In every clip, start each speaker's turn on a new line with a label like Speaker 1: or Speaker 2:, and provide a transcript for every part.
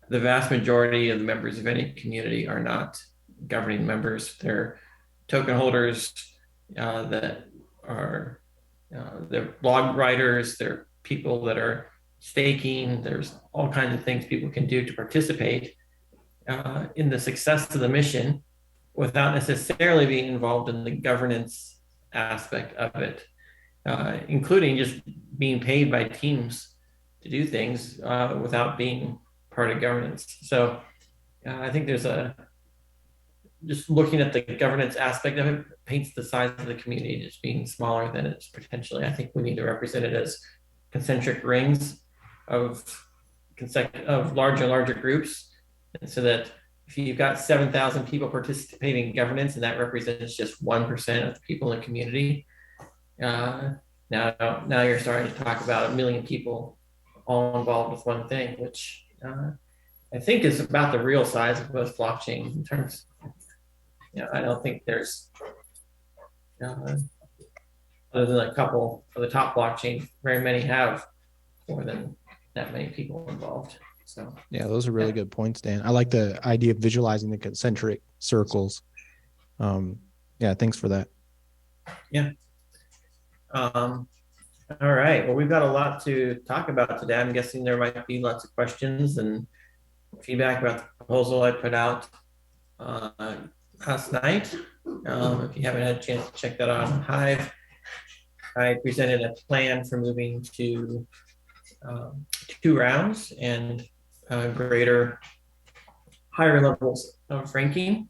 Speaker 1: the vast majority of the members of any community are not governing members. They're token holders that are they're blog writers. They're people that are staking. There's all kinds of things people can do to participate in the success of the mission without necessarily being involved in the governance aspect of it, including just being paid by teams to do things without being part of governance. So I think there's a just looking at the governance aspect of it paints the size of the community as being smaller than it's potentially. I think we need to represent it as concentric rings of of larger and larger groups, and so that if you've got 7,000 people participating in governance and that represents just 1% of the people in the community, uh, now you're starting to talk about 1 million people all involved with one thing, which I think is about the real size of most blockchains in terms. I don't think there's uh, other than a couple of the top blockchains, very many have more than that many people involved. So
Speaker 2: Yeah, those are really
Speaker 1: yeah,
Speaker 2: good points, Dan. I like the idea of visualizing the concentric circles. Um, yeah, thanks for that.
Speaker 1: yeah. Um, all right. Well, we've got a lot to talk about today. I'm guessing there might be lots of questions and feedback about the proposal I put out uh, last night. If you haven't had a chance to check that out on Hive, I presented a plan for moving to 2 rounds and greater, higher levels of ranking,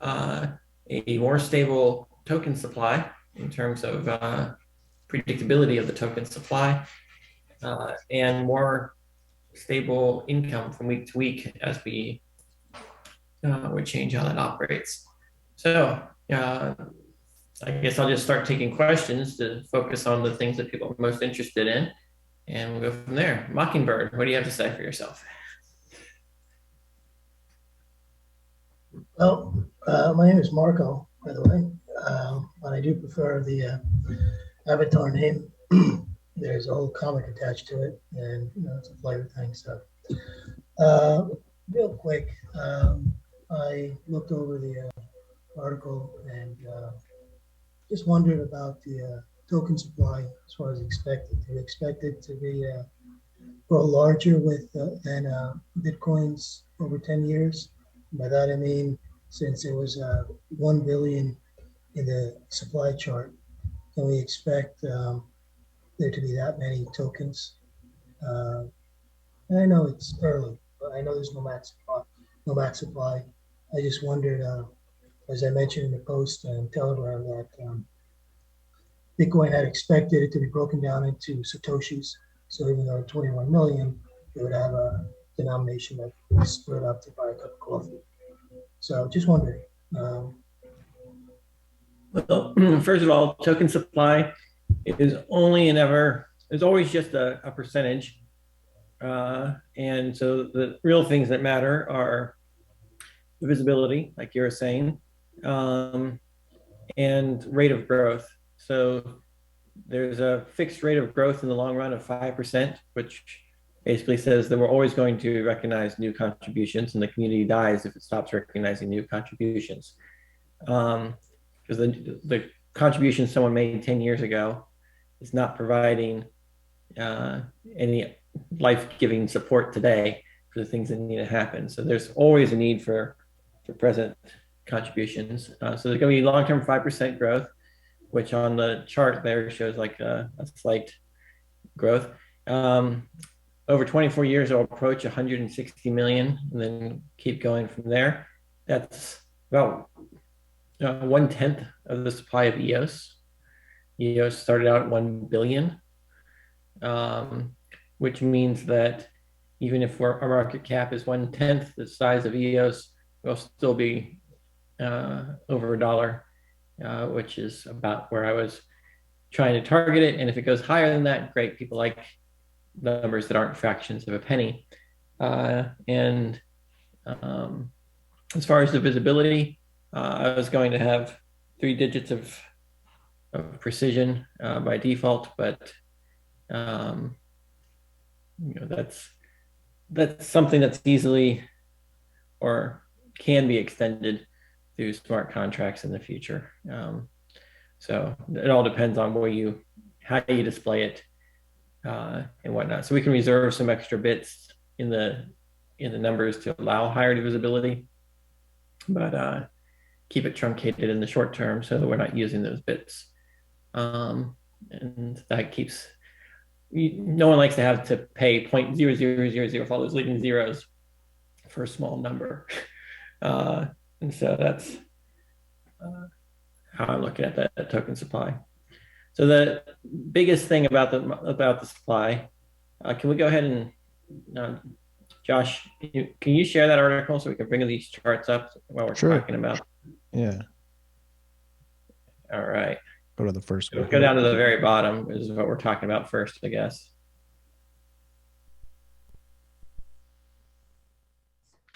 Speaker 1: uh, a more stable token supply in terms of predictability of the token supply, and more stable income from week to week as we would change how that operates. So I guess I'll just start taking questions to focus on the things that people are most interested in, and we'll go from there. Mockingbird, what do you have to say for yourself?
Speaker 3: Well, my name is Marco, by the way, and I do prefer the avatar name. There's a whole comic attached to it, and it's a flavor thing. So, uh, real quick, I looked over the article and just wondered about the token supply as far as expected. Do you expect it to be grow larger with than Bitcoin's over 10 years? By that I mean, since it was 1 billion in the supply chart, can we expect there to be that many tokens? Uh, and I know it's early, but I know there's no max supply. No max supply. I just wondered, as I mentioned in the post on Telegram, that Bitcoin had expected it to be broken down into satoshis. So even though 21 million, it would have a denomination that would split up to buy a cup of coffee. So just wondering.
Speaker 1: Well, first of all, token supply is only and ever is always just a percentage, and so the real things that matter are the visibility, like you were saying, um, and rate of growth. So there's a fixed rate of growth in the long run of 5%, which basically says that we're always going to recognize new contributions, and the community dies if it stops recognizing new contributions. Because the contribution someone made 10 years ago is not providing any life-giving support today for the things that need to happen. So there's always a need for present contributions. So there's going to be long-term 5% growth, which on the chart there shows like a slight growth. Over 24 years, it'll approach 160 million and then keep going from there. That's about 1/10 of the supply of EOS. EOS started out at 1 billion, which means that even if our market cap is 1/10 the size of EOS, we'll still be over $1, which is about where I was trying to target it. And if it goes higher than that, great. People like numbers that aren't fractions of a penny. And as far as the visibility, I was going to have 3 digits of precision by default, but that's that's something that's easily or can be extended through smart contracts in the future. So it all depends on how you display it and whatnot. So we can reserve some extra bits in the numbers to allow higher divisibility, but keep it truncated in the short term so that we're not using those bits. And that keeps no one likes to have to pay 0.0000 with all those leading zeros for a small number. And so that's how I'm looking at that token supply. So the biggest thing about the supply, can we go ahead and Josh, can you share that article so we can bring these charts up while we're
Speaker 2: Sure.
Speaker 1: talking about?
Speaker 2: Yeah.
Speaker 1: All right.
Speaker 2: Go to the first one.
Speaker 1: Go down to the very bottom is what we're talking about first, I guess.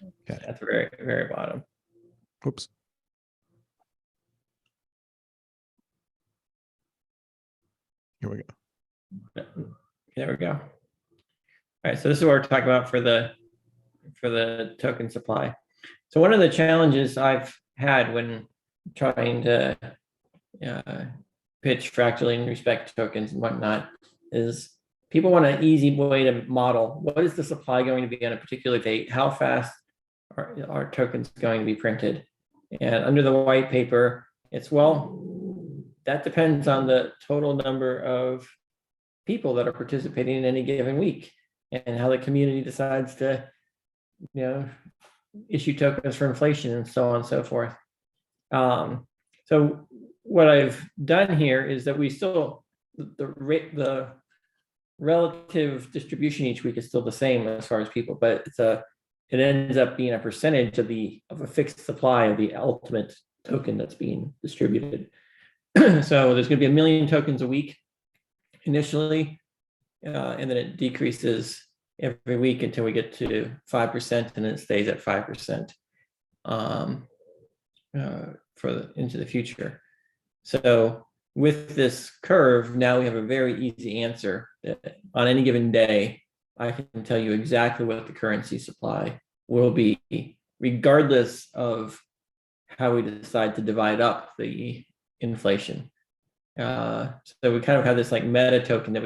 Speaker 2: Okay.
Speaker 1: At the very, very bottom.
Speaker 2: Oops. Here we go.
Speaker 1: There we go. All right, so this is what we're talking about for the token supply. So one of the challenges I've had when trying to pitch ƒractally and respect tokens and whatnot is people want an easy way to model what is the supply going to be on a particular date, how fast are tokens going to be printed. And under the white paper, it's, well, that depends on the total number of people that are participating in any given week and how the community decides to, issue tokens for inflation and so on and so forth. So what I've done here is that we still, the relative distribution each week is still the same as far as people, but it ends up being a percentage of a fixed supply of the ultimate token that's being distributed. So there's going to be 1 million tokens a week initially, and then it decreases every week until we get to 5%, and then it stays at 5% into the future. So with this curve, now we have a very easy answer that on any given day, I can tell you exactly what the currency supply will be, regardless of how we decide to divide up the inflation. So we kind of have this like meta token that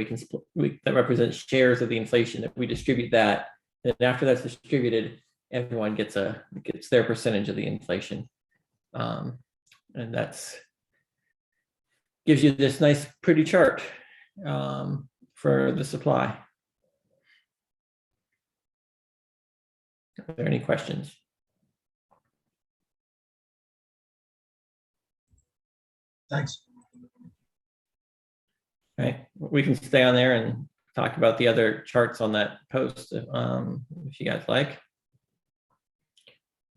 Speaker 1: that represents shares of the inflation, that we distribute that, and after that's distributed, everyone gets their percentage of the inflation, and that's gives you this nice pretty chart for the supply. Are there any questions?
Speaker 3: Thanks.
Speaker 1: Okay, we can stay on there and talk about the other charts on that post if you guys like.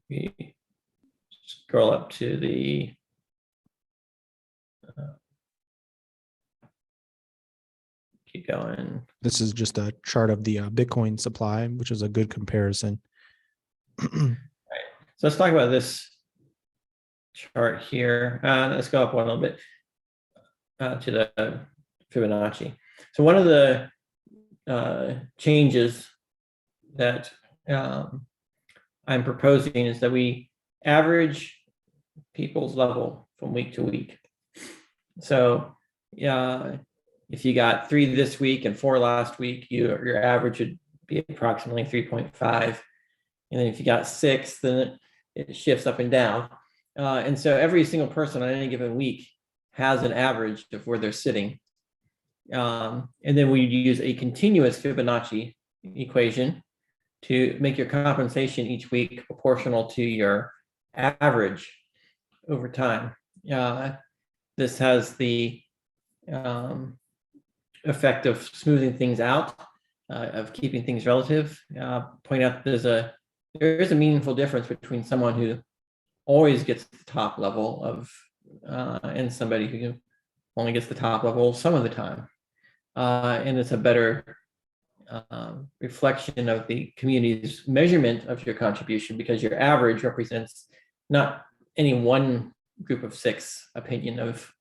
Speaker 1: We scroll up to the keep going.
Speaker 2: This is just a chart of the Bitcoin supply, which is a good comparison.
Speaker 1: Right. So let's talk about this chart here. Let's go up one little bit to the Fibonacci. So one of the changes that I'm proposing is that we average people's level from week to week. So if you got 3 this week and 4 last week, your average would be approximately 3.5. And then if you got 6, then it shifts up and down. And so every single person on any given week has an average of where they're sitting. And then we use a continuous Fibonacci equation to make your compensation each week proportional to your average over time. This has the effect of smoothing things out, of keeping things relative. Point out there is a meaningful difference between someone who always gets the top level of and somebody who only gets the top level some of the time. And it's a better reflection of the community's measurement of your contribution, because your average represents not any one group of 6 opinion of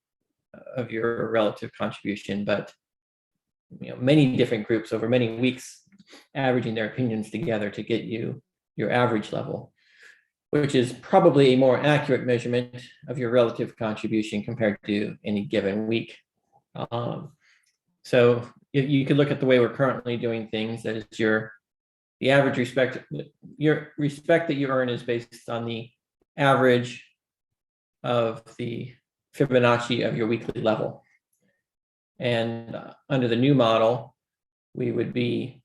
Speaker 1: your relative contribution, but many different groups over many weeks averaging their opinions together to get you your average level, which is probably a more accurate measurement of your relative contribution compared to any given week. So you could look at the way we're currently doing things as the average your respect that you earn is based on the average of the Fibonacci of your weekly level. And under the new model, we would be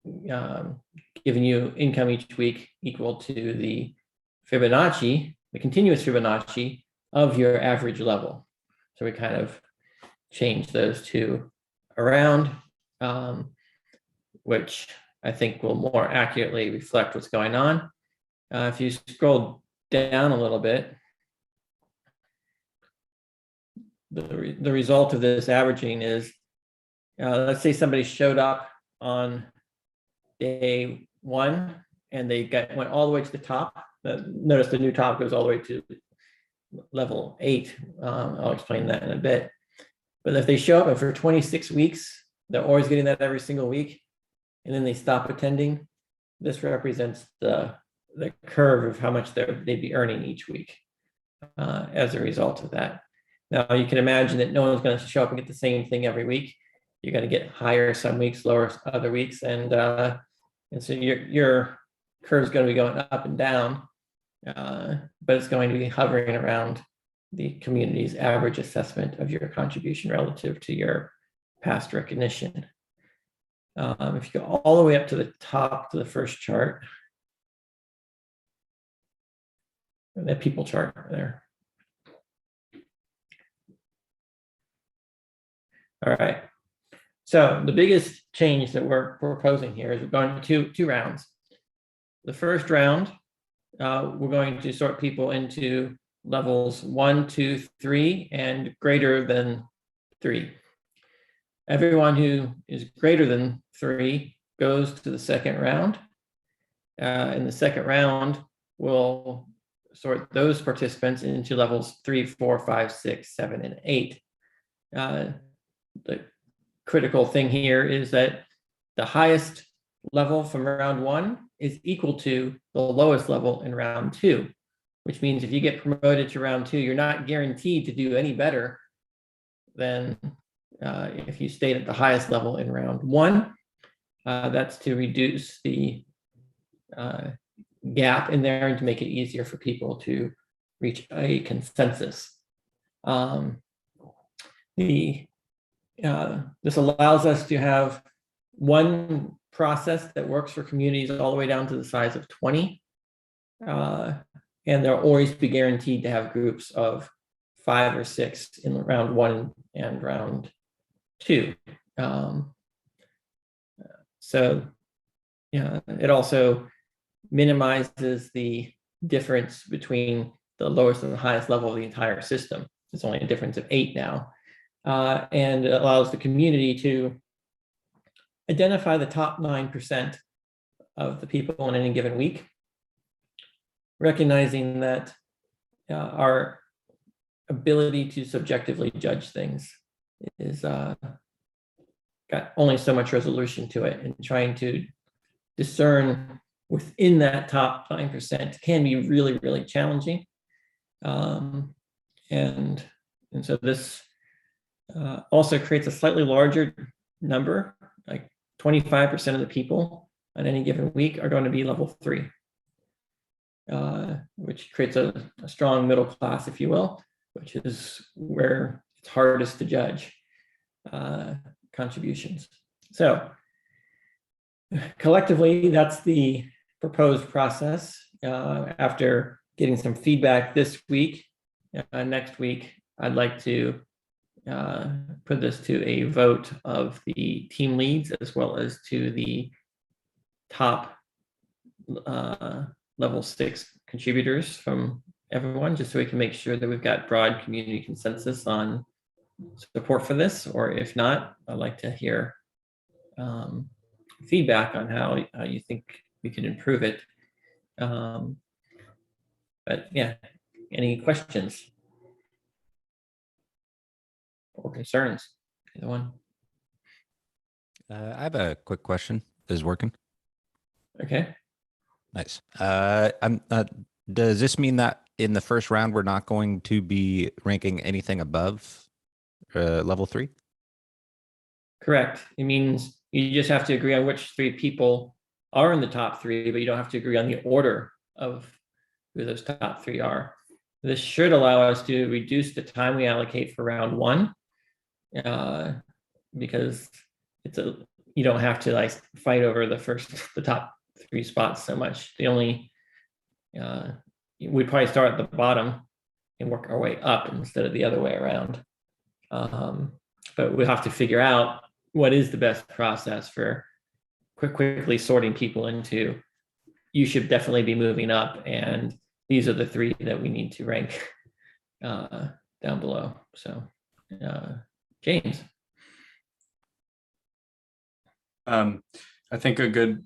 Speaker 1: giving you income each week equal to the Fibonacci, the continuous Fibonacci of your average level. So we kind of change those two around, which I think will more accurately reflect what's going on. If you scroll down a little bit, the result of this averaging is, let's say somebody showed up on day 1 and they went all the way to the top. Notice the new top goes all the way to level 8. I'll explain that in a bit. But if they show up and for 26 weeks, they're always getting that every single week, and then they stop attending, this represents the curve of how much they'd be earning each week as a result of that. Now, you can imagine that no one's going to show up and get the same thing every week. You're going to get higher some weeks, lower other weeks, and so your curve is going to be going up and down, but it's going to be hovering around the community's average assessment of your contribution relative to your past recognition. If you go all the way up to the top to the first chart, that people chart there. All right. So the biggest change that we're proposing here is we're going to two rounds. The first round, we're going to sort people into levels 1, 2, 3, and greater than 3. Everyone who is greater than 3 goes to the second round. In the second round, we'll sort those participants into levels 3, 4, 5, 6, 7, and 8. The critical thing here is that the highest level from round 1 is equal to the lowest level in round 2, which means if you get promoted to round 2, you're not guaranteed to do any better than if you stayed at the highest level in round 1. That's to reduce the gap in there and to make it easier for people to reach a consensus. This allows us to have one process that works for communities all the way down to the size of 20. And they'll always be guaranteed to have groups of 5 or 6 in round 1 and round 2. So it also minimizes the difference between the lowest and the highest level of the entire system. It's only a difference of 8 now. And it allows the community to identify the top 9% of the people in any given week, recognizing that our ability to subjectively judge things is got only so much resolution to it, and trying to discern within that top 9% can be really, really challenging. And so this also creates a slightly larger number, like 25% of the people on any given week are going to be level 3. Which creates a strong middle class, if you will, which is where it's hardest to judge contributions. So collectively, that's the proposed process. After getting some feedback this week, next week, I'd like to put this to a vote of the team leads as well as to the top level 6 contributors from everyone, just so we can make sure that we've got broad community consensus on support for this. Or if not, I'd like to hear feedback on how you think we can improve it. But yeah, any questions or concerns? Either one.
Speaker 4: I have a quick question. is working.
Speaker 1: Okay.
Speaker 4: Nice. Does this mean that in the first round we're not going to be ranking anything above level 3?
Speaker 1: Correct. It means you just have to agree on which 3 people are in the top 3, but you don't have to agree on the order of who those top 3 are. This should allow us to reduce the time we allocate for round 1, because you don't have to like fight over the top 3 spots so much. We'd probably start at the bottom and work our way up instead of the other way around. But we'll have to figure out what is the best process for quickly sorting people into, you should definitely be moving up, and these are the 3 that we need to rank down below. So, James.
Speaker 5: I think a good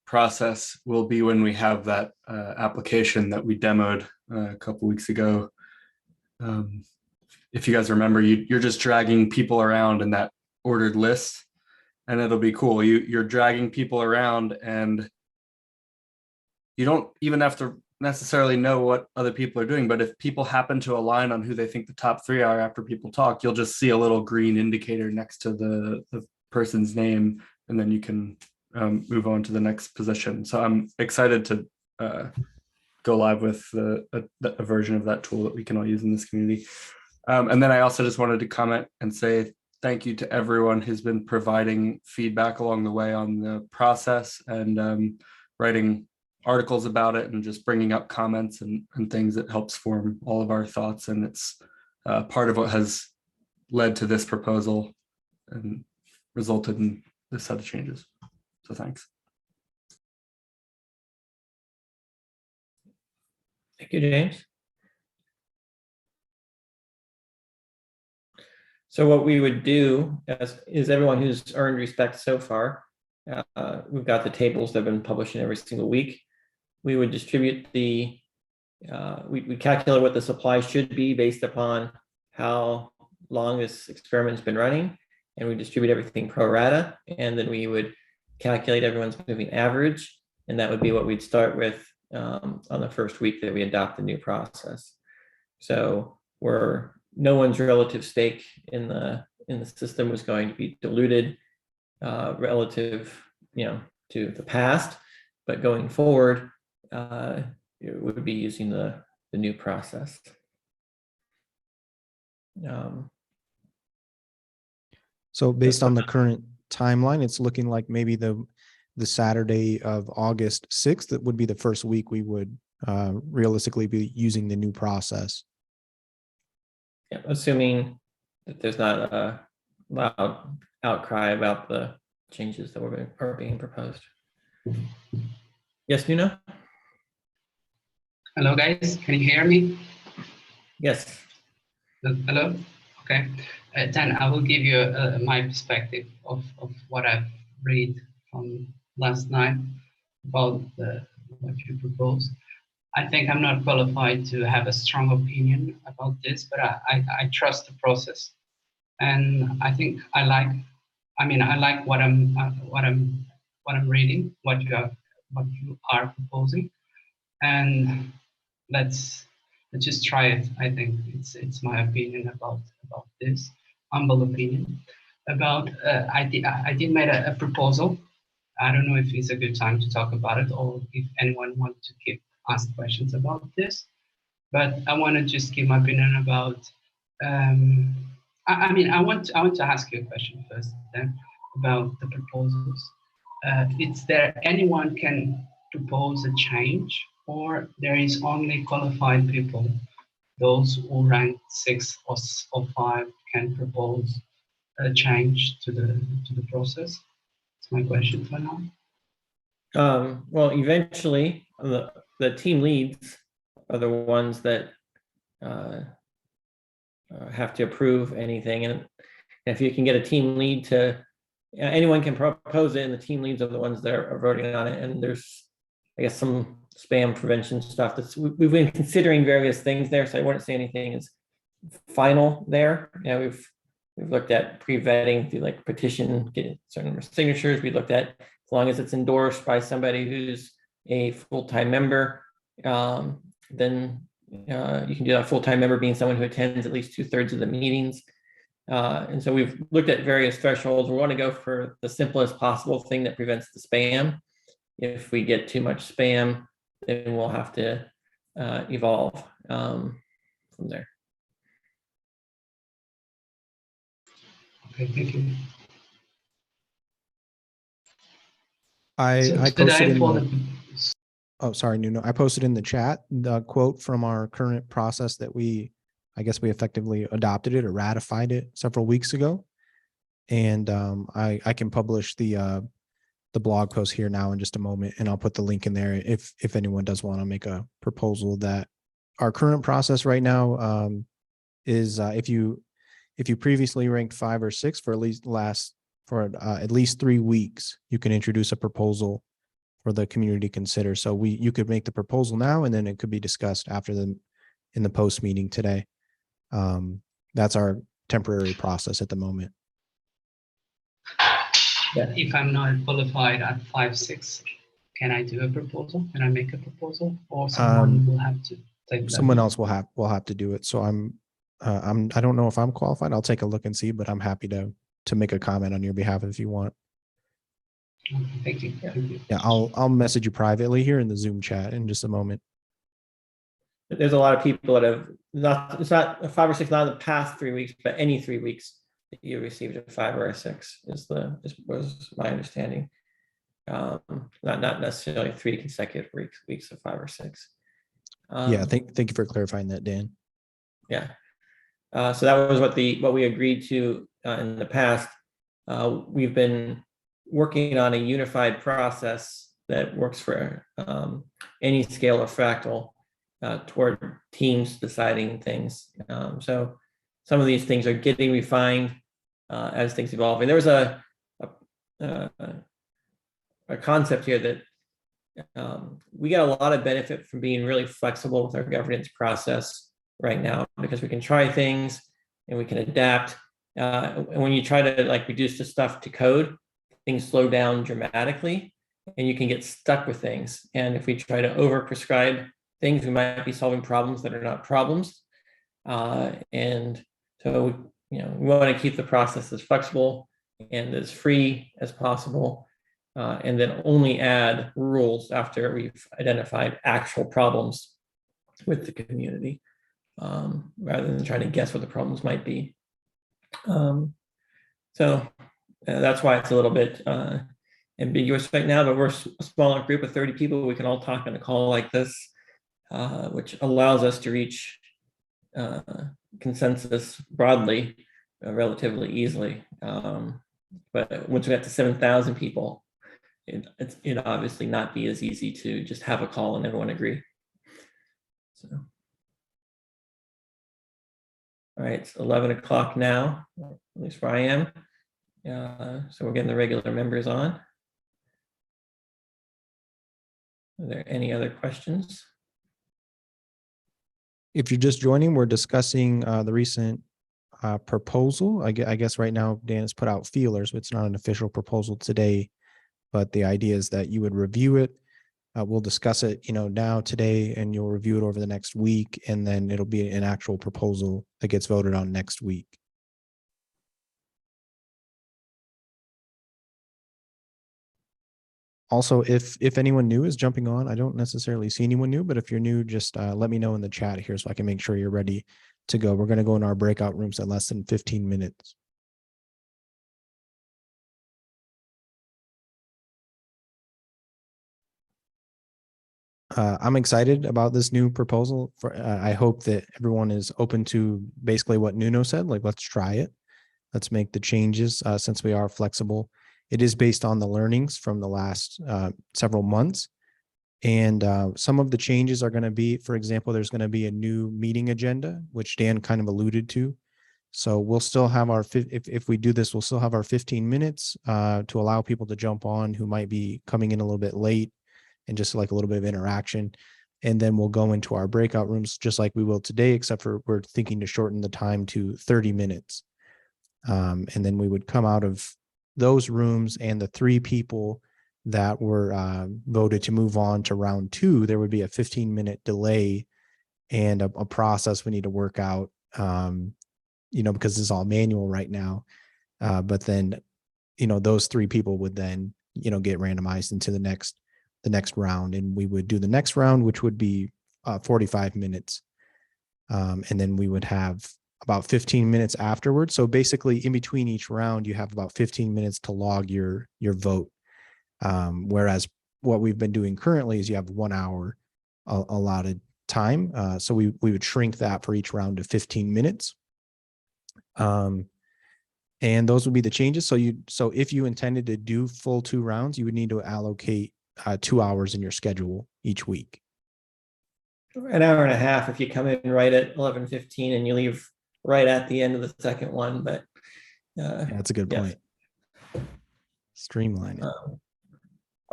Speaker 5: process will be when we have that application that we demoed a couple weeks ago. If you guys remember, you're just dragging people around in that ordered list, and it'll be cool. You're dragging people around, and you don't even have to necessarily know what other people are doing, but if people happen to align on who they think the top 3 are after people talk, you'll just see a little green indicator next to the person's name, and then you can move on to the next position. So I'm excited to go live with a version of that tool that we can all use in this community. And then I also just wanted to comment and say thank you to everyone who's been providing feedback along the way on the process and writing articles about it and just bringing up comments and things that helps form all of our thoughts. And it's part of what has led to this proposal and resulted in this set of changes. So thanks.
Speaker 1: Thank you, James. So what we would do is everyone who's earned respect so far, we've got the tables that have been published in every single week. We would distribute we calculate what the supply should be based upon how long this experiment's been running, and we distribute everything pro rata, and then we would calculate everyone's moving average, and that would be what we'd start with on the first week that we adopt the new process. So no one's relative stake in the system was going to be diluted relative, to the past, but going forward, it would be using the new process.
Speaker 2: So based on the current timeline, it's looking like maybe the Saturday of August 6th, that would be the first week we would realistically be using the new process.
Speaker 1: Yeah, assuming that there's not a loud outcry about the changes that are being proposed. Yes, Nuno?
Speaker 6: Hello, guys. Can you hear me?
Speaker 1: Yes.
Speaker 6: Hello? Okay. Then I will give you my perspective of what I've read from last night about what you proposed. I think I'm not qualified to have a strong opinion about this, but I trust the process, and I think I like what I'm reading, what you are proposing, and let's just try it. I think it's my opinion about this, humble opinion about. I did make a proposal. I don't know if it's a good time to talk about it, or if anyone wants to ask questions about this, but I want to just give my opinion about. I want to ask you a question first, then, about the proposals. Is there anyone can propose a change, or there is only qualified people? Those who rank 6 or 5 can propose a change to the process. That's my question for now.
Speaker 1: Well, eventually, the team leads are the ones that have to approve anything, and if you can get a team lead anyone can propose it, and the team leads are the ones that are voting on it. And there's, I guess, some spam prevention stuff we've been considering various things there, so I wouldn't say anything is final there. We've We've looked at pre-vetting through like petition, get a certain number of signatures. We looked at as long as it's endorsed by somebody who's a full-time member, then you can do a full-time member being someone who attends at least 2/3 of the meetings. And so we've looked at various thresholds. We want to go for the simplest possible thing that prevents the spam. If we get too much spam, then we'll have to evolve from there.
Speaker 6: Okay, thank you.
Speaker 2: I
Speaker 6: Should
Speaker 2: posted
Speaker 6: I
Speaker 2: in
Speaker 6: follow?
Speaker 2: oh, sorry, Nuno. I posted in the chat the quote from our current process that I guess we effectively adopted it or ratified it several weeks ago. And I can publish the blog post here now in just a moment, and I'll put the link in there if anyone does want to make a proposal. That our current process right now is if you previously ranked 5 or 6 for at least 3 weeks, you can introduce a proposal for the community to consider. So you could make the proposal now, and then it could be discussed in the post meeting today. That's our temporary process at the moment.
Speaker 6: If I'm not qualified at 5, 6, can I do a proposal? Can I make a proposal, or someone will have to take that?
Speaker 2: Someone else will have to do it. So I don't know if I'm qualified. I'll take a look and see, but I'm happy to make a comment on your behalf if you want.
Speaker 6: Okay, thank you. Thank you.
Speaker 2: Yeah, I'll message you privately here in the Zoom chat in just a moment.
Speaker 1: There's a lot of people that have it's not 5 or 6, not in the past 3 weeks, but any 3 weeks that you received a 5 or a 6 was my understanding. Not necessarily 3 consecutive weeks of 5 or 6.
Speaker 2: Yeah, thank you for clarifying that, Dan.
Speaker 1: Yeah. So that was what we agreed to in the past. We've been working on a unified process that works for any scale of fractal toward teams deciding things. So some of these things are getting refined as things evolve. And there was a concept here that we get a lot of benefit from being really flexible with our governance process right now, because we can try things and we can adapt. And when you try to like reduce the stuff to code, things slow down dramatically and you can get stuck with things. And if we try to over prescribe things, we might be solving problems that are not problems. And so, we want to keep the process as flexible and as free as possible, and then only add rules after we've identified actual problems with the community, rather than trying to guess what the problems might be. So that's why it's a little bit ambiguous right now, but we're a smaller group of 30 people. We can all talk on a call like this, which allows us to reach consensus broadly, relatively easily. But once we get to 7,000 people, it obviously not be as easy to just have a call and everyone agree. So, all right, it's 11 o'clock now, at least where I am. So we're getting the regular members on. Are there any other questions?
Speaker 2: If you're just joining, we're discussing the recent proposal. I guess right now Dan has put out feelers, but it's not an official proposal today. But the idea is that you would review it. We'll discuss it, now today, and you'll review it over the next week, and then it'll be an actual proposal that gets voted on next week. Also, if anyone new is jumping on, I don't necessarily see anyone new, but if you're new, just let me know in the chat here so I can make sure you're ready to go. We're going to go in our breakout rooms at less than 15 minutes. I'm excited about this new proposal. I hope that everyone is open to basically what Nuno said, like, let's try it. Let's make the changes since we are flexible. It is based on the learnings from the last several months. And some of the changes are going to be, for example, there's going to be a new meeting agenda, which Dan kind of alluded to. So we'll still have if we do this, we'll still have our 15 minutes to allow people to jump on who might be coming in a little bit late, and just like a little bit of interaction. And then we'll go into our breakout rooms just like we will today, except for we're thinking to shorten the time to 30 minutes. And then we would come out of those rooms, and the 3 people that were voted to move on to round 2, there would be a 15-minute delay and a process we need to work out, because it's all manual right now. But then, those 3 people would then, get randomized into the next round, and we would do the next round, which would be 45 minutes. And then we would have about 15 minutes afterwards. So basically in between each round, you have about 15 minutes to log your vote. Whereas what we've been doing currently is you have 1 hour allotted time. So we would shrink that for each round to 15 minutes. And those would be the changes. So if you intended to do full 2 rounds, you would need to allocate 2 hours in your schedule each week.
Speaker 1: An hour and a half if you come in right at 11:15 and you leave right at the end of the second one. But
Speaker 2: Yeah, that's a good
Speaker 1: yes.
Speaker 2: point. Streamline it.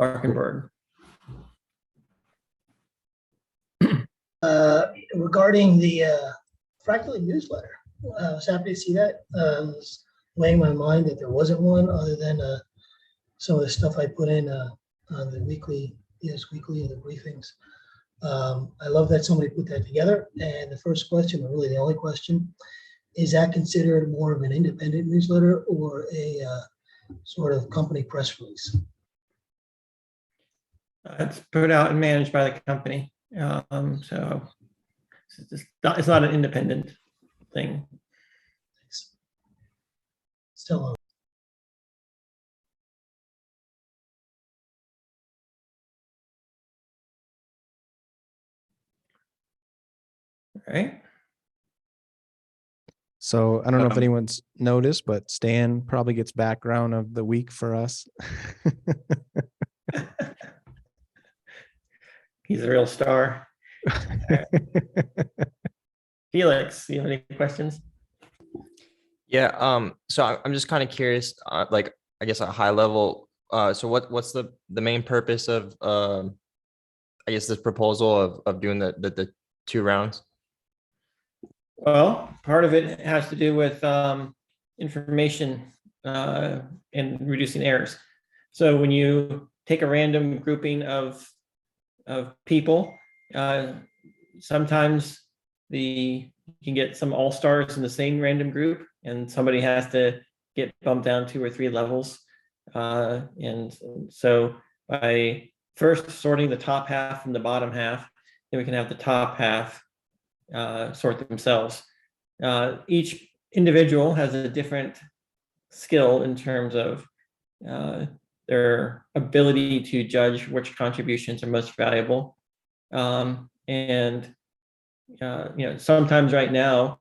Speaker 1: Arkenberg.
Speaker 3: Regarding the =Fractally newsletter, I was happy to see that. It was weighing my mind that there wasn't one other than some of the stuff I put in on the weekly, weekly, the briefings. I love that somebody put that together. And the first question, or really the only question, is that considered more of an independent newsletter or a sort of company press release?
Speaker 1: It's put out and managed by the company. So it's not an independent thing.
Speaker 3: Still,
Speaker 1: All right.
Speaker 2: So I don't know if anyone's noticed, but Stan probably gets background of the week for us.
Speaker 1: He's a real star. Felix, do you have any questions?
Speaker 7: Yeah. So I'm just kind of curious, like, I guess at a high level. So what's the main purpose of, I guess, this proposal of doing the 2 rounds?
Speaker 1: Well, part of it has to do with information and reducing errors. So when you take a random grouping of people, sometimes you can get some all-stars in the same random group, and somebody has to get bumped down 2 or 3 levels. And so by first sorting the top half from the bottom half, then we can have the top half sort themselves. Each individual has a different skill in terms of their ability to judge which contributions are most valuable. And sometimes right now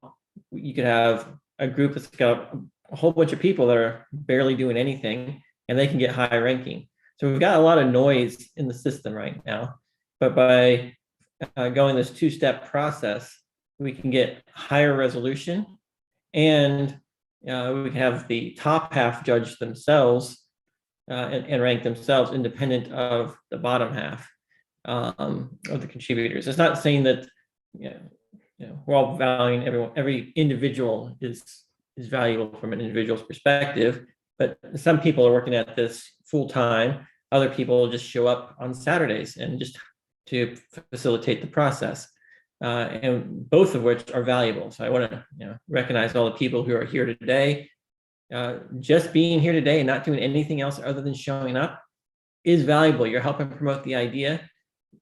Speaker 1: you could have a group that's got a whole bunch of people that are barely doing anything, and they can get high ranking. So we've got a lot of noise in the system right now, but by going this 2-step process, we can get higher resolution, and we can have the top half judge themselves and rank themselves independent of the bottom half of the contributors. It's not saying that we're all valuing everyone. Every individual is valuable from an individual's perspective, but some people are working at this full time. Other people just show up on Saturdays and just to facilitate the process, and both of which are valuable. So I want to recognize all the people who are here today. Just being here today and not doing anything else other than showing up is valuable. You're helping promote the idea.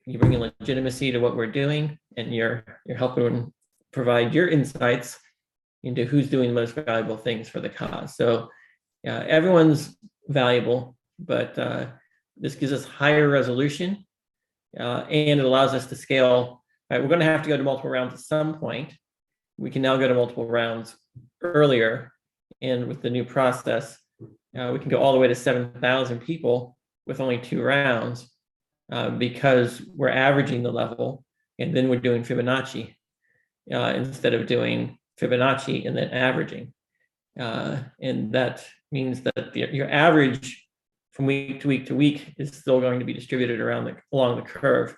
Speaker 1: You're bringing legitimacy to what we're doing, and you're helping provide your insights into who's doing the most valuable things for the cause. So everyone's valuable, but this gives us higher resolution, and it allows us to scale. Right, we're going to have to go to multiple rounds at some point. We can now go to multiple rounds earlier, and with the new process, we can go all the way to 7,000 people with only 2 rounds, because we're averaging the level, and then we're doing Fibonacci instead of doing Fibonacci and then averaging. And that means that your average from week to week to week is still going to be distributed along the curve.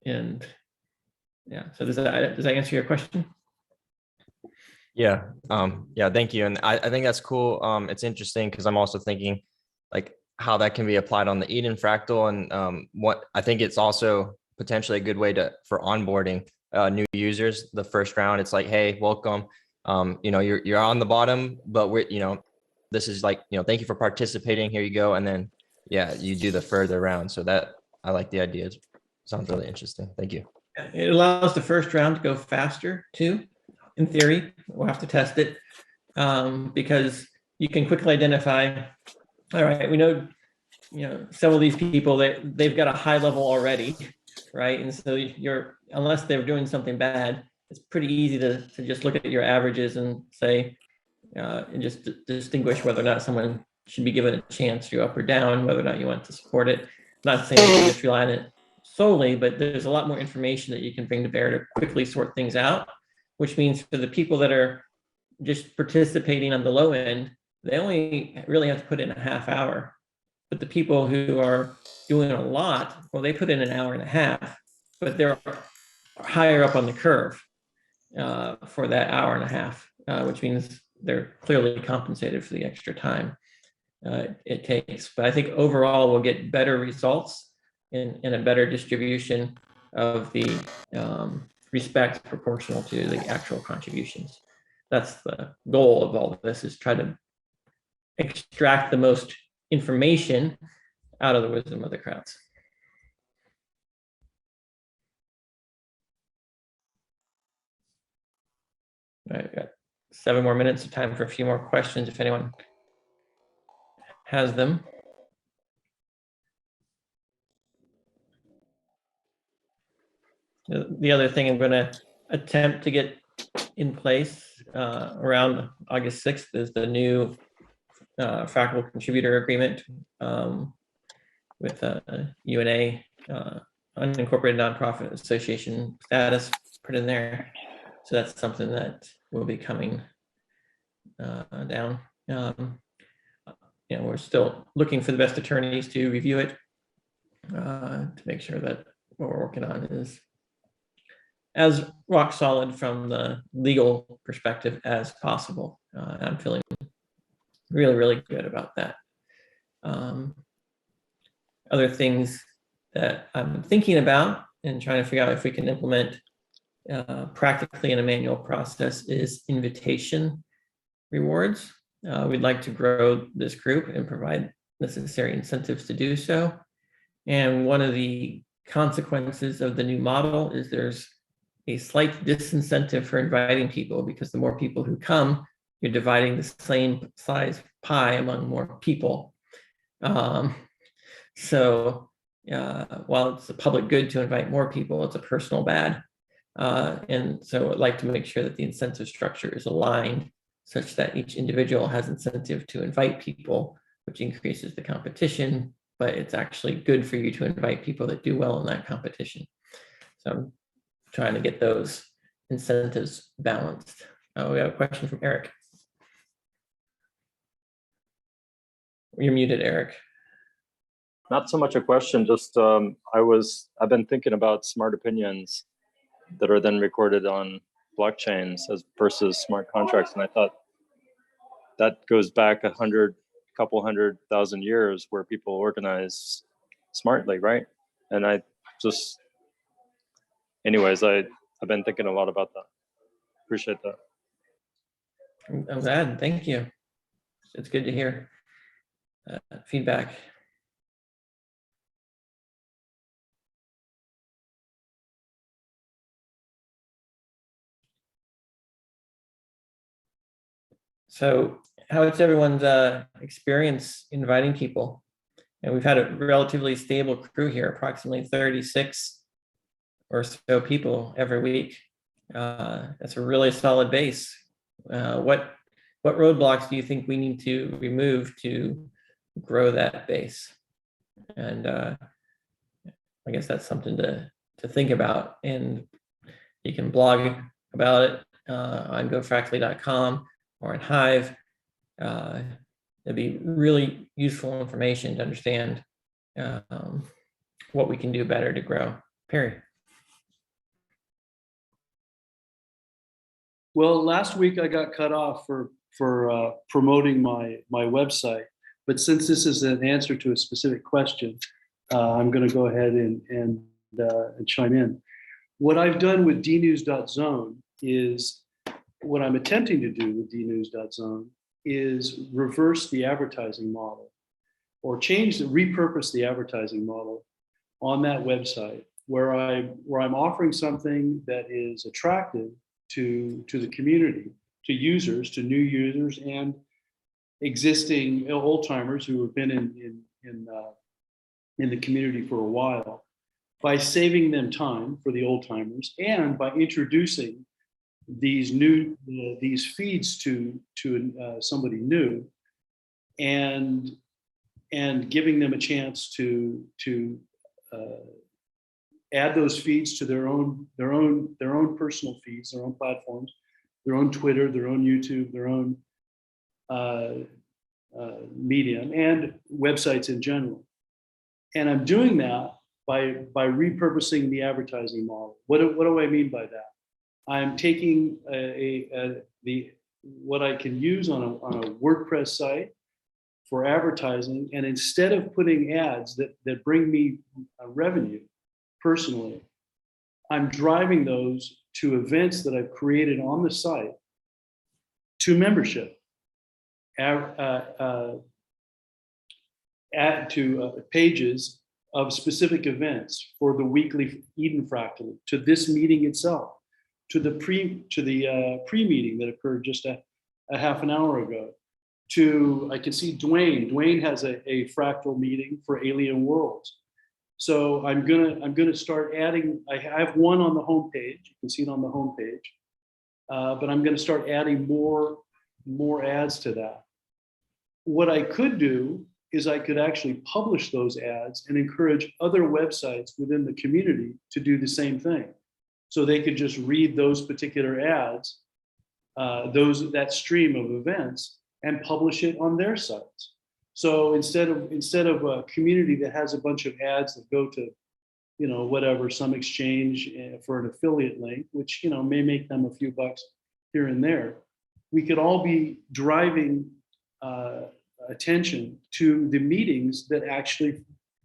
Speaker 1: And yeah, so does that answer your question?
Speaker 7: Yeah. Yeah, thank you. And I think that's cool. It's interesting because I'm also thinking like how that can be applied on the Eden fractal. And what I think it's also potentially a good way for onboarding new users. The first round, it's like, hey, welcome. You're on the bottom, but this is like, thank you for participating. Here you go. And then yeah, you do the further round. So that I like the idea. It sounds really interesting. Thank you.
Speaker 1: It allows the first round to go faster too. In theory, we'll have to test it because you can quickly identify. All right, we know, some of these people that they've got a high level already, right? And so unless they're doing something bad, it's pretty easy to just look at your averages and say, and just distinguish whether or not someone should be given a chance to go up or down, whether or not you want to support it. I'm not saying you can just rely on it solely, but there's a lot more information that you can bring to bear to quickly sort things out, which means for the people that are just participating on the low end, they only really have to put in a half hour. But the people who are doing a lot, well, they put in an hour and a half, but they're higher up on the curve for that hour and a half, which means they're clearly compensated for the extra time it takes. But I think overall we'll get better results and a better distribution of the respect proportional to the actual contributions. That's the goal of all of this, is try to extract the most information out of the wisdom of the crowds. All right, got 7 more minutes of time for a few more questions if anyone has them. The other thing I'm going to attempt to get in place around August 6th is the new fractal contributor agreement with UNA, unincorporated nonprofit association status put in there. So that's something that will be coming down. We're still looking for the best attorneys to review it to make sure that what we're working on is as rock solid from the legal perspective as possible. I'm feeling really, really good about that. Other things that I'm thinking about and trying to figure out if we can implement practically in a manual process is invitation rewards. We'd like to grow this group and provide necessary incentives to do so. And one of the consequences of the new model is there's a slight disincentive for inviting people, because the more people who come, you're dividing the same size pie among more people. So while it's a public good to invite more people, it's a personal bad. And so I'd like to make sure that the incentive structure is aligned such that each individual has incentive to invite people, which increases the competition, but it's actually good for you to invite people that do well in that competition. So I'm trying to get those incentives balanced. We have a question from Eric. You're muted, Eric.
Speaker 8: Not so much a question, just I've been thinking about smart opinions that are then recorded on blockchains as versus smart contracts, and I thought that goes back a couple 100,000 years where people organize smartly, right? And I've been thinking a lot about that. Appreciate that.
Speaker 1: I'm glad. Thank you. It's good to hear feedback. So how's everyone's experience inviting people? And we've had a relatively stable crew here, approximately 36 or so people every week. That's a really solid base. What roadblocks do you think we need to remove to grow that base? And I guess that's something to think about. And you can blog about it on ƒractally.com or in Hive. It'd be really useful information to understand what we can do better to grow. Perry.
Speaker 9: Well, last week I got cut off for promoting my website, but since this is an answer to a specific question, I'm going to go ahead and chime in. What I've done with dnews.zone is what I'm attempting to do with dnews.zone is reverse the advertising model or repurpose the advertising model on that website where I'm offering something that is attractive to the community, to users, to new users, and existing old timers who have been in the community for a while, by saving them time for the old timers and by introducing these feeds to somebody new and giving them a chance to add those feeds to their own personal feeds, their own platforms, their own Twitter, their own YouTube, their own medium, and websites in general. And I'm doing that by repurposing the advertising model. What do I mean by that? I'm taking what I can use on a WordPress site for advertising, and instead of putting ads that bring me revenue personally, I'm driving those to events that I've created on the site, to membership, add to pages of specific events for the weekly Eden Fractally, to this meeting itself, to the pre-meeting that occurred just a half an hour ago. I can see Dwayne has a fractal meeting for Alien Worlds. So I'm gonna start adding. I have one on the homepage. You can see it on the homepage, but I'm gonna start adding more ads to that. What I could do is I could actually publish those ads and encourage other websites within the community to do the same thing. So they could just read those particular ads, that stream of events, and publish it on their sites. So instead of a community that has a bunch of ads that go to, whatever, some exchange for an affiliate link, which, may make them a few bucks here and there, we could all be driving attention to the meetings that actually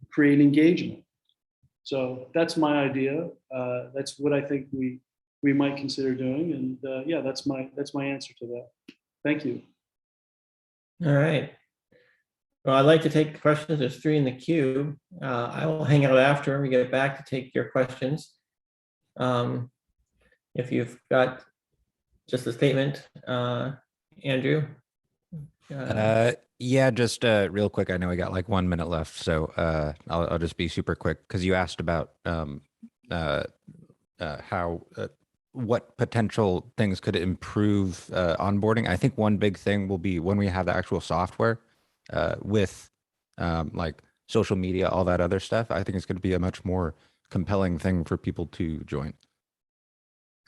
Speaker 9: create engagement. So that's my idea. That's what I think we might consider doing. And yeah, that's my answer to that. Thank you.
Speaker 1: All right. Well, I'd like to take questions. There's 3 in the queue. I will hang out after and we get back to take your questions. If you've got just a statement, Andrew.
Speaker 4: Yeah, just real quick. I know we got like 1 minute left, so I'll just be super quick because you asked about how what potential things could improve onboarding. I think one big thing will be when we have the actual software with like social media, all that other stuff. I think it's going to be a much more compelling thing for people to join.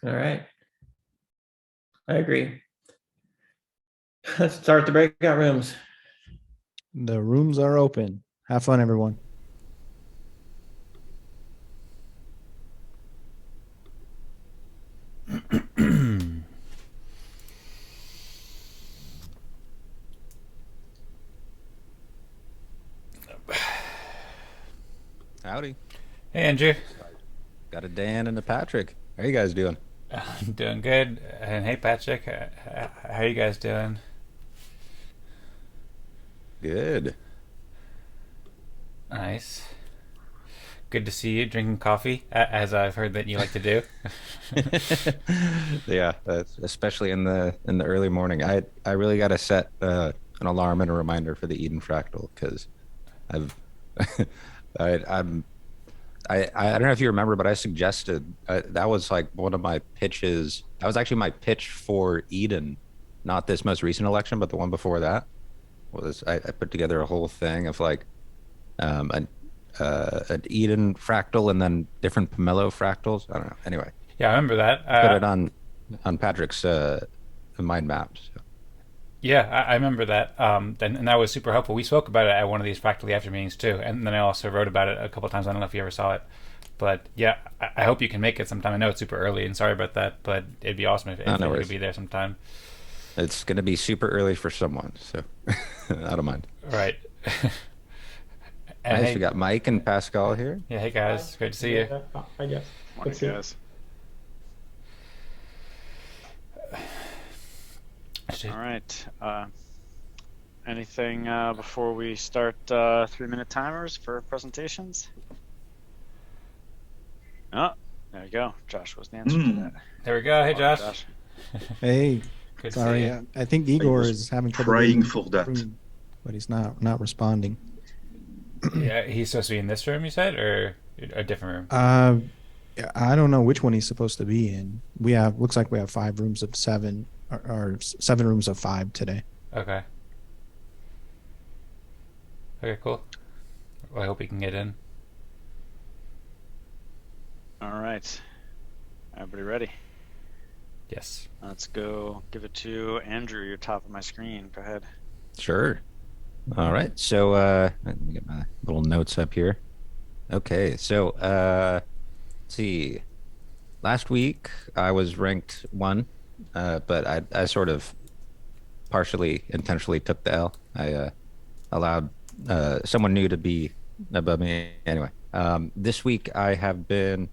Speaker 1: All right. I agree. Let's start the breakout rooms.
Speaker 2: The rooms are open. Have fun, everyone.
Speaker 4: Howdy.
Speaker 10: Hey, Andrew.
Speaker 4: Got a Dan and a Patrick. How you guys doing?
Speaker 10: Doing good. And hey, Patrick. How you guys doing?
Speaker 4: Good.
Speaker 10: Nice. Good to see you drinking coffee, as I've heard that you like to do.
Speaker 4: Yeah, especially in the early morning. I really got to set an alarm and a reminder for the Eden Fractal because I've I don't know if you remember, but I suggested that was like one of my pitches. That was actually my pitch for Eden, not this most recent election, but the one before that. I put together a whole thing of like an Eden fractal and then different Pomelo fractals. I don't know. Anyway.
Speaker 10: Yeah, I remember that.
Speaker 4: Put it on Patrick's mind maps. So.
Speaker 10: Yeah, I remember that. And that was super helpful. We spoke about it at one of these Fractally after meetings too. And then I also wrote about it a couple of times. I don't know if you ever saw it. But yeah, I hope you can make it sometime. I know it's super early, and sorry about that, but it'd be awesome if
Speaker 4: No, no
Speaker 10: you
Speaker 4: worries.
Speaker 10: could be there sometime.
Speaker 4: It's going to be super early for someone, so I don't mind.
Speaker 10: Right. And
Speaker 4: Nice.
Speaker 10: hey,
Speaker 4: We got Mike and Pascal here.
Speaker 10: yeah, hey guys, great to see you.
Speaker 11: I guess.
Speaker 12: Morning, guys. All right. Anything before we start 3-minute timers for presentations? Oh, there you go. Josh was the answer to that.
Speaker 10: There we go. Hey,
Speaker 12: Morning,
Speaker 10: Josh.
Speaker 2: Hey,
Speaker 10: Good to see
Speaker 2: sorry.
Speaker 10: you.
Speaker 2: I think Igor
Speaker 11: was
Speaker 2: is having trouble
Speaker 11: praying
Speaker 2: getting
Speaker 11: for
Speaker 2: into the
Speaker 11: that.
Speaker 2: room, but he's not responding.
Speaker 10: Yeah, he's supposed to be in this room, you said, or a different room?
Speaker 2: I don't know which one he's supposed to be in. Looks like we have 5 rooms of 7 or 7 rooms of 5 today.
Speaker 10: Okay. Okay, cool. Well, I hope he can get in.
Speaker 12: All right. Everybody ready?
Speaker 10: Yes.
Speaker 12: Let's go give it to Andrew. You're top of my screen. Go ahead.
Speaker 4: Sure. All right. So let me get my little notes up here. Okay. So let's see. Last week I was ranked 1, but I sort of partially intentionally took the L. I allowed someone new to be above me. Anyway, this week I have been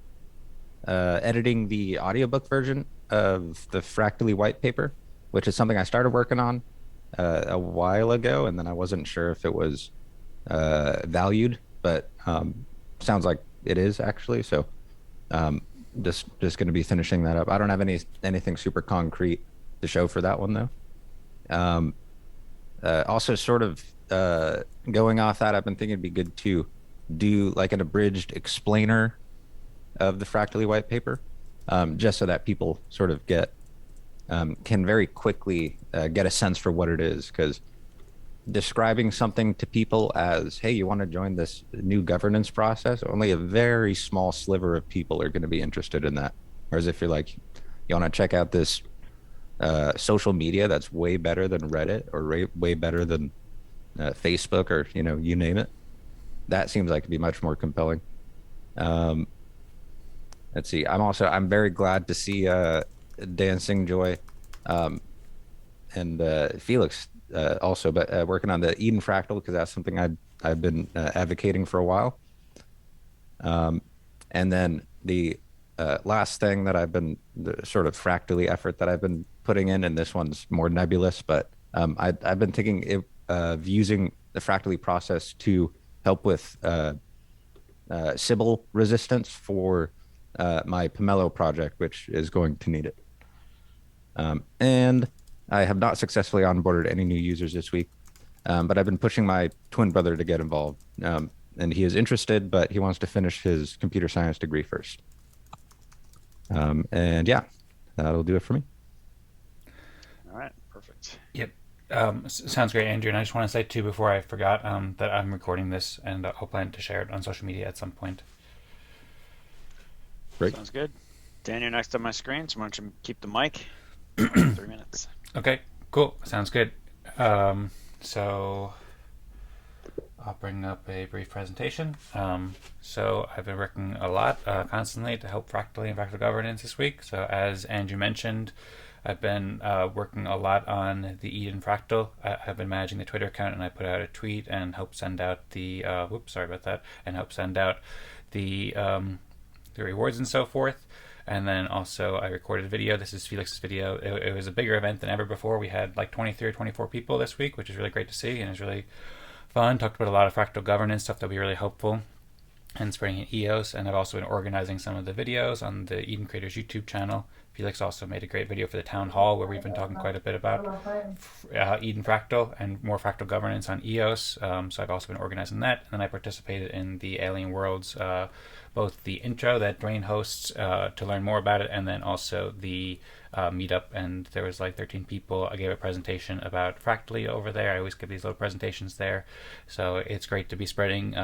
Speaker 4: editing the audiobook version of the ƒractally white paper, which is something I started working on a while ago, and then I wasn't sure if it was valued, but sounds like it is actually. So just going to be finishing that up. I don't have anything super concrete to show for that one though. Also, sort of going off that, I've been thinking it'd be good to do like an abridged explainer of the ƒractally white paper, just so that people sort of can very quickly get a sense for what it is. Because describing something to people as, hey, you want to join this new governance process, only a very small sliver of people are going to be interested in that. Whereas if you're like, you want to check out this social media that's way better than Reddit or way better than Facebook, or you name it, that seems like it'd be much more compelling. Let's see. I'm very glad to see Dancing Joy and Felix also, but working on the Eden Fractal, because that's something I've been advocating for a while. And then the last thing that I've been, the sort of fractally effort that I've been putting in, and this one's more nebulous, but I've been thinking of using the fractally process to help with Sybil resistance for my Pomelo project, which is going to need it. And I have not successfully onboarded any new users this week, but I've been pushing my twin brother to get involved. And he is interested, but he wants to finish his computer science degree first. And yeah, that'll do it for me.
Speaker 12: All right. Perfect.
Speaker 10: Yep. Sounds great, Andrew. And I just want to say too, before I forgot, that I'm recording this, and I'll plan to share it on social media at some point.
Speaker 4: Great.
Speaker 12: Sounds good. Dan, you're next on my screen, so why don't you keep the mic? 3 minutes.
Speaker 10: Okay, cool. Sounds good. So I'll bring up a brief presentation. So I've been working a lot constantly to help Fractally and Fractal Governance this week. So as Andrew mentioned, I've been working a lot on the Eden Fractal. I've been managing the Twitter account, and I put out a tweet and help send out the the rewards and so forth. And then also I recorded a video. This is Felix's video. It was a bigger event than ever before. We had like 23 or 24 people this week, which is really great to see, and it's really fun. Talked about a lot of fractal governance stuff that would be really helpful and spreading in EOS. And I've also been organizing some of the videos on the Eden Creators YouTube channel. Felix also made a great video for the town hall where we've been talking quite a bit about Eden Fractal and more fractal governance on EOS. So I've also been organizing that. And then I participated in the Alien Worlds, both the intro that Dwayne hosts to learn more about it, and then also the meetup. And there was like 13 people. I gave a presentation about Fractally over there. I always give these little presentations there. So it's great to be spreading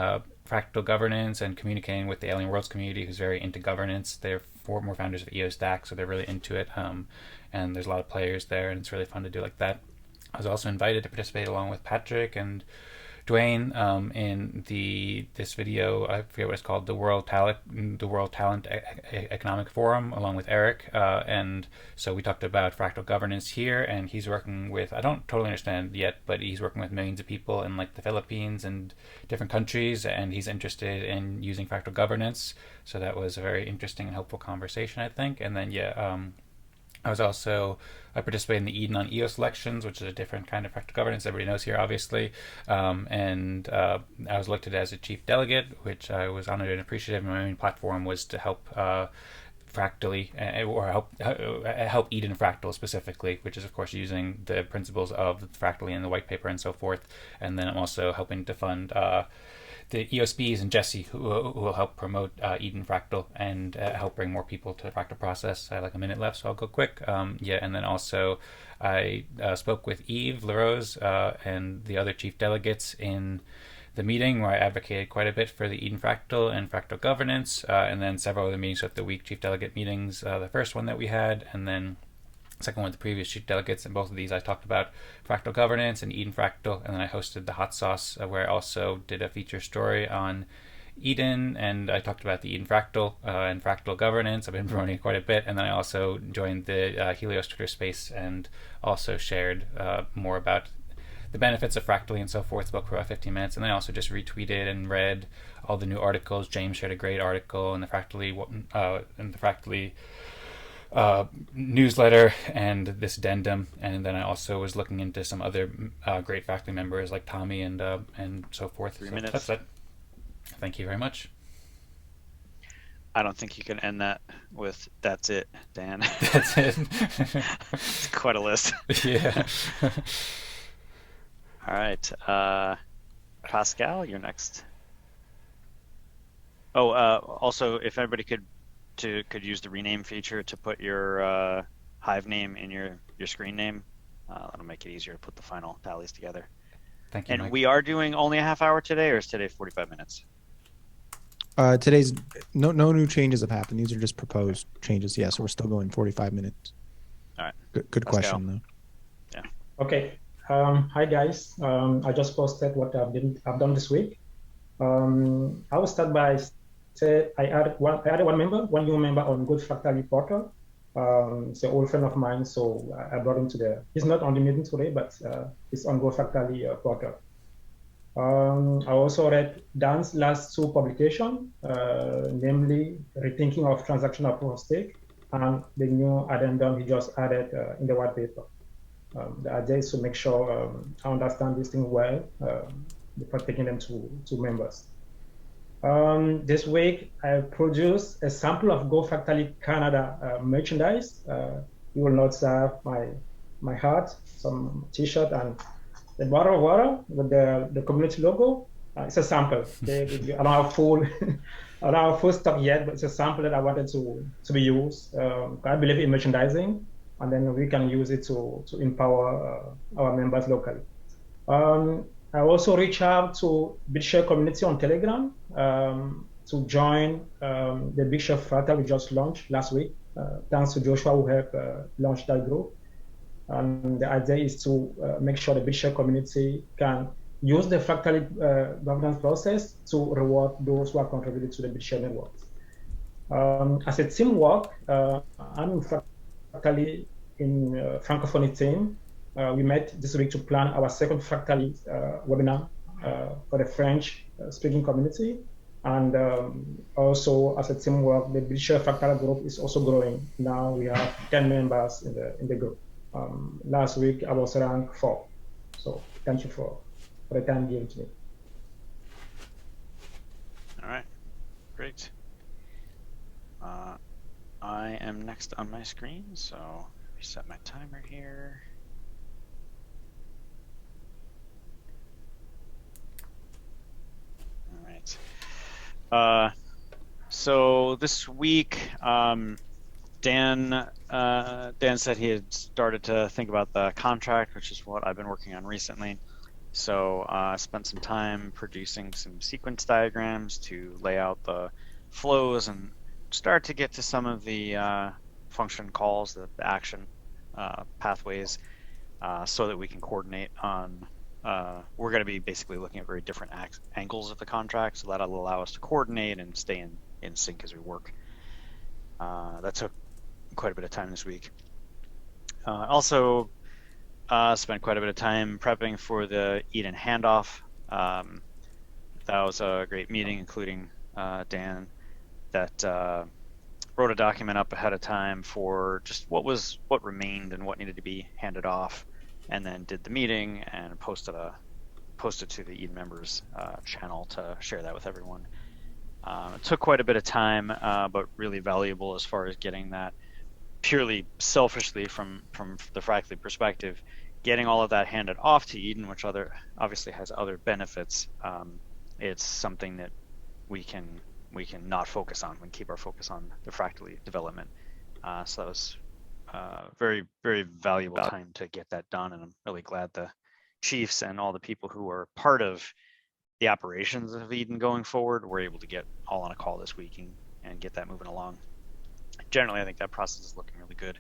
Speaker 10: fractal governance and communicating with the Alien Worlds community, who's very into governance. They're 4 more founders of EOS DAC, so they're really into it. And there's a lot of players there, and it's really fun to do like that. I was also invited to participate along with Patrick and Dwayne in this video. I forget what it's called, the World Talent Economic Forum, along with Eric. And so we talked about fractal governance here, and he's working with, I don't totally understand yet, but he's working with millions of people in like the Philippines and different countries, and he's interested in using fractal governance. So that was a very interesting and helpful conversation, I think. And then I participated in the Eden on EOS elections, which is a different kind of fractal governance. Everybody knows here, obviously. And I was elected as a chief delegate, which I was honored and appreciative. My main platform was to help ƒractally, or help Eden Fractal specifically, which is of course using the principles of ƒractally in the white paper and so forth. And then I'm also helping to fund the EOSBs and Jesse, who will help promote Eden Fractal and help bring more people to the fractal process. I have like a minute left, so I'll go quick. And then also I spoke with Yves LaRose and the other chief delegates in the meeting where I advocated quite a bit for the Eden Fractal and fractal governance, and then several other meetings throughout the week, chief delegate meetings, the first one that we had, and then second one with the previous chief delegates. And both of these I talked about fractal governance and Eden Fractal, and then I hosted the Hot Sauce where I also did a feature story on Eden, and I talked about the Eden Fractal and fractal governance. I've been promoting it quite a bit, and then I also joined the Helios Twitter space and also shared more about the benefits of ƒractally and so forth. Spoke for about 15 minutes, and then I also just retweeted and read all the new articles. James shared a great article in the ƒractally newsletter and this addendum, and then I also was looking into some other great faculty members like Tommy and so forth.
Speaker 12: 3 minutes.
Speaker 10: That's it. Thank you very much.
Speaker 12: I don't think you can end that with "that's it," Dan.
Speaker 10: That's it.
Speaker 12: It's quite a list.
Speaker 10: Yeah.
Speaker 12: All right, Pascal, you're next. Oh, also, if everybody could use the rename feature to put your Hive name in your screen name, that'll make it easier to put the final tallies together.
Speaker 10: Thank you,
Speaker 12: And
Speaker 10: Mike.
Speaker 12: we are doing only a half hour today, or is today 45 minutes?
Speaker 2: Today's no new changes have happened. These are just proposed changes. Yeah, so we're still going 45 minutes.
Speaker 12: All right.
Speaker 2: Good question though.
Speaker 12: Yeah.
Speaker 11: Okay. Hi guys. I just posted what I've done this week. I will start by say I added one new member on Good ƒractally portal. It's an old friend of mine, so I brought him to he's not on the meeting today, but he's on Good ƒractally portal. I also read Dan's last two publications, namely Rethinking of Transactional Proof of Stake and the new addendum he just added in the white paper. The idea is to make sure I understand this thing well before taking them to members. This week, I produced a sample of Go ƒractally Canada merchandise. You will notice my hat, some t-shirt, and the bottle of water with the community logo. It's a sample. I don't have full stock yet, but it's a sample that I wanted to be used. I believe in merchandising, and then we can use it to empower our members locally. I also reached out to BitShare community on Telegram to join the BitShare Fractal we just launched last week. Thanks to Joshua who helped launch that group. And the idea is to make sure the BitShare community can use the ƒractally governance process to reward those who are contributing to the BitShare network. As a teamwork, I'm in ƒractally in Francophonie team. We met this week to plan our second ƒractally webinar for the French speaking community. And also as a teamwork, the BitShare Fractal group is also growing. Now we have 10 members in the group. Last week I was rank 4. So thank you for the time given to me.
Speaker 12: All right, great. I am next on my screen, so reset my timer here. All right. So this week, Dan said he had started to think about the contract, which is what I've been working on recently. So I spent some time producing some sequence diagrams to lay out the flows and start to get to some of the function calls, the action pathways, so that we can coordinate on we're going to be basically looking at very different angles of the contract, so that'll allow us to coordinate and stay in sync as we work. That took quite a bit of time this week. Also spent quite a bit of time prepping for the Eden handoff. That was a great meeting, including Dan, that wrote a document up ahead of time for just what remained and what needed to be handed off, and then did the meeting and posted to the Eden members channel to share that with everyone. It took quite a bit of time, but really valuable as far as getting that purely selfishly from the ƒractally perspective, getting all of that handed off to Eden, which obviously has other benefits. It's something that we can not focus on. We can keep our focus on the ƒractally development. So that was very, very valuable time to get that done, and I'm really glad the chiefs and all the people who are part of the operations of Eden going forward were able to get all on a call this week and get that moving along. Generally, I think that process is looking really good.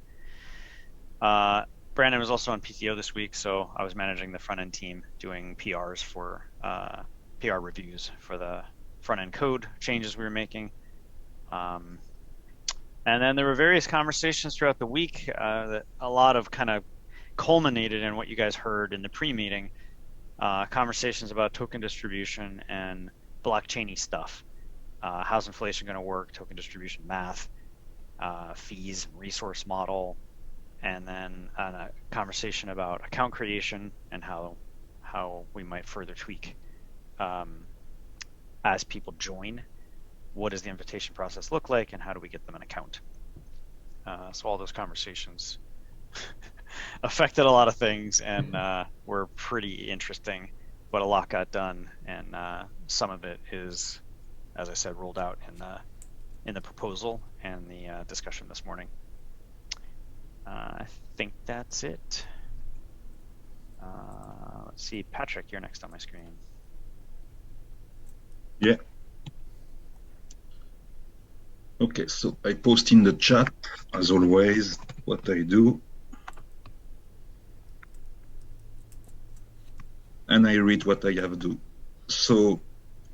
Speaker 12: Brandon was also on PTO this week, so I was managing the front end team, doing PRs for PR reviews for the front end code changes we were making. And then there were various conversations throughout the week that a lot of kind of culminated in what you guys heard in the pre-meeting, conversations about token distribution and blockchainy stuff. How's inflation going to work, token distribution math, fees, resource model, and then a conversation about account creation and how we might further tweak as people join. What does the invitation process look like, and how do we get them an account? So all those conversations affected a lot of things and were pretty interesting, but a lot got done, and some of it is, as I said, rolled out in the proposal and the discussion this morning. I think that's it. Let's see, Patrick, you're next on my screen.
Speaker 13: Yeah. Okay, so I post in the chat, as always, what I do. And I read what I have to do. So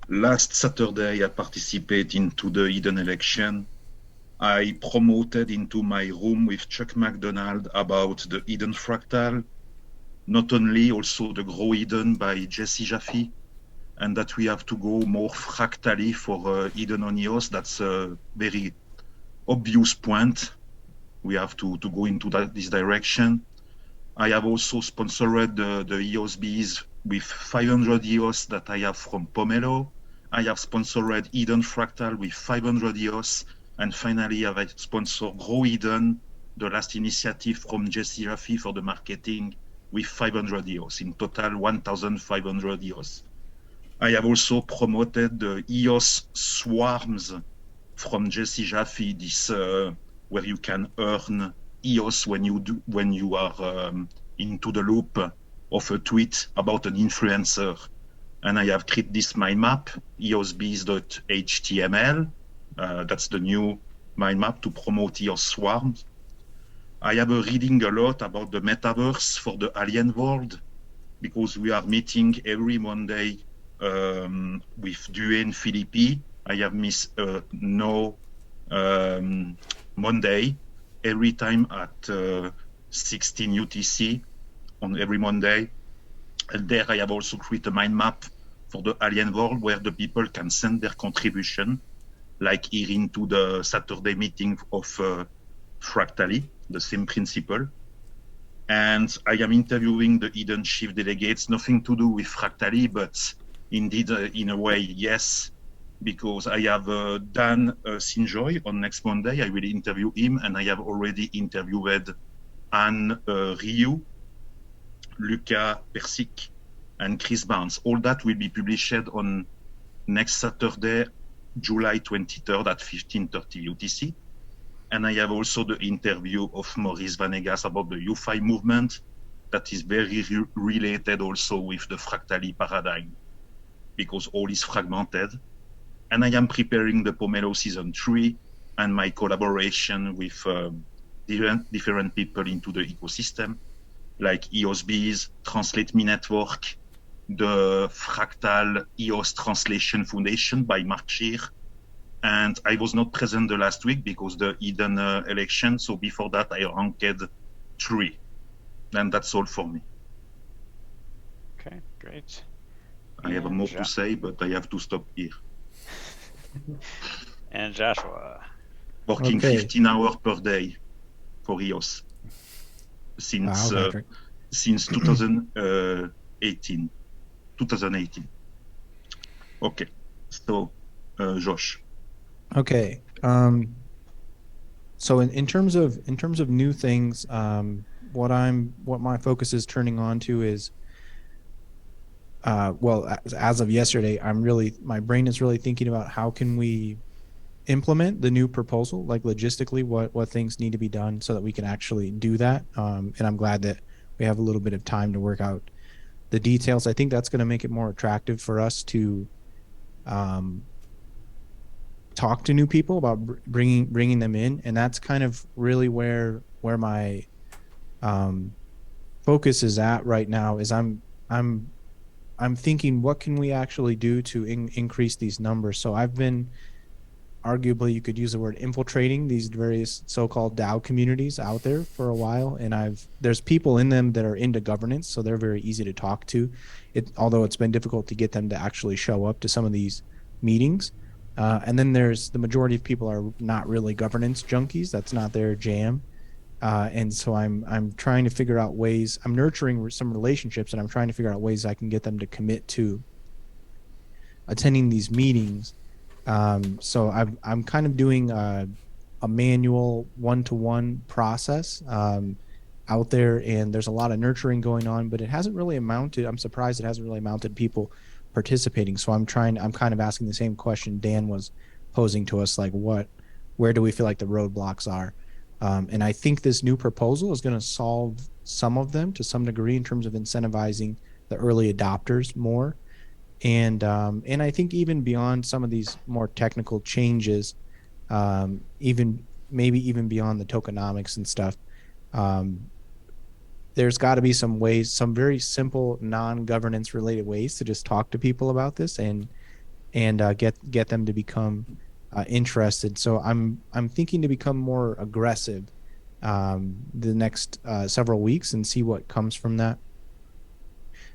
Speaker 13: last Saturday, I participated into the Eden election. I promoted into my room with Chuck McDonald about the Eden fractal, not only also the Grow Eden by Jesse Jaffe, and that we have to go more fractally for Eden on EOS. That's a very obvious point. We have to go into this direction. I have also sponsored the EOS bees with 500 EOS that I have from Pomelo. I have sponsored Eden Fractal with 500 EOS. And finally, I have sponsored Grow Eden, the last initiative from Jesse Jaffe for the marketing, with 500 EOS. In total, 1,500 EOS. I have also promoted the EOS Swarms from Jesse Jaffe, this where you can earn EOS when you are into the loop of a tweet about an influencer. And I have created this mind map, eosbees.html. That's the new mind map to promote EOS Swarms. I have reading a lot about the metaverse for the alien world, because we are meeting every Monday with Duane Philippi. I have missed no Monday, every time at 16 UTC on every Monday. And there I have also created a mind map for the alien world where the people can send their contribution, like here into the Saturday meeting of ƒractally, the same principle. And I am interviewing the Eden chief delegates, nothing to do with ƒractally, but indeed, in a way, yes, because I have Dan Sinjoy on next Monday. I will interview him, and I have already interviewed Anne Ryu, Luca Persic, and Chris Barnes. All that will be published on next Saturday, July 23rd at 15:30 UTC. And I have also the interview of Maurice Vanegas about the U5 movement that is very related also with the ƒractally paradigm, because all is fragmented. And I am preparing the Pomelo season 3 and my collaboration with different people into the ecosystem, like EOS Bees, Translate Me Network, the Fractal EOS Translation Foundation by Marchir. And I was not present the last week because the Eden election. So before that, I ranked 3. And that's all for me.
Speaker 12: Okay, great.
Speaker 13: I have
Speaker 12: And
Speaker 13: more to say, but I have to stop here.
Speaker 12: And Joshua.
Speaker 13: Working 15 hours per day for EOS since since 2018. 2018. Okay, so Josh.
Speaker 2: Okay. So in terms of new things, what my focus is turning on to is, well, as of yesterday, my brain is really thinking about how can we implement the new proposal, like logistically, what things need to be done so that we can actually do that. And I'm glad that we have a little bit of time to work out the details. I think that's going to make it more attractive for us to talk to new people about bringing them in, and that's kind of really where my focus is at right now. Is I'm thinking, what can we actually do to increase these numbers? So I've been, arguably you could use the word, infiltrating these various so-called DAO communities out there for a while, and there's people in them that are into governance, so they're very easy to talk to. Although it's been difficult to get them to actually show up to some of these meetings. And then there's the majority of people are not really governance junkies. That's not their jam. And so I'm trying to figure out ways. I'm nurturing some relationships, and I'm trying to figure out ways I can get them to commit to attending these meetings. So I'm kind of doing a manual one-to-one process out there, and there's a lot of nurturing going on, but it hasn't really amounted. I'm surprised it hasn't really amounted people participating. So I'm kind of asking the same question Dan was posing to us, like where do we feel like the roadblocks are? And I think this new proposal is going to solve some of them to some degree in terms of incentivizing the early adopters more. And I think even beyond some of these more technical changes, even beyond the tokenomics and stuff, there's got to be some ways, some very simple non-governance related ways to just talk to people about this and get them to become interested. So I'm thinking to become more aggressive the next several weeks and see what comes from that.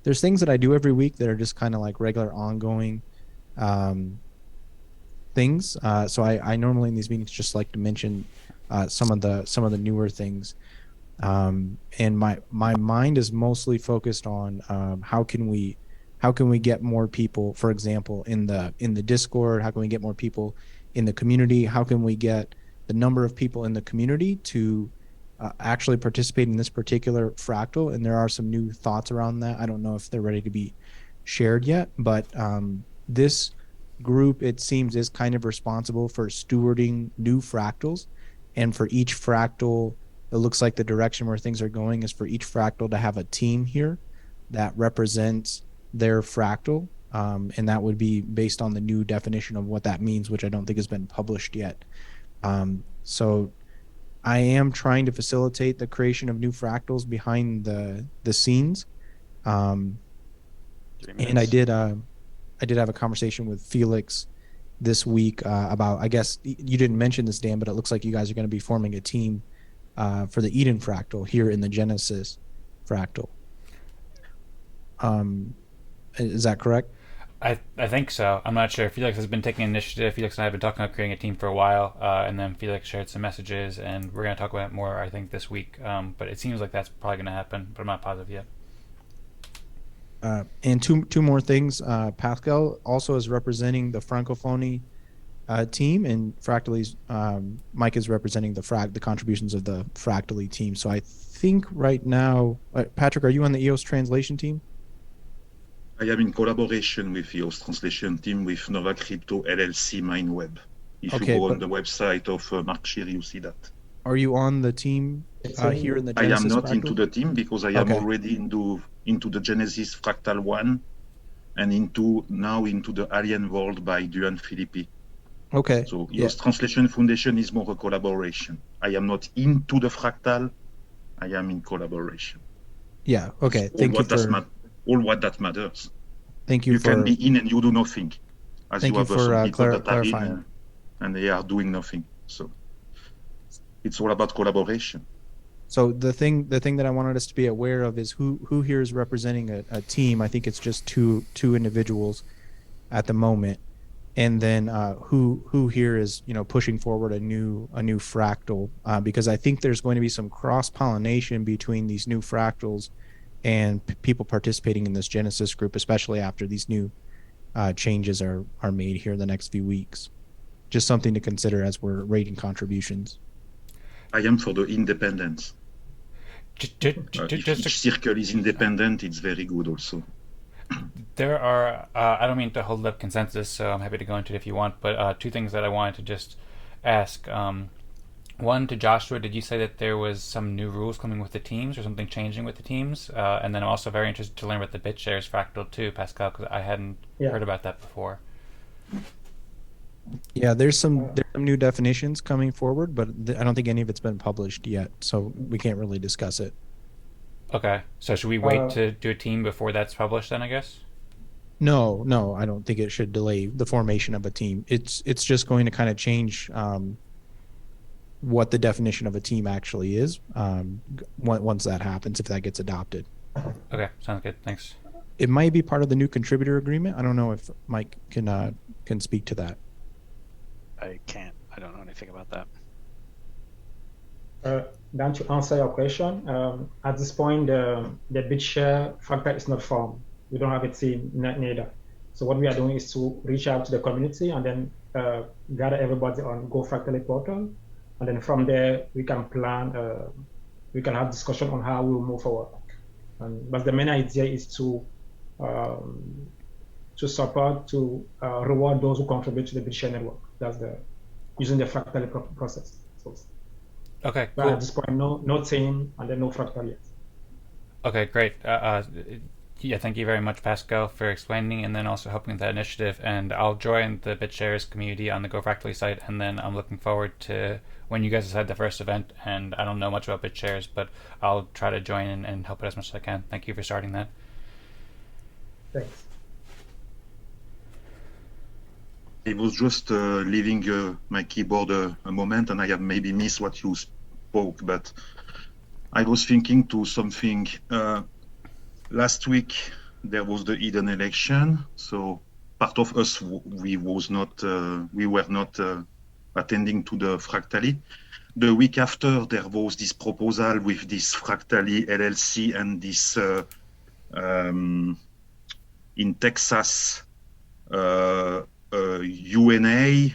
Speaker 2: There's things that I do every week that are just kind of like regular ongoing things. So I normally in these meetings just like to mention some of the newer things. And my mind is mostly focused on how can we get more people, for example, in the Discord? How can we get more people in the community? How can we get the number of people in the community to actually participate in this particular fractal? And there are some new thoughts around that. I don't know if they're ready to be shared yet, but this group, it seems, is kind of responsible for stewarding new fractals. And for each fractal, it looks like the direction where things are going is for each fractal to have a team here that represents their fractal. And that would be based on the new definition of what that means, which I don't think has been published yet. So I am trying to facilitate the creation of new fractals behind the scenes. And I did have a conversation with Felix this week about, I guess you didn't mention this, Dan, but it looks like you guys are going to be forming a team for the Eden fractal here in the Genesis fractal. Is that correct?
Speaker 10: I think so. I'm not sure. Felix has been taking initiative. Felix and I have been talking about creating a team for a while, and then Felix shared some messages, and we're going to talk about it more, I think, this week. But it seems like that's probably going to happen, but I'm not positive yet.
Speaker 2: And two more things. Pascal also is representing the Francophonie team, and Fractally's Mike is representing the contributions of the Fractally team. So I think right now, Patrick, are you on the EOS translation team?
Speaker 13: I am in collaboration with EOS translation team with Nova Crypto LLC MineWeb. If you go on the website of Marchir, you see that.
Speaker 2: Are you on the team here in the Genesis
Speaker 13: I am not
Speaker 2: fractal?
Speaker 13: into the team because I am already into the Genesis Fractal 1 and into the Alien World by Duan Philippi.
Speaker 2: Okay.
Speaker 13: So EOS Translation Foundation is more a collaboration. I am not into the fractal. I am in collaboration.
Speaker 2: Yeah. Okay. Thank you for
Speaker 13: all what that matters.
Speaker 2: Thank you
Speaker 13: You
Speaker 2: for
Speaker 13: can be in and you do nothing, as
Speaker 2: thank
Speaker 13: you
Speaker 2: you
Speaker 13: have
Speaker 2: for
Speaker 13: some people that are in
Speaker 2: clarifying.
Speaker 13: and they are doing nothing. So it's all about collaboration.
Speaker 2: So the thing that I wanted us to be aware of is who here is representing a team. I think it's just two individuals at the moment, and then who here is pushing forward a new fractal, because I think there's going to be some cross pollination between these new fractals and people participating in this Genesis group, especially after these new changes are made here in the next few weeks. Just something to consider as we're rating contributions.
Speaker 13: I am for the independence. If
Speaker 10: Just
Speaker 13: each circle is independent, it's very good also.
Speaker 10: there are, I don't mean to hold up consensus, so I'm happy to go into it if you want, but two things that I wanted to just ask. One, to Joshua, did you say that there was some new rules coming with the teams or something changing with the teams? And then I'm also very interested to learn about the BitShares fractal too, Pascal, because I hadn't heard about that before.
Speaker 2: Yeah, there's some new definitions coming forward, but I don't think any of it's been published yet, so we can't really discuss it.
Speaker 10: Okay, so should we wait to do a team before that's published then, I guess?
Speaker 2: No, I don't think it should delay the formation of a team. It's just going to kind of change what the definition of a team actually is once that happens, if that gets adopted.
Speaker 10: Okay, sounds good. Thanks.
Speaker 2: It might be part of the new contributor agreement. I don't know if Mike can speak to that.
Speaker 12: I can't. I don't know anything about that.
Speaker 11: Then to answer your question, at this point, the BitShare fractal is not formed. We don't have a team neither. So what we are doing is to reach out to the community and then gather everybody on Go Ƒractally portal. And then from there, we can plan, we can have discussion on how we will move forward. But the main idea is to support, to reward those who contribute to the BitShare network. That's using the Ƒractally process. So,
Speaker 10: okay,
Speaker 11: but
Speaker 10: cool.
Speaker 11: at this point, no team and then no fractal yet.
Speaker 10: Okay, great. Yeah, thank you very much, Pascal, for explaining and then also helping with that initiative. And I'll join the BitShares community on the Go Ƒractally site, and then I'm looking forward to when you guys decide the first event. And I don't know much about BitShares, but I'll try to join and help it as much as I can. Thank you for starting that.
Speaker 11: Thanks.
Speaker 13: I was just leaving my keyboard a moment, and I have maybe missed what you spoke, but I was thinking to something. Last week there was the Eden election, so part of us we were not attending to the Ƒractally. The week after there was this proposal with this Ƒractally LLC and this in Texas UNA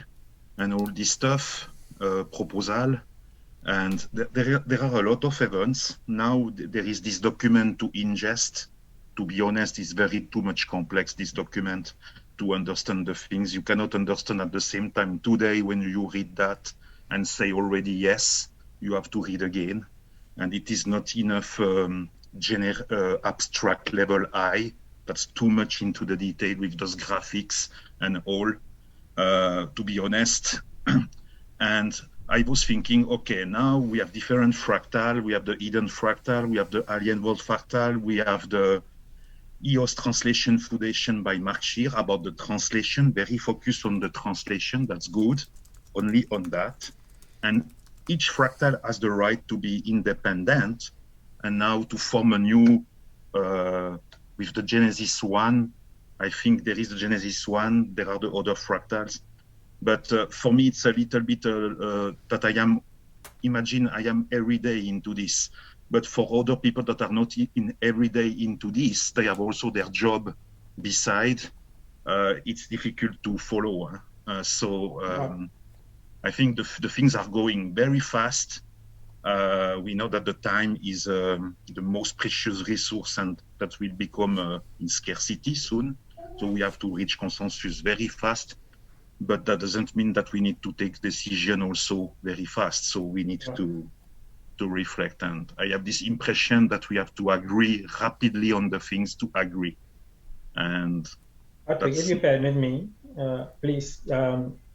Speaker 13: and all this stuff proposal. And there are a lot of events. Now there is this document to ingest. To be honest, it's very too much complex, this document, to understand the things. You cannot understand at the same time today when you read that and say already yes, you have to read again. And it is not enough abstract level I. That's too much into the detail with those graphics and all, to be honest. And I was thinking, okay, now we have different fractal. We have the Eden fractal. We have the Alien World fractal. We have the EOS Translation Foundation by Mark Scheer about the translation, very focused on the translation. That's good, only on that. And each fractal has the right to be independent. And now to form a new, with the Genesis one, I think there is the Genesis one, there are the other fractals. But for me, it's a little bit that I am every day into this. But for other people that are not in every day into this, they have also their job beside. It's difficult to follow. I think the things are going very fast. We know that the time is the most precious resource and that will become in scarcity soon. So we have to reach consensus very fast. But that doesn't mean that we need to take decision also very fast. So we need to reflect. And I have this impression that we have to agree rapidly on the things to agree. And
Speaker 11: Patrick, if you permit me, please,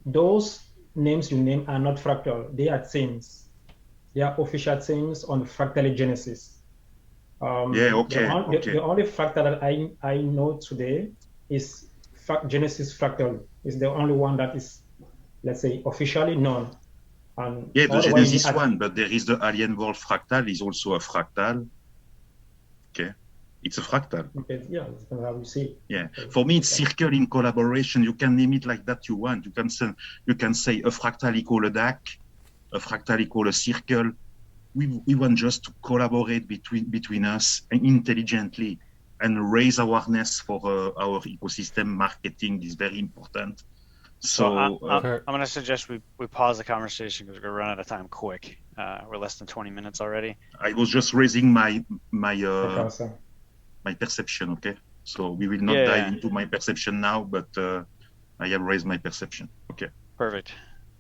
Speaker 11: those names you name are not fractal. They are teams. They are official teams on Ƒractally Genesis.
Speaker 13: Yeah, okay.
Speaker 11: The only fractal that I know today is Genesis Fractal. Is the only one that is, let's say, officially known. And
Speaker 13: Yeah, the
Speaker 11: otherwise,
Speaker 13: Genesis one, but there is the Alien World Fractal, is also a fractal. Okay, it's a fractal.
Speaker 11: Okay, yeah, that's how you see.
Speaker 13: Yeah,
Speaker 11: Okay.
Speaker 13: for me, it's circle in collaboration. You can name it like that you want. You can say a fractal equal a DAC, a fractal equal a circle. We want just to collaborate between us intelligently and raise awareness for our ecosystem. Marketing is very important. So
Speaker 12: I'm going to suggest we pause the conversation because we're going to run out of time quick. We're less than 20 minutes already.
Speaker 13: I was just raising my perception. Okay, so we will not dive into my perception now, but I have raised my perception. Okay.
Speaker 12: Perfect.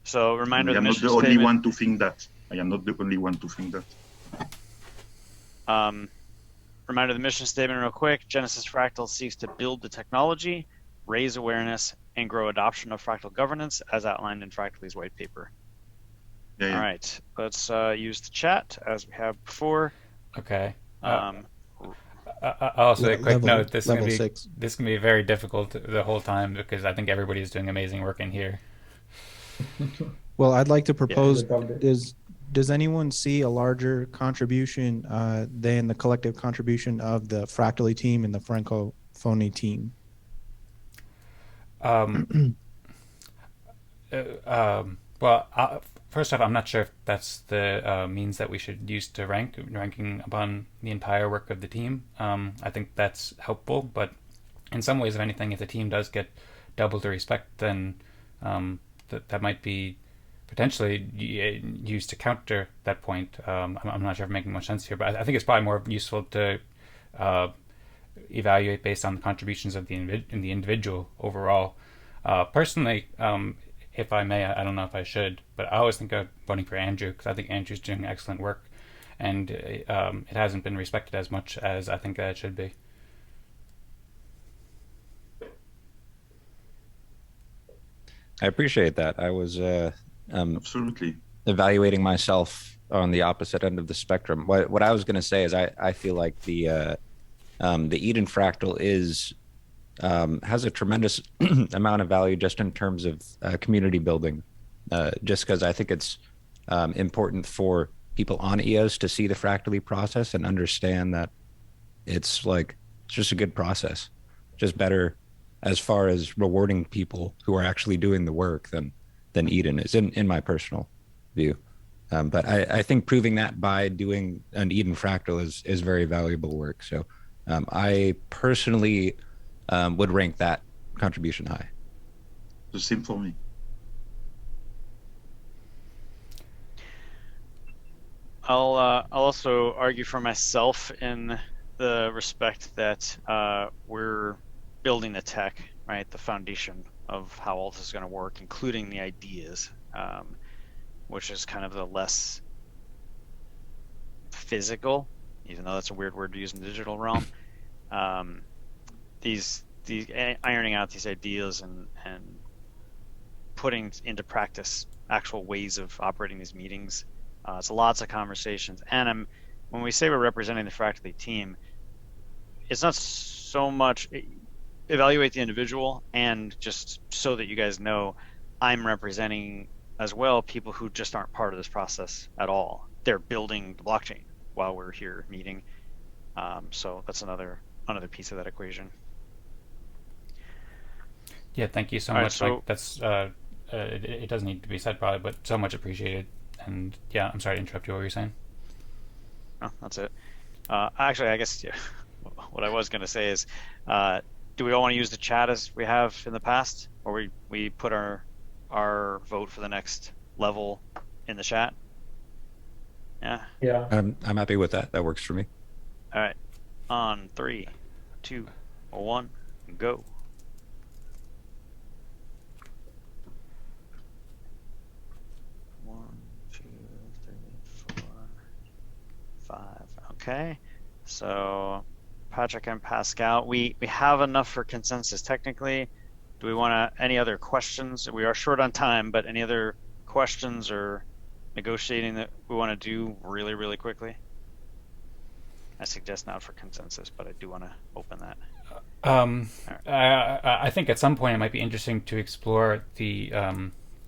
Speaker 12: So reminder.
Speaker 13: I am not the only one to think that. I am not the only one to think that.
Speaker 12: Reminder of the mission statement real quick. Genesis Fractal seeks to build the technology, raise awareness, and grow adoption of fractal governance as outlined in Fractally's white paper. All right, let's use the chat as we have before.
Speaker 10: Okay. Also, a quick note: this can be very difficult the whole time because I think everybody is doing amazing work in here.
Speaker 2: Well, I'd like to propose: does anyone see a larger contribution than the collective contribution of the Ƒractally team and the Francophony team?
Speaker 10: Well, first off, I'm not sure if that's the means that we should use to ranking upon the entire work of the team. I think that's helpful, but in some ways, if anything, if the team does get double the respect, then that might be potentially used to counter that point. I'm not sure if I'm making much sense here, but I think it's probably more useful to evaluate based on the contributions of the individual overall. Personally, if I may, I don't know if I should, but I always think of voting for Andrew because I think Andrew's doing excellent work, and it hasn't been respected as much as I think that it should be.
Speaker 4: I appreciate that. I was
Speaker 13: absolutely
Speaker 4: evaluating myself on the opposite end of the spectrum. What I was going to say is I feel like the Eden Fractal has a tremendous amount of value just in terms of community building, just because I think it's important for people on EOS to see the Ƒractally process and understand that it's just a good process, just better as far as rewarding people who are actually doing the work than Eden is, in my personal view. But I think proving that by doing an Eden Fractal is very valuable work. So I personally would rank that contribution high.
Speaker 13: The same for me.
Speaker 12: I'll also argue for myself in the respect that we're building the tech, right? The foundation of how all this is going to work, including the ideas, which is kind of the less physical, even though that's a weird word to use in the digital realm. These ironing out these ideas and putting into practice actual ways of operating these meetings. It's lots of conversations, and when we say we're representing the Ƒractally team, it's not so much evaluate the individual, and just so that you guys know, I'm representing as well people who just aren't part of this process at all. They're building the blockchain while we're here meeting, so that's another piece of that equation.
Speaker 10: Yeah, thank you so much. So, that's it doesn't need to be said probably, but so much appreciated. And yeah, I'm sorry to interrupt you. What were you saying?
Speaker 12: Oh, that's it. Actually, I guess what I was going to say is, do we all want to use the chat as we have in the past, or we put our vote for the next level in the chat? Yeah.
Speaker 11: Yeah.
Speaker 4: I'm happy with that. That works for me.
Speaker 12: All right. On 3, 2, 1, go. 1, 2, 3, 4, 5. Okay. So Patrick and Pascal, we have enough for consensus technically. Do we want any other questions? We are short on time, but any other questions or negotiating that we want to do really, really quickly? I suggest not for consensus, but I do want to open that.
Speaker 10: I think at some point it might be interesting to explore the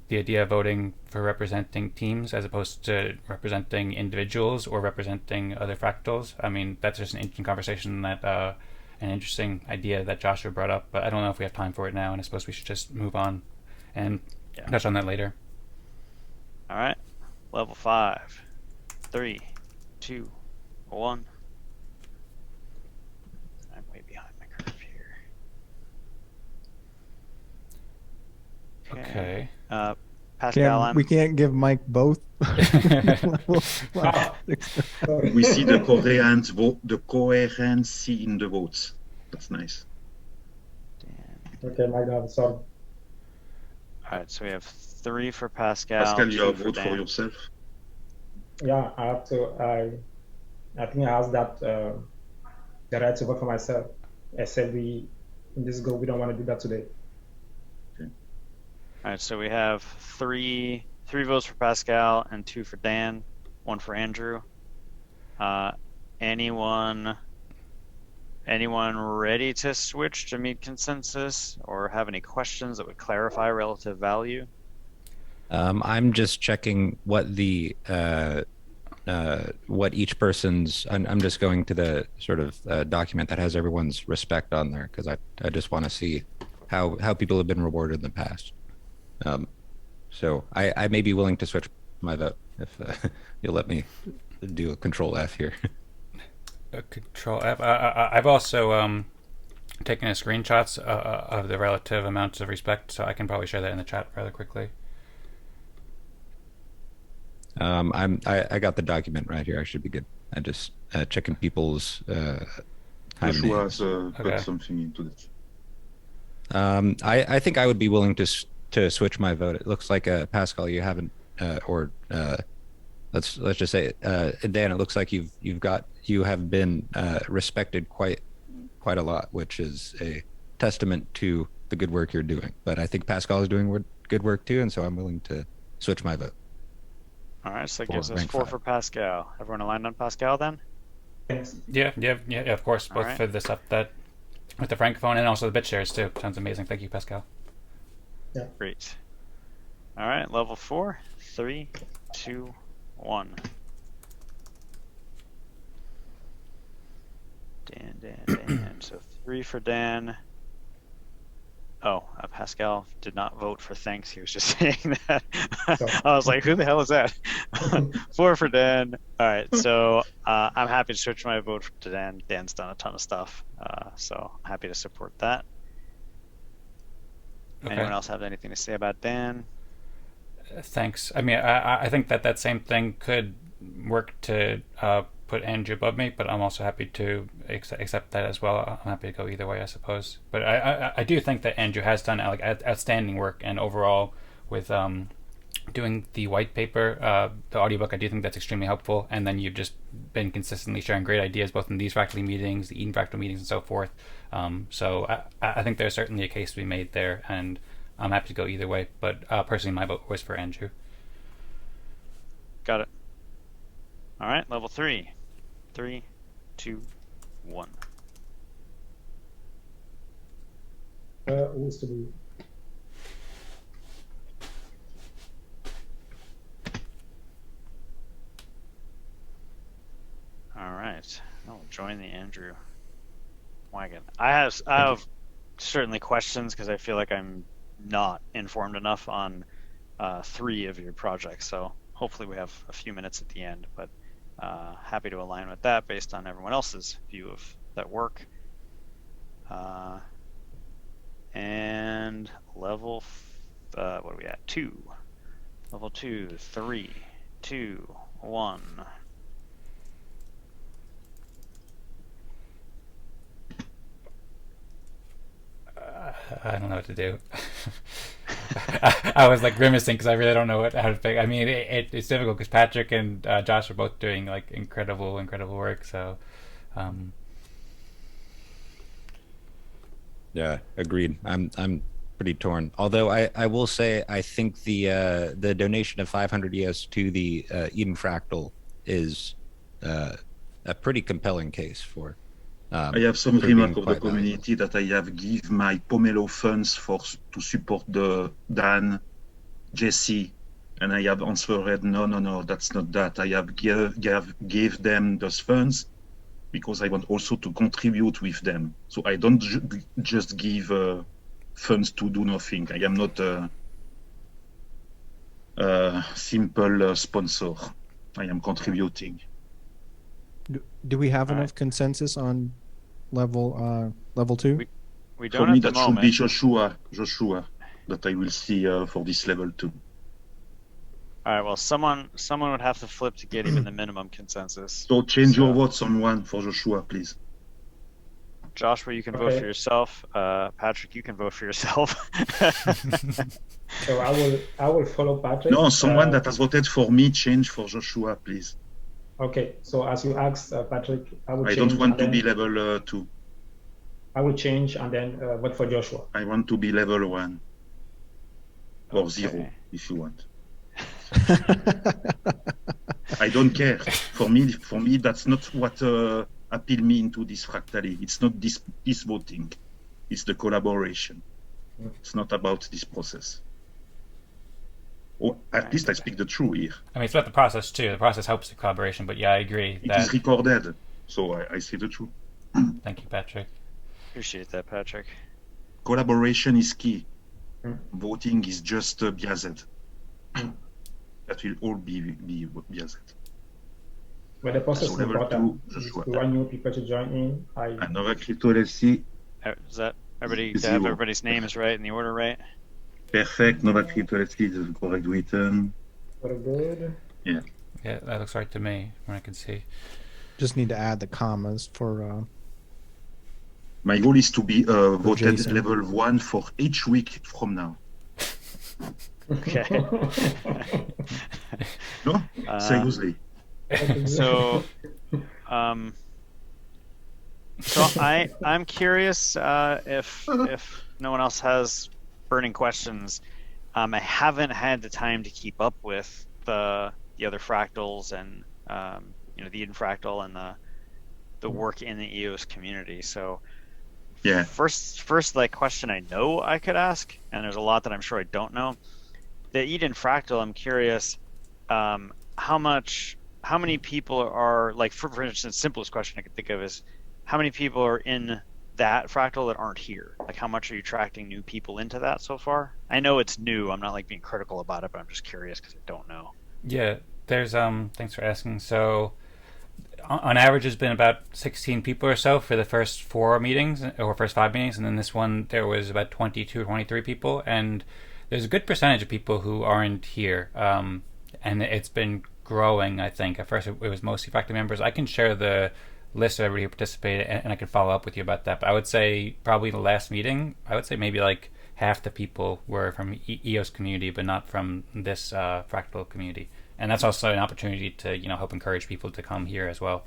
Speaker 10: idea of voting for representing teams as opposed to representing individuals or representing other fractals. I mean, that's just an interesting conversation that an interesting idea that Joshua brought up, but I don't know if we have time for it now, and I suppose we should just move on and touch on that later.
Speaker 12: All right, level 5, 3, 2, 1. I'm way behind my curve here.
Speaker 10: Okay.
Speaker 12: Pascal,
Speaker 2: we can't give Mike both.
Speaker 13: We see the coherence vote, the coherency in the votes. That's nice.
Speaker 11: Okay, Mike, sorry.
Speaker 12: All right, so we have 3 for Pascal.
Speaker 13: Pascal, you
Speaker 12: 2
Speaker 13: have
Speaker 12: for
Speaker 13: vote
Speaker 12: Dan.
Speaker 13: for yourself.
Speaker 11: Yeah, I have to. I think I have that the right to vote for myself. I said in this group we don't want to do that today.
Speaker 12: All right, so we have three votes for Pascal and 2 for Dan, 1 for Andrew. Anyone ready to switch to meet consensus or have any questions that would clarify relative value?
Speaker 4: I'm just checking what the what each person's. I'm just going to the sort of document that has everyone's respect on there because I just want to see how people have been rewarded in the past. So I may be willing to switch my vote if you'll let me do a Control F here.
Speaker 10: Control F. I've also taken screenshots of the relative amounts of respect, so I can probably share that in the chat rather quickly.
Speaker 4: I got the document right here. I should be good. I just checking people's time
Speaker 13: Joshua
Speaker 4: names.
Speaker 13: has put something into this.
Speaker 4: I think I would be willing to switch my vote. It looks like Pascal, you haven't, or let's just say Dan. It looks like you have been respected quite a lot, which is a testament to the good work you're doing. But I think Pascal is doing good work too, and so I'm willing to switch my vote.
Speaker 12: All right, so that gives us 4 for Pascal. Everyone aligned on Pascal then?
Speaker 10: Yeah, of course. Both for the stuff that with the francophone and also the bit shares too. Sounds amazing. Thank you, Pascal.
Speaker 11: Yeah.
Speaker 12: Great. All right, level 4, 3, 2, 1. Dan. So 3 for Dan. Oh, Pascal did not vote for thanks. He was just saying that. I was like, who the hell is that? 4 for Dan. All right, so I'm happy to switch my vote to Dan. Dan's done a ton of stuff, so I'm happy to support that. Okay. Anyone else have anything to say about Dan?
Speaker 10: Thanks. I mean, I think that same thing could work to put Andrew above me, but I'm also happy to accept that as well. I'm happy to go either way, I suppose. But I do think that Andrew has done like outstanding work, and overall with doing the white paper, the audiobook, I do think that's extremely helpful. And then you've just been consistently sharing great ideas, both in these ƒractally meetings, the Eden fractal meetings, and so forth. So I think there's certainly a case to be made there, and I'm happy to go either way. But personally, my vote was for Andrew.
Speaker 12: Got it. All right, level 3. 3, 2, 1.
Speaker 11: Who's to be?
Speaker 12: All right, I'll join the Andrew wagon. I have certainly questions because I feel like I'm not informed enough on 3 of your projects. So hopefully we have a few minutes at the end, but happy to align with that based on everyone else's view of that work. And level, what are we at? 2. Level 2, 3, 2, 1.
Speaker 10: I don't know what to do. I was like grimacing because I really don't know how to pick. I mean, it's difficult because Patrick and Josh are both doing like incredible work. So,
Speaker 4: yeah, agreed. I'm pretty torn. Although I will say I think the donation of 500 ES to the Eden Fractal is a pretty compelling case for
Speaker 13: I have some
Speaker 4: for being
Speaker 13: remark of the
Speaker 4: quite valuable.
Speaker 13: community that I have give my Pomelo funds to support the Dan, Jesse, and I have answered, no, that's not that. I have gave them those funds because I want also to contribute with them. So I don't just give funds to do nothing. I am not a simple sponsor. I am contributing.
Speaker 2: Do we have
Speaker 12: All
Speaker 2: enough consensus on level 2?
Speaker 12: We
Speaker 13: For
Speaker 12: don't
Speaker 13: me,
Speaker 12: at the
Speaker 13: that should be
Speaker 12: moment.
Speaker 13: Joshua, that I will see for this level 2.
Speaker 12: All right. Well, someone would have to flip to get even the minimum consensus.
Speaker 13: So change your votes on one for Joshua, please.
Speaker 12: Joshua, you can vote for yourself. Patrick, you can vote for yourself.
Speaker 11: So I will follow Patrick.
Speaker 13: No, someone that has voted for me, change for Joshua, please.
Speaker 11: Okay, so as you asked, Patrick, I will change.
Speaker 13: I don't want to be level 2.
Speaker 11: I will change and then vote for Joshua.
Speaker 13: I want to be level 1 or 0 if you want. I don't care. For me, that's not what appeal me into this ƒractally. It's not this voting. It's the collaboration. It's not about this process. Or at least I speak the truth here.
Speaker 10: I mean, it's about the process too. The process helps the collaboration, but yeah, I agree.
Speaker 13: It is recorded, so I say the truth.
Speaker 10: Thank you, Patrick.
Speaker 12: Appreciate that, Patrick.
Speaker 13: Collaboration is key. Voting is just biased. That will all be biased.
Speaker 11: But the process is important. We want new people to join in.
Speaker 13: Another crypto, let's see.
Speaker 12: Is that everybody? To have everybody's name is right in the order, right?
Speaker 13: Perfect. Nova crypto, let's see. The correct written.
Speaker 11: Very good.
Speaker 13: Yeah.
Speaker 10: Yeah, that looks right to me from what I can see.
Speaker 2: Just need to add the commas for.
Speaker 13: My goal is to be voted Jason. Level 1 for each week from now.
Speaker 12: Okay.
Speaker 13: No? Seriously.
Speaker 12: So I'm curious if no one else has burning questions. I haven't had the time to keep up with the other fractals and the Eden fractal and the work in the EOS community. So
Speaker 13: yeah,
Speaker 12: first like question I know I could ask, and there's a lot that I'm sure I don't know. The Eden fractal, I'm curious how many people are, like, for instance, simplest question I could think of is how many people are in that fractal that aren't here? Like, how much are you attracting new people into that so far? I know it's new. I'm not like being critical about it, but I'm just curious because I don't know.
Speaker 10: Yeah, there's thanks for asking. So on average, has been about 16 people or so for the first 4 meetings or first 5 meetings, and then this one there was about 22 or 23 people, and there's a good percentage of people who aren't here, and it's been growing. I think at first it was mostly faculty members. I can share the list of everybody who participated, and I can follow up with you about that. But I would say probably the last meeting, I would say maybe like half the people were from EOS community, but not from this fractal community. And that's also an opportunity to help encourage people to come here as well.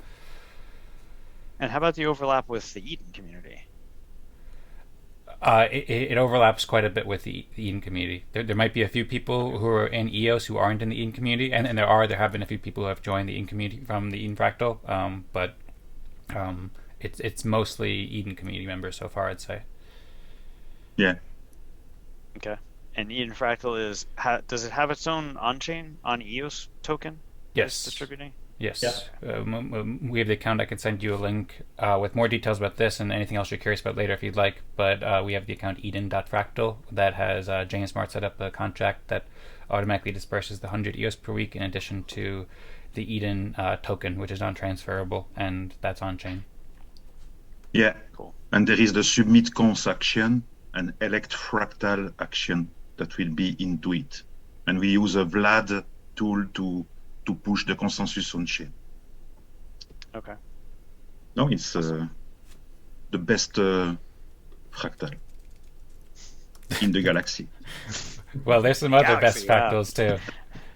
Speaker 12: And how about the overlap with the Eden community?
Speaker 10: It overlaps quite a bit with the Eden community. There might be a few people who are in EOS who aren't in the Eden community, and there have been a few people who have joined the Eden community from the Eden fractal, but it's mostly Eden community members so far, I'd say.
Speaker 13: Yeah.
Speaker 12: Okay. And Eden fractal does it have its own on-chain on EOS token?
Speaker 10: Yes.
Speaker 12: Distributing.
Speaker 10: Yes.
Speaker 12: Yeah.
Speaker 10: We have the account. I can send you a link with more details about this and anything else you're curious about later if you'd like. But we have the account eden.fractal that has Jane Smart set up a contract that automatically disperses the 100 EOS per week in addition to the Eden token, which is non-transferable, and that's on-chain.
Speaker 13: Yeah. Cool. And there is the submit cons action and elect fractal action that will be into it. And we use a Vlad tool to push the consensus on chain.
Speaker 12: Okay.
Speaker 13: No, it's the best fractal in the galaxy.
Speaker 10: Well, there's some other best fractals too.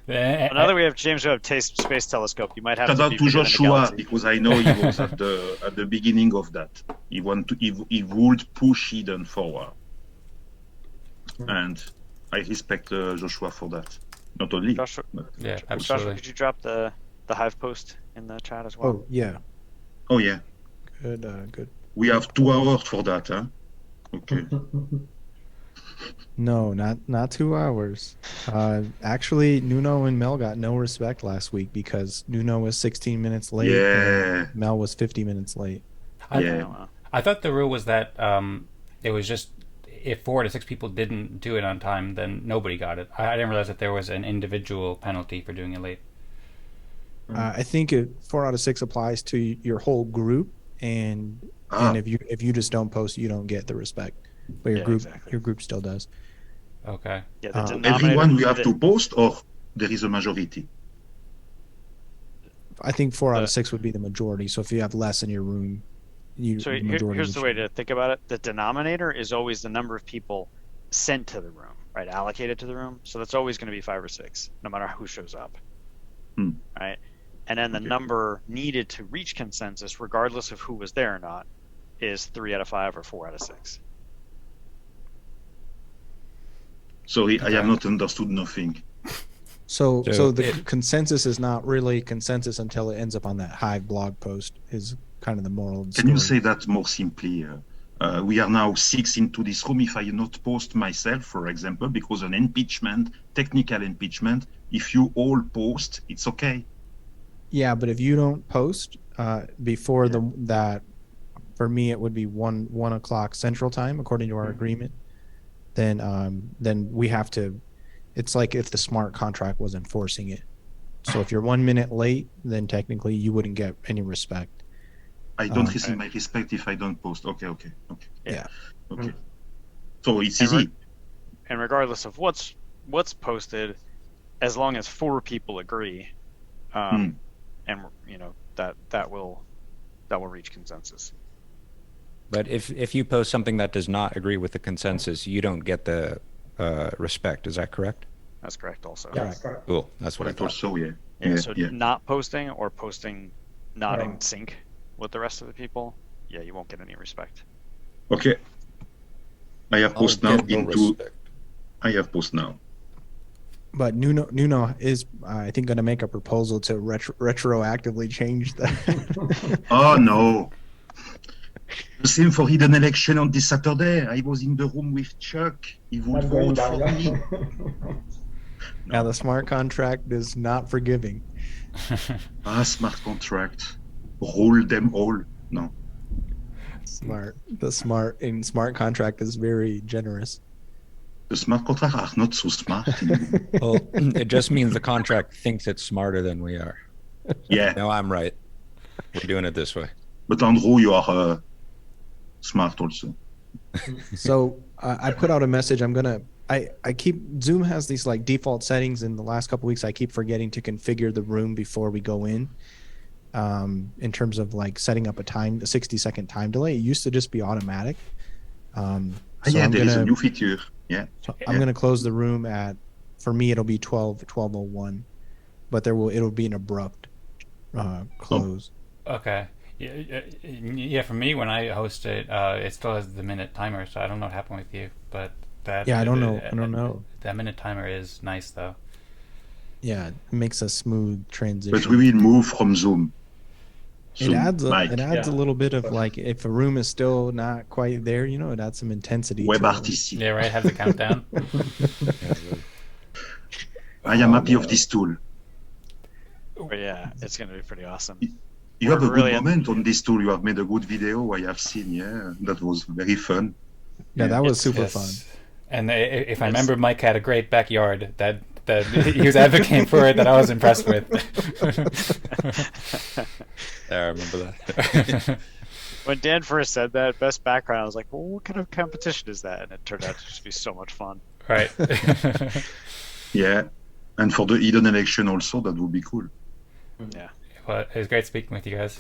Speaker 12: Well, now that we have James Webb Space Telescope, you might have
Speaker 13: shout
Speaker 12: to
Speaker 13: out
Speaker 12: be
Speaker 13: to Joshua because I know he was at the beginning of that. He would push Eden forward, and I respect Joshua for that. Not only
Speaker 12: Joshua,
Speaker 10: yeah, absolutely.
Speaker 12: Joshua, could you drop the Hive post in the chat as well?
Speaker 2: Oh yeah.
Speaker 13: Oh yeah.
Speaker 2: Good.
Speaker 13: We have 2 hours for that, huh? Okay.
Speaker 2: No, not 2 hours. Actually, Nuno and Mel got no respect last week because Nuno was 16 minutes late
Speaker 13: Yeah.
Speaker 2: and Mel was 50 minutes late.
Speaker 13: Yeah.
Speaker 10: I thought the rule was that it was just if 4 to 6 people didn't do it on time, then nobody got it. I didn't realize that there was an individual penalty for doing it late.
Speaker 2: I think 4 out of 6 applies to your whole group, and if you just don't post, you don't get the respect. But your group still does.
Speaker 10: Okay.
Speaker 12: Yeah, the
Speaker 13: Everyone we have to post, or there is a majority?
Speaker 2: I think 4 out of 6 would be the majority. So if you have less in your room,
Speaker 12: So here's the way to think about it. The denominator is always the number of people sent to the room, right? Allocated to the room. So that's always going to be 5 or 6, no matter who shows up. Right? And then the number needed to reach consensus, regardless of who was there or not, is 3 out of 5 or 4 out of 6.
Speaker 13: Sorry, I have not understood nothing.
Speaker 2: So the consensus is not really consensus until it ends up on that Hive blog post is kind of the moral of the
Speaker 13: Can you
Speaker 2: story.
Speaker 13: say that more simply? We are now 6 into this room. If I not post myself, for example, because an impeachment, technical impeachment, if you all post, it's okay.
Speaker 2: Yeah, but if you don't post before that, for me it would be 1 o'clock Central Time according to our agreement. Then we have to. It's like if the smart contract was enforcing it. So if you're 1 minute late, then technically you wouldn't get any respect.
Speaker 13: I don't receive my respect if I don't post. Okay.
Speaker 2: Yeah.
Speaker 13: Okay. So it's easy.
Speaker 12: And regardless of what's posted, as long as 4 people agree, and that will reach consensus.
Speaker 4: But if you post something that does not agree with the consensus, you don't get the respect. Is that correct?
Speaker 12: That's correct. Also.
Speaker 11: Yeah, that's correct.
Speaker 4: Cool. That's what I thought.
Speaker 13: Also, yeah.
Speaker 12: Not posting or posting not in sync with the rest of the people, you won't get any respect.
Speaker 13: Okay. I have post now I have post now.
Speaker 2: But Nuno is, I think, going to make a proposal to retroactively change that.
Speaker 13: Oh no. The same for hidden election on this Saturday. I was in the room with Chuck. He would vote for me.
Speaker 2: Now the smart contract is not forgiving.
Speaker 13: Smart contract. Roll them all. No.
Speaker 2: The smart contract is very generous.
Speaker 13: The smart contracts are not so smart.
Speaker 4: Well, it just means the contract thinks it's smarter than we are.
Speaker 13: Yeah.
Speaker 4: No, I'm right. We're doing it this way.
Speaker 13: But Andrew, you are smart also.
Speaker 2: So I put out a message. I keep, Zoom has these like default settings. In the last couple of weeks, I keep forgetting to configure the room before we go in terms of like setting up a 60-second time delay. It used to just be automatic.
Speaker 13: There is a new feature. Yeah.
Speaker 2: So I'm going to close the room for me, it'll be 12:01, but it'll be an abrupt close.
Speaker 10: Okay. Yeah, for me, when I host it, it still has the minute timer, so I don't know what happened with you, but that.
Speaker 2: Yeah, I don't know.
Speaker 10: That minute timer is nice, though.
Speaker 2: Yeah, it makes a smooth transition.
Speaker 13: But we will move from Zoom.
Speaker 2: It adds a little bit of like, if a room is still not quite there, it adds some intensity.
Speaker 13: WebRTC.
Speaker 10: Yeah, right. Have the countdown.
Speaker 13: I am happy of this tool.
Speaker 12: But yeah, it's going to be pretty awesome.
Speaker 13: You have a good moment on this tool. You have made a good video. I have seen. Yeah, that was very fun.
Speaker 2: Yeah, that was super fun.
Speaker 10: And if I remember, Mike had a great backyard that he was advocating for it that I was impressed with.
Speaker 4: I remember that.
Speaker 12: When Dan first said that, best background, I was like, well, what kind of competition is that? And it turned out to just be so much fun.
Speaker 10: Right.
Speaker 13: Yeah. And for the hidden election also, that would be cool.
Speaker 12: Yeah.
Speaker 10: Well, it was great speaking with you guys.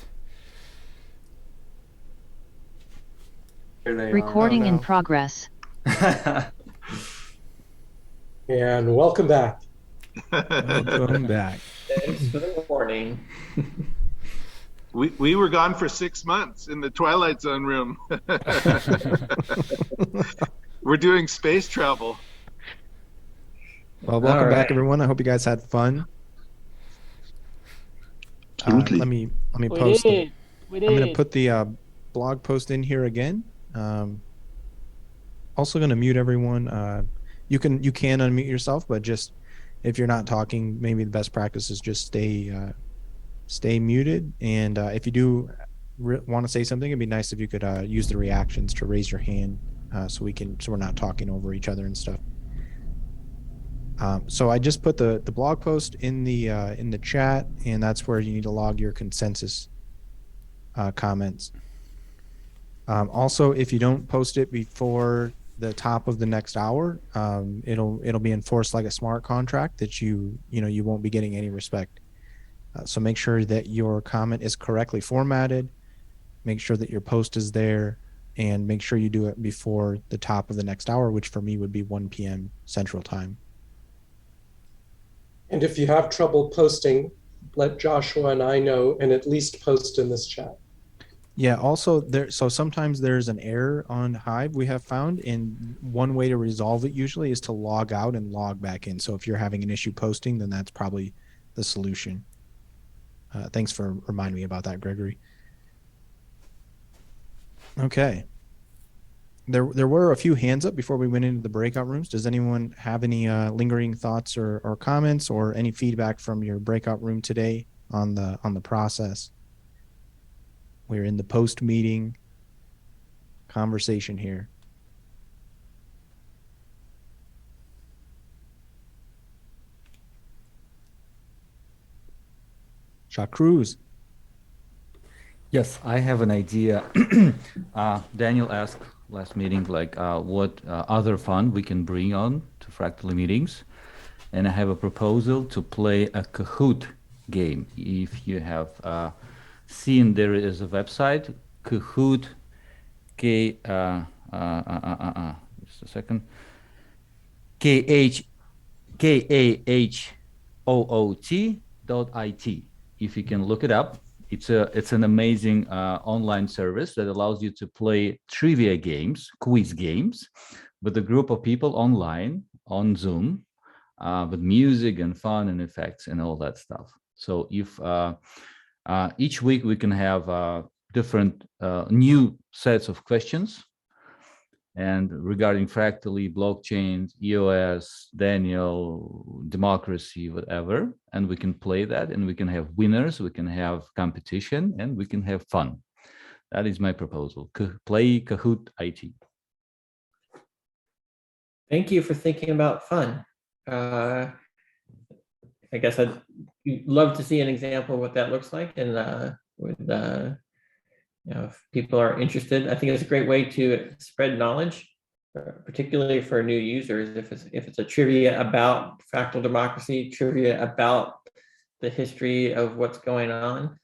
Speaker 14: Recording in progress.
Speaker 15: And welcome back.
Speaker 2: Welcome back.
Speaker 1: Thanks for the warning.
Speaker 16: We were gone for 6 months in the Twilight Zone room. We're doing space travel.
Speaker 2: Well, welcome back, everyone. I hope you guys had fun.
Speaker 13: Absolutely.
Speaker 2: Let me post. I'm going to put the blog post in here again. Also going to mute everyone. You can unmute yourself, but just if you're not talking, maybe the best practice is just stay muted. And if you do want to say something, it'd be nice if you could use the reactions to raise your hand, so we're not talking over each other and stuff. So I just put the blog post in the chat, and that's where you need to log your consensus comments. Also, if you don't post it before the top of the next hour, it'll be enforced like a smart contract that you won't be getting any respect. So make sure that your comment is correctly formatted, make sure that your post is there, and make sure you do it before the top of the next hour, which for me would be 1 p.m. Central Time.
Speaker 15: And if you have trouble posting, let Joshua and I know, and at least post in this chat.
Speaker 2: Yeah, also so sometimes there's an error on Hive we have found, and one way to resolve it usually is to log out and log back in. So if you're having an issue posting, then that's probably the solution. Thanks for reminding me about that, Gregory. Okay. There were a few hands up before we went into the breakout rooms. Does anyone have any lingering thoughts or comments or any feedback from your breakout room today on the process? We're in the post-meeting conversation here. Cruz.
Speaker 17: Yes, I have an idea. Daniel asked last meeting, like, what other fun we can bring on to Fractally meetings. And I have a proposal to play a Kahoot game. If you have seen, there is a website, Kahoot, just a second, KAHOOT.IT. If you can look it up, it's an amazing online service that allows you to play trivia games, quiz games, with a group of people online on Zoom, with music and fun and effects and all that stuff. So if each week we can have different new sets of questions, and regarding Fractally, blockchains, EOS, Daniel, democracy, whatever, and we can play that, and we can have winners, we can have competition, and we can have fun. That is my proposal. Play Kahoot IT.
Speaker 1: Thank you for thinking about fun. I guess I'd love to see an example of what that looks like, and if people are interested, I think it's a great way to spread knowledge, particularly for new users. If it's a trivia about fractal democracy, trivia about the history of what's going on,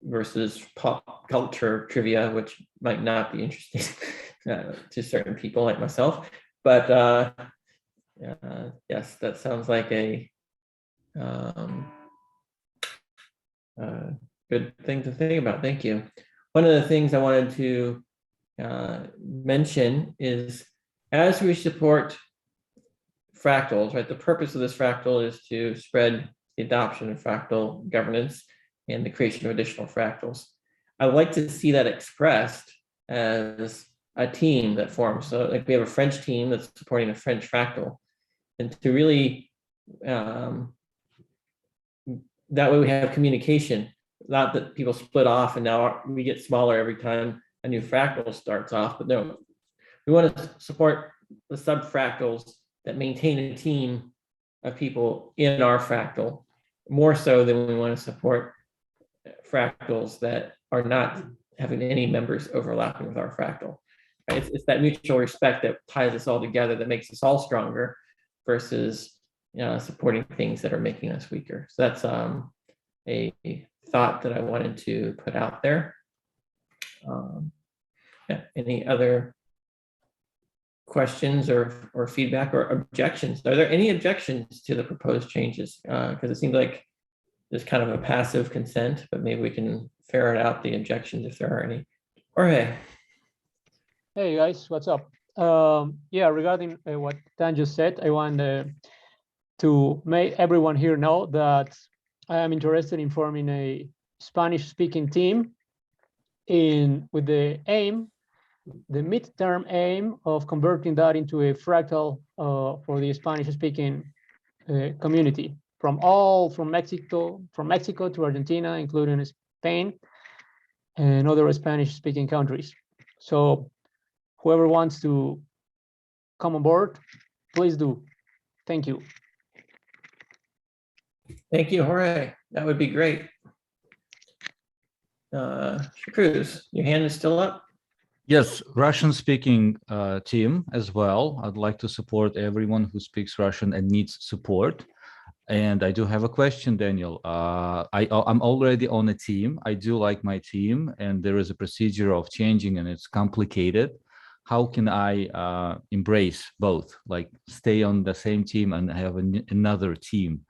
Speaker 1: versus pop culture trivia, which might not be interesting to certain people like myself. But yes, that sounds like a good thing to think about. Thank you. One of the things I wanted to mention is, as we support fractals, right? The purpose of this fractal is to spread the adoption of fractal governance and the creation of additional fractals. I would like to see that expressed as a team that forms. So like we have a French team that's supporting a French fractal, and to really, that way we have communication. Not that people split off and now we get smaller every time a new fractal starts off, but no, we want to support the subfractals that maintain a team of people in our fractal, more so than we want to support fractals that are not having any members overlapping with our fractal. It's that mutual respect that ties us all together, that makes us all stronger, versus supporting things that are making us weaker. So that's a thought that I wanted to put out there. Yeah, any other questions or feedback or objections? Are there any objections to the proposed changes? Because it seems like there's kind of a passive consent, but maybe we can ferret out the objections if there are any. Jorge.
Speaker 18: Hey guys, what's up? Yeah, regarding what Dan just said, I want to make everyone here know that I am interested in forming a Spanish-speaking team with the aim, the midterm aim of converting that into a fractal for the Spanish-speaking community from Mexico to Argentina, including Spain and other Spanish-speaking countries. So whoever wants to come on board, please do. Thank you.
Speaker 1: Thank you, Jorge. That would be great. Cruz, your hand is still up.
Speaker 17: Yes, Russian-speaking team as well. I'd like to support everyone who speaks Russian and needs support. And I do have a question, Daniel. I'm already on a team. I do like my team, and there is a procedure of changing, and it's complicated. How can I embrace both, like stay on the same team and have another team?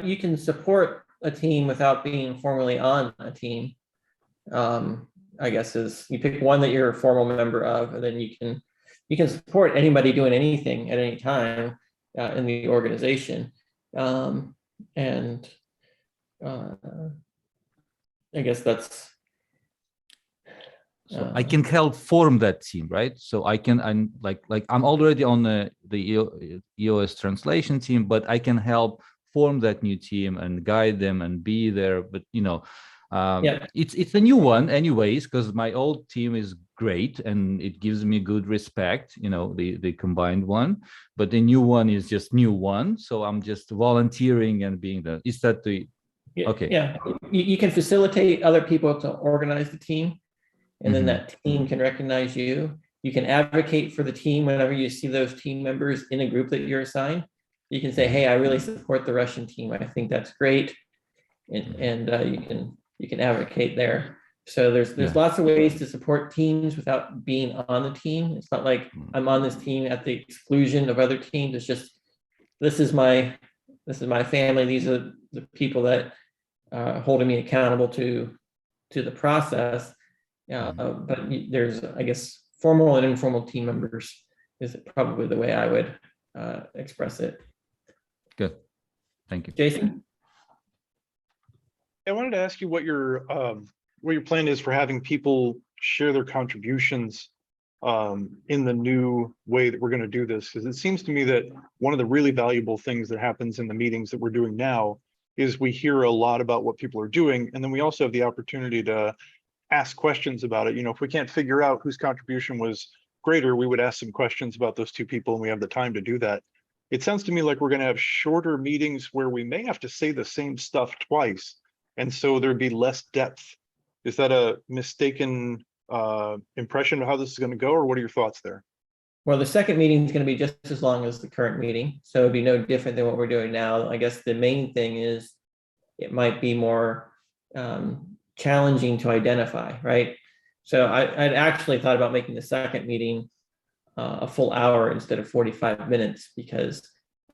Speaker 1: You can support a team without being formally on a team. I guess is you pick one that you're a formal member of, and then you can support anybody doing anything at any time in the organization. And I guess that's.
Speaker 17: So I can help form that team, right? So I'm already on the EOS translation team, but I can help form that new team and guide them and be there. But it's a new one anyways, because my old team is great and it gives me good respect, the combined one, but the new one is just new one. So I'm just volunteering and being there. Is that the, okay.
Speaker 1: Yeah, you can facilitate other people to organize the team, and then that team can recognize you. You can advocate for the team whenever you see those team members in a group that you're assigned. You can say, hey, I really support the Russian team. I think that's great. And you can advocate there. So there's lots of ways to support teams without being on the team. It's not like I'm on this team at the exclusion of other teams. It's just, this is my family. These are the people that holding me accountable to the process. But there's, I guess, formal and informal team members is probably the way I would express it.
Speaker 17: Good. Thank you.
Speaker 1: Jason?
Speaker 19: I wanted to ask you what your plan is for having people share their contributions in the new way that we're going to do this, because it seems to me that one of the really valuable things that happens in the meetings that we're doing now is we hear a lot about what people are doing, and then we also have the opportunity to ask questions about it. If we can't figure out whose contribution was greater, we would ask some questions about those two people, and we have the time to do that. It sounds to me like we're going to have shorter meetings where we may have to say the same stuff twice, and so there'd be less depth. Is that a mistaken impression of how this is going to go, or what are your thoughts there?
Speaker 1: Well, the second meeting is going to be just as long as the current meeting, so it'd be no different than what we're doing now. I guess the main thing is it might be more challenging to identify, right? So I'd actually thought about making the second meeting a full hour instead of 45 minutes, because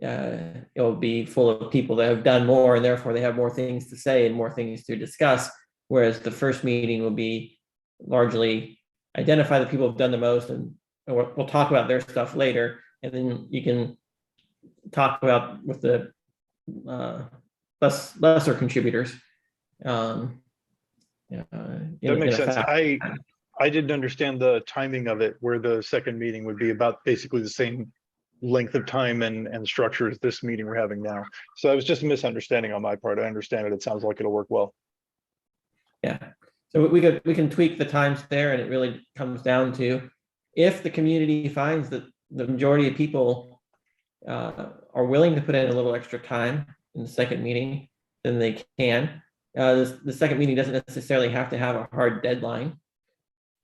Speaker 1: it'll be full of people that have done more, and therefore they have more things to say and more things to discuss. Whereas the first meeting will be largely identify the people who've done the most, and we'll talk about their stuff later. And then you can talk about with the lesser contributors.
Speaker 19: That makes sense. I didn't understand the timing of it, where the second meeting would be about basically the same length of time and structure as this meeting we're having now. So it was just a misunderstanding on my part. I understand it. It sounds like it'll work well.
Speaker 1: Yeah. So we can tweak the times there, and it really comes down to if the community finds that the majority of people are willing to put in a little extra time in the second meeting, then they can. The second meeting doesn't necessarily have to have a hard deadline.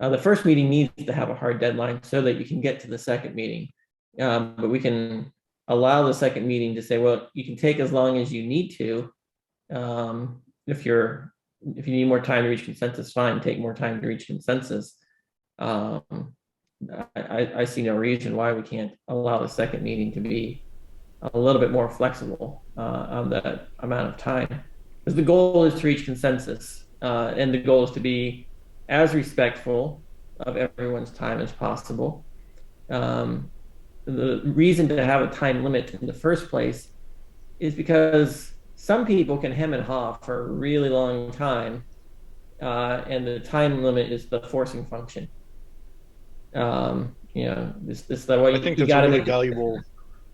Speaker 1: The first meeting needs to have a hard deadline so that you can get to the second meeting. But we can allow the second meeting to say, well, you can take as long as you need to. If you need more time to reach consensus, fine, take more time to reach consensus. I see no reason why we can't allow the second meeting to be a little bit more flexible on that amount of time. Because the goal is to reach consensus, and the goal is to be as respectful of everyone's time as possible. The reason to have a time limit in the first place is because some people can hem and haw for a really long time, and the time limit is the forcing function. This the way
Speaker 19: I think
Speaker 1: you
Speaker 19: that's a
Speaker 1: got to
Speaker 19: really
Speaker 1: make it.
Speaker 19: valuable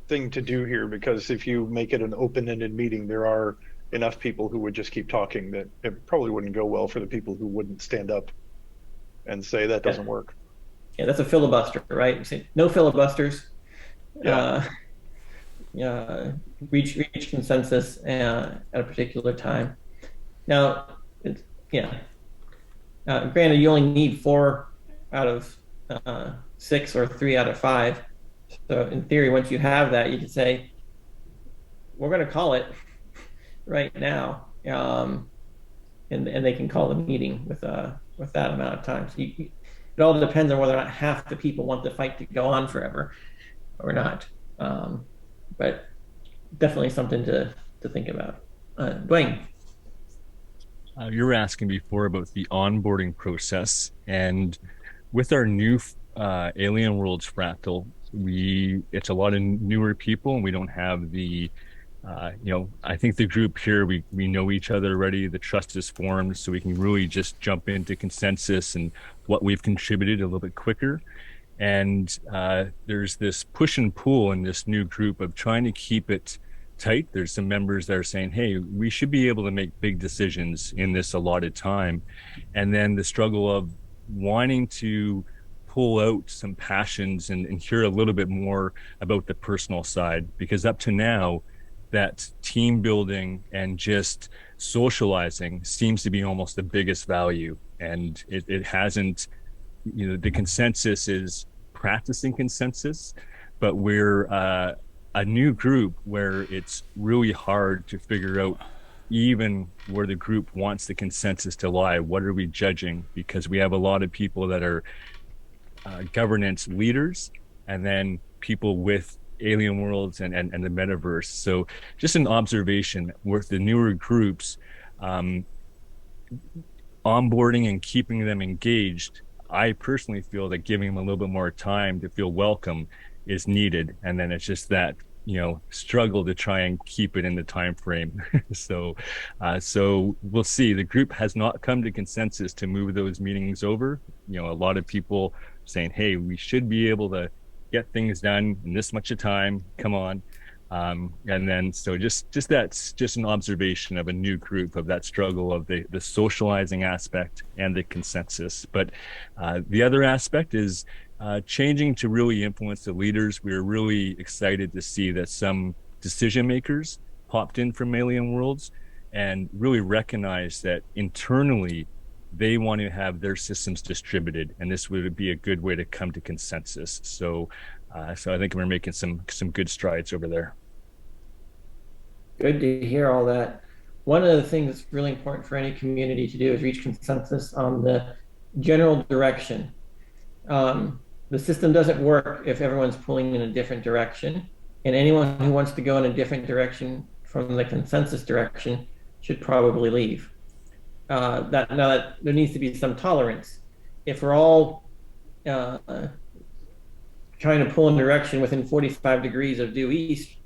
Speaker 19: thing to do here, because if you make it an open-ended meeting, there are enough people who would just keep talking that it probably wouldn't go well for the people who wouldn't stand up and say that doesn't work.
Speaker 1: Yeah, that's a filibuster, right? You say, no filibusters.
Speaker 19: Yeah.
Speaker 1: Reach consensus at a particular time. Now, granted, you only need 4 out of 6 or 3 out of 5. So in theory, once you have that, you can say, we're going to call it right now, and they can call the meeting with that amount of time. So it all depends on whether or not half the people want the fight to go on forever or not. But definitely something to think about. Dwayne.
Speaker 20: You were asking before about the onboarding process, and with our new Alien Worlds Fractal, it's a lot of newer people, and we don't have the I think the group here, we know each other already. The trust is formed, so we can really just jump into consensus and what we've contributed a little bit quicker. And there's this push and pull in this new group of trying to keep it tight. There's some members that are saying, hey, we should be able to make big decisions in this allotted time. And then the struggle of wanting to pull out some passions and hear a little bit more about the personal side, because up to now, that team building and just socializing seems to be almost the biggest value. And it hasn't, the consensus is practicing consensus, but we're a new group where it's really hard to figure out even where the group wants the consensus to lie. What are we judging? Because we have a lot of people that are governance leaders, and then people with Alien Worlds and the metaverse. So just an observation with the newer groups, onboarding and keeping them engaged, I personally feel that giving them a little bit more time to feel welcome is needed. And then it's just that, struggle to try and keep it in the time frame. So we'll see. The group has not come to consensus to move those meetings over. A lot of people saying, hey, we should be able to get things done in this much of time. Come on. And then, so that's just an observation of a new group, of that struggle of the socializing aspect and the consensus. But the other aspect is changing to really influence the leaders. We're really excited to see that some decision makers popped in from Alien Worlds and really recognize that internally they want to have their systems distributed, and this would be a good way to come to consensus. So I think we're making some good strides over there.
Speaker 1: Good to hear all that. One of the things that's really important for any community to do is reach consensus on the general direction. The system doesn't work if everyone's pulling in a different direction, and anyone who wants to go in a different direction from the consensus direction should probably leave. That there needs to be some tolerance. If we're all trying to pull in direction within 45 degrees of due east,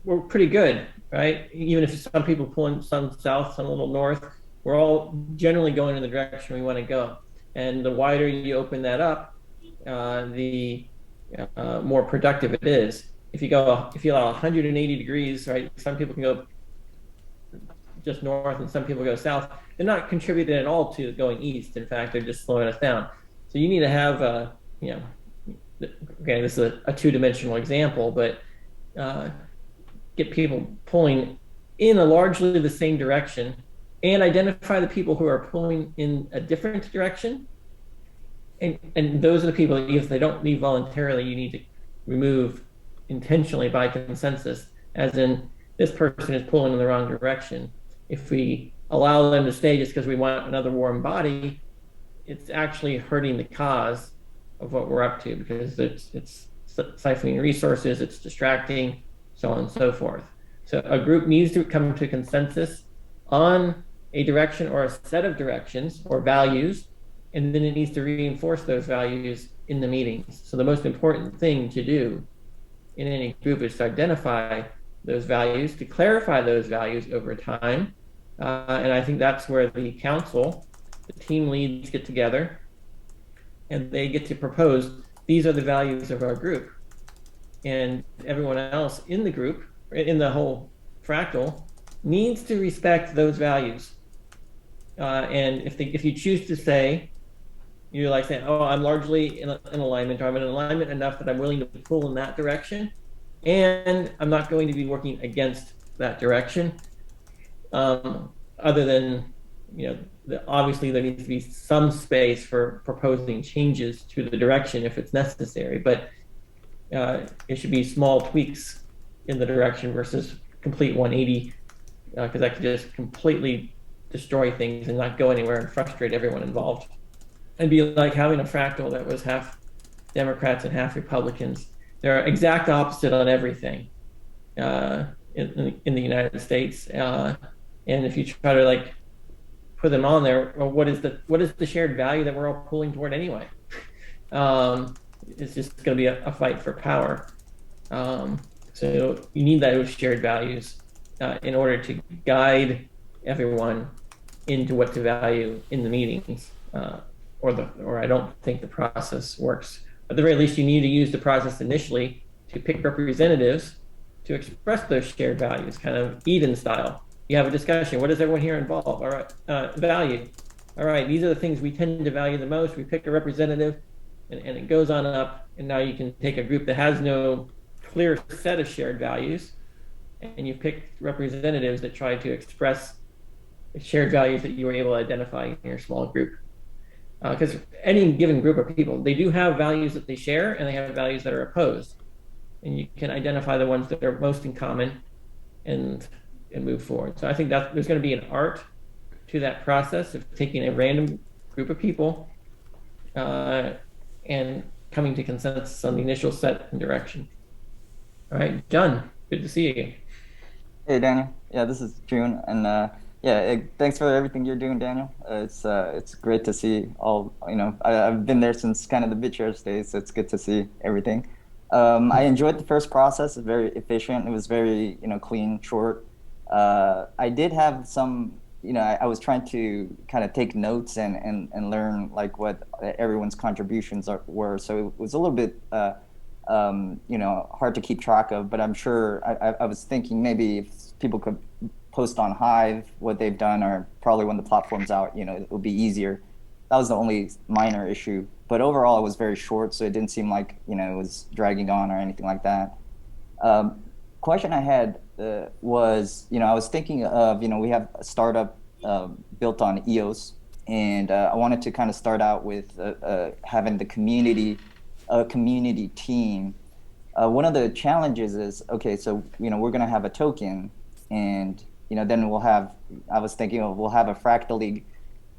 Speaker 1: we're pretty good, right? Even if some people pull in some south, some a little north, we're all generally going in the direction we want to go. And the wider you open that up, the more productive it is. If you allow 180 degrees, right? Some people can go just north and some people go south. They're not contributing at all to going east. In fact, they're just slowing us down. So you need to have, again, this is a two-dimensional example, but get people pulling in a largely the same direction, and identify the people who are pulling in a different direction. And those are the people that, if they don't leave voluntarily, you need to remove intentionally by consensus, as in, this person is pulling in the wrong direction. If we allow them to stay just because we want another warm body, it's actually hurting the cause of what we're up to, because it's siphoning resources, it's distracting, so on and so forth. So a group needs to come to consensus on a direction or a set of directions or values, and then it needs to reinforce those values in the meetings. So the most important thing to do in any group is to identify those values, to clarify those values over time. And I think that's where the council, the team leads get together and they get to propose, these are the values of our group. And everyone else in the group, in the whole fractal, needs to respect those values. And if you choose to say, you're like saying, oh, I'm largely in alignment, or I'm in alignment enough that I'm willing to pull in that direction, and I'm not going to be working against that direction. Other than, obviously there needs to be some space for proposing changes to the direction if it's necessary, but it should be small tweaks in the direction versus complete 180, because that could just completely destroy things and not go anywhere and frustrate everyone involved. It'd be like having a fractal that was half Democrats and half Republicans. They're exact opposite on everything in the United States. And if you try to like put them on there, well, what is the shared value that we're all pulling toward anyway? It's just going to be a fight for power. So you need those shared values in order to guide everyone into what to value in the meetings, or I don't think the process works. At the very least, you need to use the process initially to pick representatives to express those shared values, kind of Eden style. You have a discussion. What does everyone here involve? All right, value. All right, these are the things we tend to value the most. We pick a representative, and it goes on up. And now you can take a group that has no clear set of shared values, and you pick representatives that try to express the shared values that you were able to identify in your small group. Because any given group of people, they do have values that they share, and they have values that are opposed. And you can identify the ones that are most in common and move forward. So I think that there's going to be an art to that process of taking a random group of people and coming to consensus on the initial set and direction. All right, John, good to see you.
Speaker 21: Hey, Daniel. Yeah, this is June, and thanks for everything you're doing, Daniel. It's great to see all. I've been there since kind of the BitShares days, so it's good to see everything. I enjoyed the first process. It's very efficient. It was very clean, short. I did have some. I was trying to kind of take notes and learn like what everyone's contributions were. So it was a little bit hard to keep track of. But I'm sure I was thinking maybe if people could post on Hive what they've done, or probably when the platform's out, it would be easier. That was the only minor issue. But overall, it was very short, so it didn't seem like it was dragging on or anything like that. Question I had was, I was thinking of, we have a startup built on EOS, and I wanted to kind of start out with having a community team. One of the challenges is, okay, so we're going to have a token, and then we'll have. I was thinking we'll have a fractally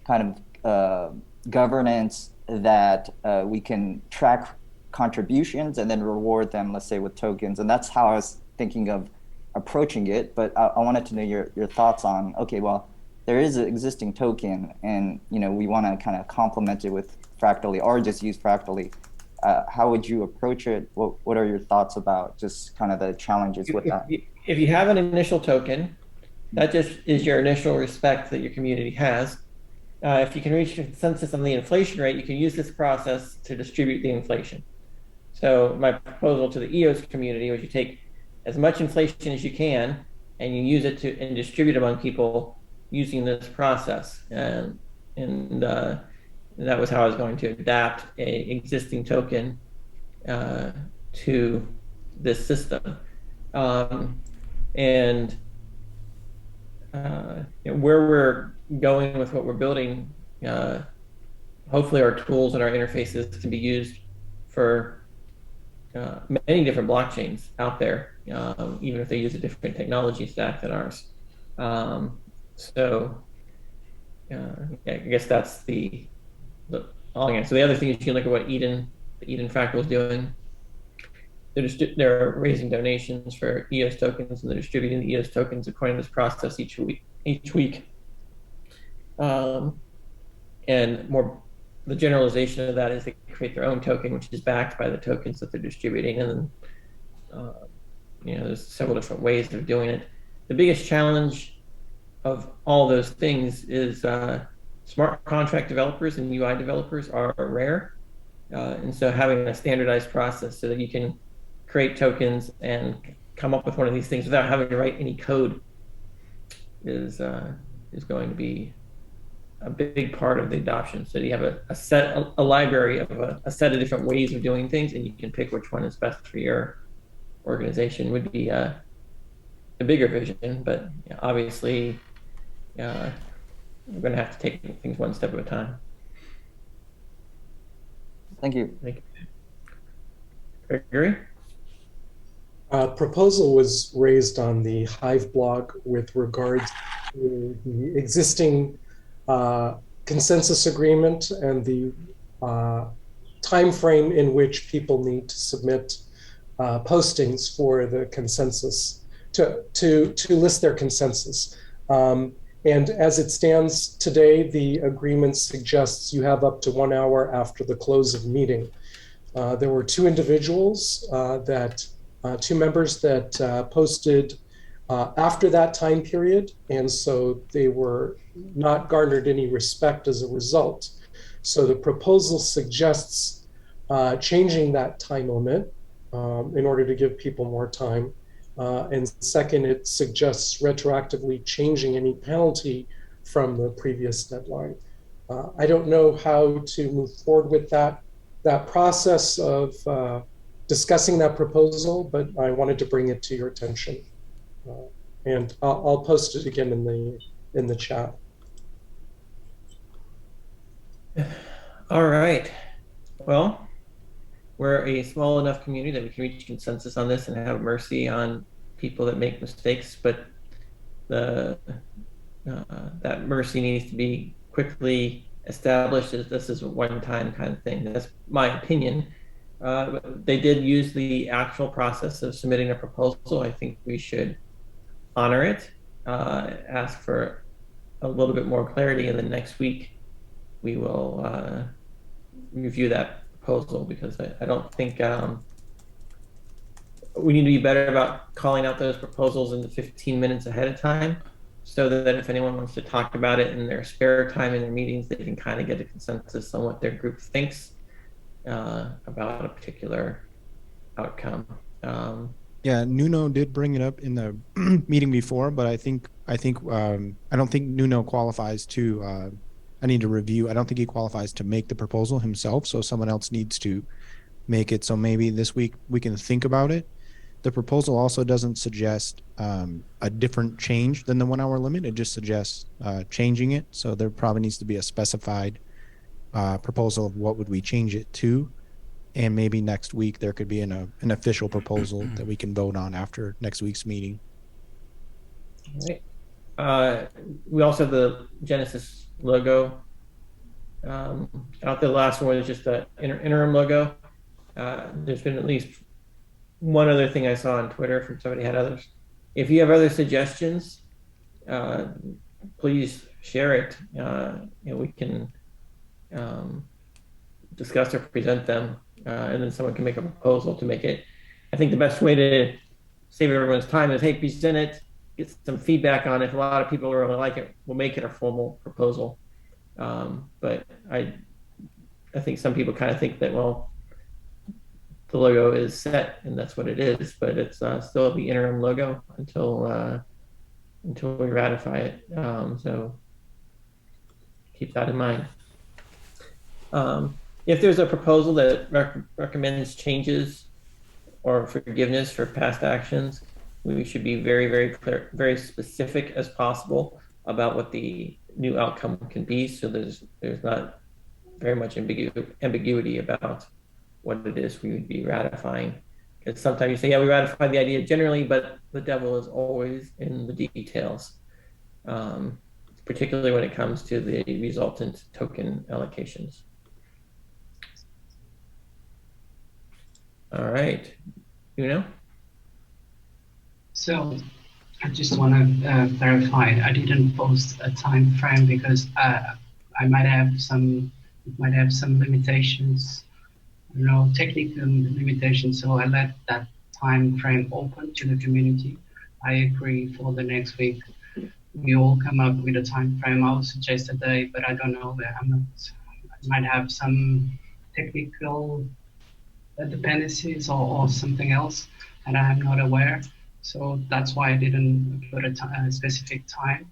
Speaker 21: kind of governance that we can track contributions and then reward them, let's say, with tokens. And that's how I was thinking of approaching it. But I wanted to know your thoughts on, okay, well, there is an existing token, and we want to kind of complement it with fractally, or just use fractally. How would you approach it? What are your thoughts about just kind of the challenges with that?
Speaker 1: If you have an initial token, that just is your initial respect that your community has. If you can reach a consensus on the inflation rate, you can use this process to distribute the inflation. So my proposal to the EOS community was you take as much inflation as you can, and you use it and distribute among people using this process. And that was how I was going to adapt a existing token to this system. Where we're going with what we're building, hopefully our tools and our interfaces can be used for many different blockchains out there, even if they use a different technology stack than ours. I guess that's the long answer. So the other thing is you can look at what the Eden Fractal is doing. They're raising donations for EOS tokens, and they're distributing the EOS tokens according to this process each week. And the generalization of that is they create their own token, which is backed by the tokens that they're distributing. And then, there's several different ways of doing it. The biggest challenge of all those things is smart contract developers and UI developers are rare. And so having a standardized process so that you can create tokens and come up with one of these things without having to write any code is going to be a big part of the adoption. So you have a library of a set of different ways of doing things, and you can pick which one is best for your organization. Would be a bigger vision, but obviously we're going to have to take things one step at a time.
Speaker 21: Thank you.
Speaker 1: Thank you. Gregory?
Speaker 15: Proposal was raised on the Hive blog with regards to the existing consensus agreement and the time frame in which people need to submit postings for the consensus to list their consensus. And as it stands today, the agreement suggests you have up to 1 hour after the close of meeting. There were two individuals two members that posted after that time period, and so they were not garnered any respect as a result. So the proposal suggests changing that time limit in order to give people more time. And second, it suggests retroactively changing any penalty from the previous deadline. I don't know how to move forward with that process of discussing that proposal, but I wanted to bring it to your attention. And I'll post it again in the chat.
Speaker 1: All right. Well, we're a small enough community that we can reach consensus on this and have mercy on people that make mistakes, but that mercy needs to be quickly established as this is a one-time kind of thing. That's my opinion. They did use the actual process of submitting a proposal. I think we should honor it, ask for a little bit more clarity, and then next week we will review that proposal, because I don't think we need to be better about calling out those proposals in the 15 minutes ahead of time, so that if anyone wants to talk about it in their spare time in their meetings, they can kind of get a consensus on what their group thinks about a particular outcome.
Speaker 2: Yeah, Nuno did bring it up in the meeting before, but I don't think Nuno qualifies to. I need to review. I don't think he qualifies to make the proposal himself, so someone else needs to make it. So maybe this week we can think about it. The proposal also doesn't suggest a different change than the 1 hour limit. It just suggests changing it. So there probably needs to be a specified proposal of what would we change it to. And maybe next week there could be an official proposal that we can vote on after next week's meeting.
Speaker 1: All right. We also have the Genesis logo out there. The last one was just an interim logo. There's been at least one other thing I saw on Twitter from somebody had others. If you have other suggestions, please share it. We can discuss or present them, and then someone can make a proposal to make it. I think the best way to save everyone's time is, hey, present it, get some feedback on it. If a lot of people really like it, we'll make it a formal proposal. But I think some people kind of think that, well, the logo is set and that's what it is, but it's still the interim logo until we ratify it. So keep that in mind. If there's a proposal that recommends changes or forgiveness for past actions, we should be very, very clear, very specific as possible about what the new outcome can be, so there's not very much ambiguity about what it is we would be ratifying. Because sometimes you say, yeah, we ratified the idea generally, but the devil is always in the details, particularly when it comes to the resultant token allocations. All right,
Speaker 6: So I just want to clarify, I didn't post a time frame because I might have some limitations, technical limitations. So I let that time frame open to the community. I agree for the next week. we all come up with a time frame. I would suggest a day, but I don't know. I'm not. I might have some technical dependencies or something else, and I'm not aware. So that's why I didn't put a specific time.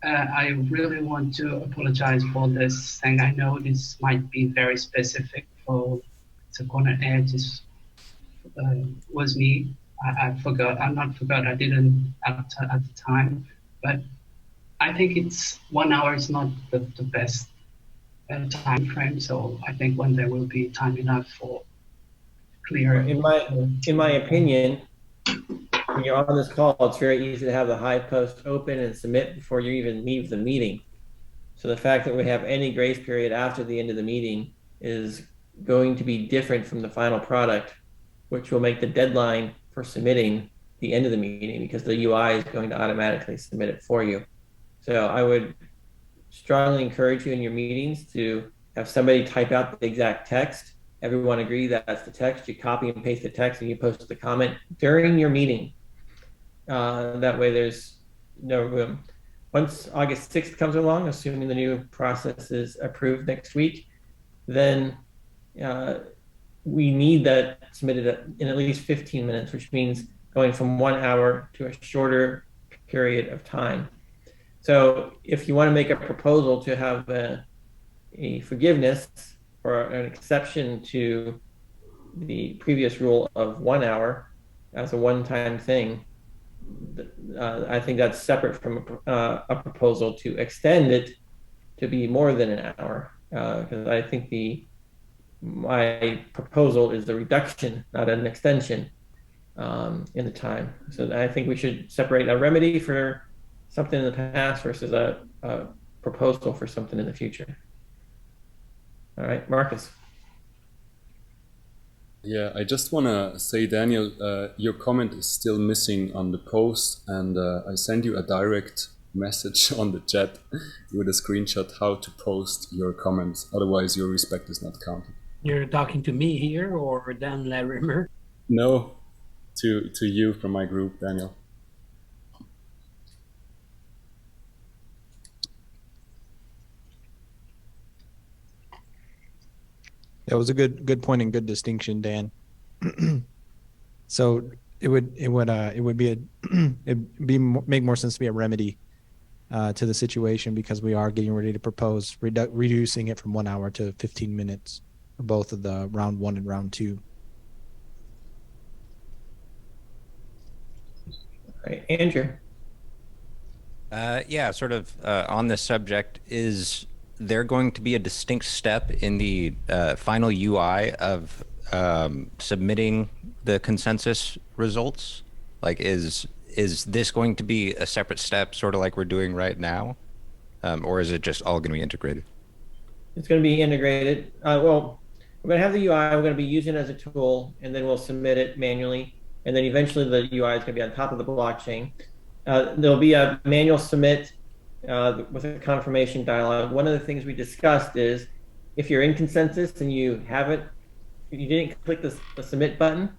Speaker 6: I really want to apologize for this thing. I know this might be very specific for the corner edge. Was me. I forgot. I'm not forgot. I didn't at the time, but I think it's 1 hour is not the best time frame. So I think when there will be time enough for clear.
Speaker 1: In my opinion, when you're on this call, it's very easy to have the Hive post open and submit before you even leave the meeting. So the fact that we have any grace period after the end of the meeting is going to be different from the final product, which will make the deadline for submitting the end of the meeting because the UI is going to automatically submit it for you. So I would strongly encourage you in your meetings to have somebody type out the exact text. Everyone agree that that's the text. You copy and paste the text and you post the comment during your meeting. That way there's no room. Once August 6th comes along, assuming the new process is approved next week, then we need that submitted in at least 15 minutes, which means going from 1 hour to a shorter period of time. So if you want to make a proposal to have a forgiveness or an exception to the previous rule of 1 hour as a one-time thing, I think that's separate from a proposal to extend it to be more than an hour. Because I think my proposal is the reduction, not an extension in the time. So I think we should separate a remedy for something in the past versus a proposal for something in the future. All right, Marcus.
Speaker 20: Yeah, I just want to say, Daniel, your comment is still missing on the post, and I send you a direct message on the chat with a screenshot how to post your comments. Otherwise, your respect is not counted.
Speaker 5: You're talking to me here or Dan Larimer?
Speaker 20: No, to you from my group, Daniel.
Speaker 2: That was a good point and good distinction, Dan. So it would make more sense to be a remedy to the situation because we are getting ready to propose reducing it from 1 hour to 15 minutes for both of the round 1 and round 2.
Speaker 1: All right, Andrew.
Speaker 4: Yeah, sort of on this subject, is there going to be a distinct step in the final UI of submitting the consensus results? Like, is this going to be a separate step, sort of like we're doing right now? Or is it just all going to be integrated?
Speaker 1: It's going to be integrated. Well, we're going to have the UI, we're going to be using it as a tool, and then we'll submit it manually. And then eventually the UI is going to be on top of the blockchain. There'll be a manual submit with a confirmation dialog. One of the things we discussed is if you're in consensus and you didn't click the submit button,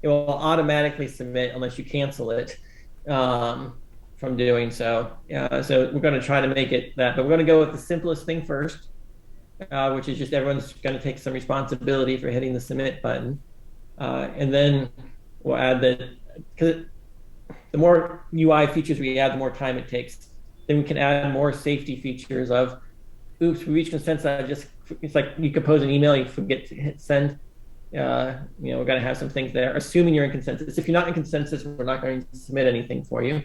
Speaker 1: it will automatically submit unless you cancel it from doing so. So we're going to try to make it that, but we're going to go with the simplest thing first, which is just everyone's going to take some responsibility for hitting the submit button. And then we'll add because the more UI features we add, the more time it takes. Then we can add more safety features of, oops, we reached consensus. It's like you compose an email, you forget to hit send. We're going to have some things there, assuming you're in consensus. If you're not in consensus, we're not going to submit anything for you.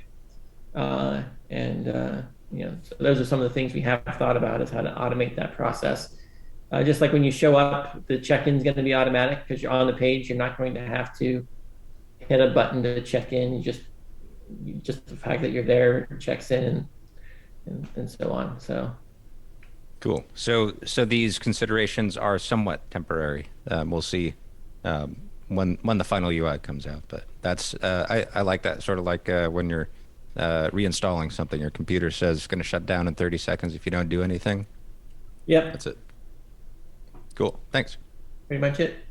Speaker 1: So those are some of the things we have thought about is how to automate that process. Just like when you show up, the check-in is going to be automatic because you're on the page. You're not going to have to hit a button to check in. You just the fact that you're there checks in and so on. So
Speaker 4: cool. So these considerations are somewhat temporary. We'll see when the final UI comes out. But that's I like that, sort of like when you're reinstalling something, your computer says it's going to shut down in 30 seconds if you don't do anything.
Speaker 1: Yep.
Speaker 4: That's it. Cool. Thanks.
Speaker 1: Pretty much it.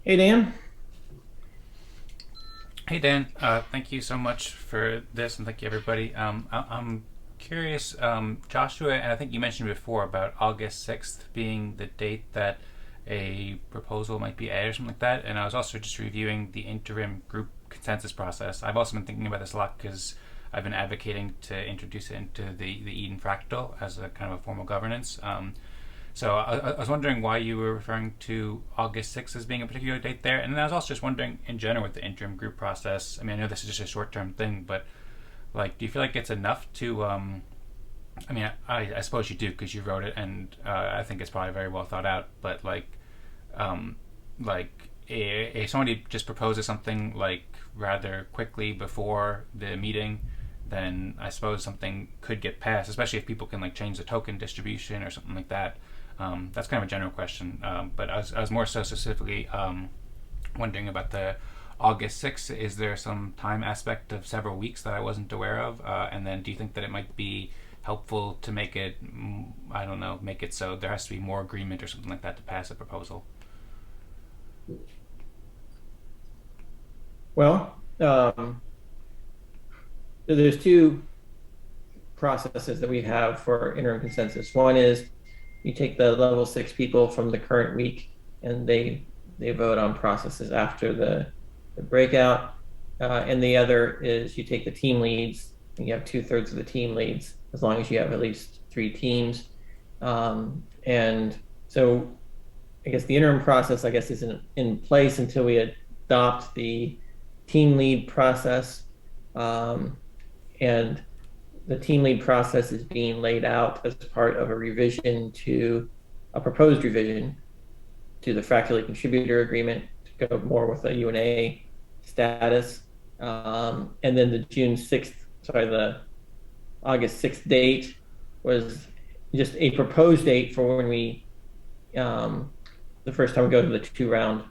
Speaker 1: Hey, Dan.
Speaker 10: Hey Dan, thank you so much for this, and thank you everybody. I'm curious, Joshua, and I think you mentioned before about August 6th being the date that a proposal might be added or something like that. And I was also just reviewing the interim group consensus process. I've also been thinking about this a lot because I've been advocating to introduce it into the Eden Fractal as a kind of a formal governance. So I was wondering why you were referring to August 6th as being a particular date there. And then I was also just wondering in general with the interim group process. I mean, I know this is just a short-term thing, but like, do you feel like it's enough to, I mean, I suppose you do because you wrote it and I think it's probably very well thought out, but um, if somebody just proposes something like rather quickly before the meeting, then I suppose something could get passed, especially if people can like change the token distribution or something like that. That's kind of a general question, but I was more so specifically wondering about the August 6th. Is there some time aspect of several weeks that I wasn't aware of? And then do you think that it might be helpful to make it, I don't know, make it so there has to be more agreement or something like that to pass a proposal?
Speaker 1: Well, there's two processes that we have for interim consensus. One is you take the level 6 people from the current week and they vote on processes after the breakout. And the other is you take the team leads and you have 2/3 of the team leads, as long as you have at least 3 teams. And so I guess the interim process, I guess, is in place until we adopt the team lead process. And the team lead process is being laid out as part of a revision to a proposed revision to the ƒractally contributor agreement to go more with a UNA status. And then the August 6th date was just a proposed date for when we, the first time we go to the 2-round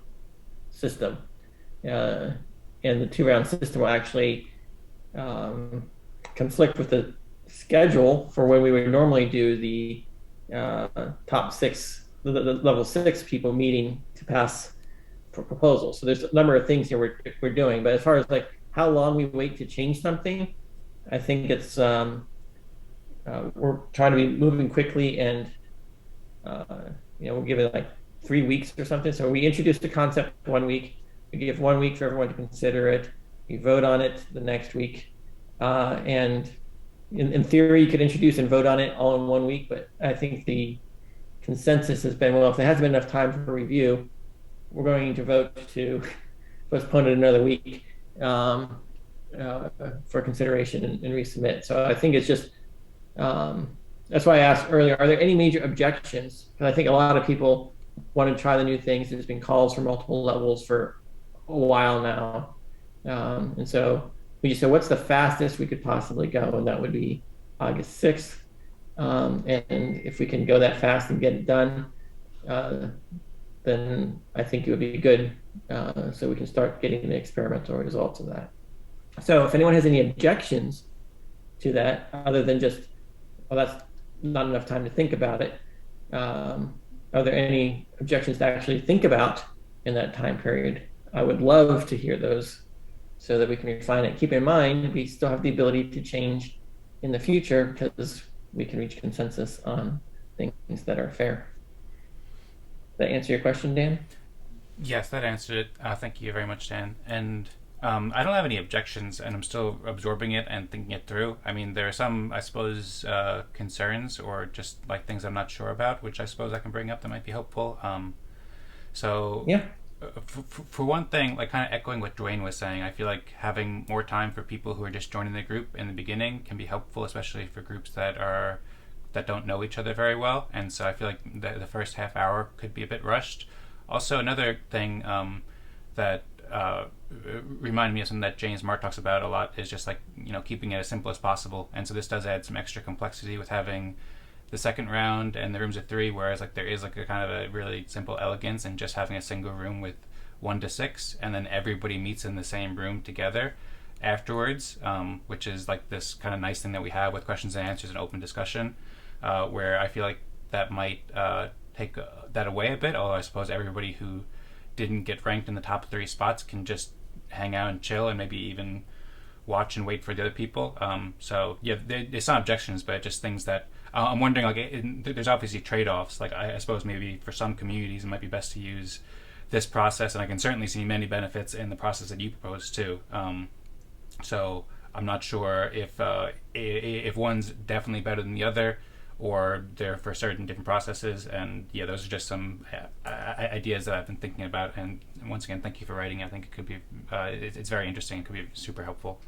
Speaker 1: system. And the 2-round system will actually conflict with the schedule for when we would normally do the top 6, the level 6 people meeting to pass for proposals. So there's a number of things here we're doing, but as far as like how long we wait to change something, I think it's we're trying to be moving quickly, and we'll give it like 3 weeks or something. So we introduce the concept 1 week, we give 1 week for everyone to consider it, we vote on it the next week, and in theory you could introduce and vote on it all in 1 week, but I think the consensus has been, well, if there hasn't been enough time for review, we're going to vote to postpone it another week for consideration and resubmit. So I think it's just, that's why I asked earlier, are there any major objections? Because I think a lot of people want to try the new things. There's been calls from multiple levels for a while now. And so we just said, what's the fastest we could possibly go? And that would be August 6th. And if we can go that fast and get it done, then I think it would be good, so we can start getting the experimental results of that. So if anyone has any objections to that, other than just, well, that's not enough time to think about it, are there any objections to actually think about in that time period? I would love to hear those so that we can refine it. Keep in mind, we still have the ability to change in the future because we can reach consensus on things that are fair. Does that answer your question, Dan?
Speaker 10: Yes, that answered it. Thank you very much, Dan. And I don't have any objections, and I'm still absorbing it and thinking it through. I mean, there are some, I suppose, concerns or just like things I'm not sure about, which I suppose I can bring up that might be helpful. So
Speaker 1: yeah.
Speaker 10: For one thing, like kind of echoing what Dwayne was saying, I feel like having more time for people who are just joining the group in the beginning can be helpful, especially for groups that don't know each other very well. And so I feel like the first half hour could be a bit rushed. Also, another thing that reminded me of something that James Mark talks about a lot is just like, keeping it as simple as possible. And so this does add some extra complexity with having the second round and the rooms of 3, whereas like there is like a kind of a really simple elegance in just having a single room with 1 to 6, and then everybody meets in the same room together afterwards, which is like this kind of nice thing that we have with questions and answers and open discussion, where I feel like that might take that away a bit, although I suppose everybody who didn't get ranked in the top 3 spots can just hang out and chill and maybe even watch and wait for the other people. So yeah, there's not objections, but just things that I'm wondering. Like, there's obviously trade-offs. Like, I suppose maybe for some communities it might be best to use this process, and I can certainly see many benefits in the process that you propose too. So I'm not sure if one's definitely better than the other, or they're for certain different processes. And yeah, those are just some ideas that I've been thinking about. And once again, thank you for writing. I think it could be it's very interesting. It could be super helpful.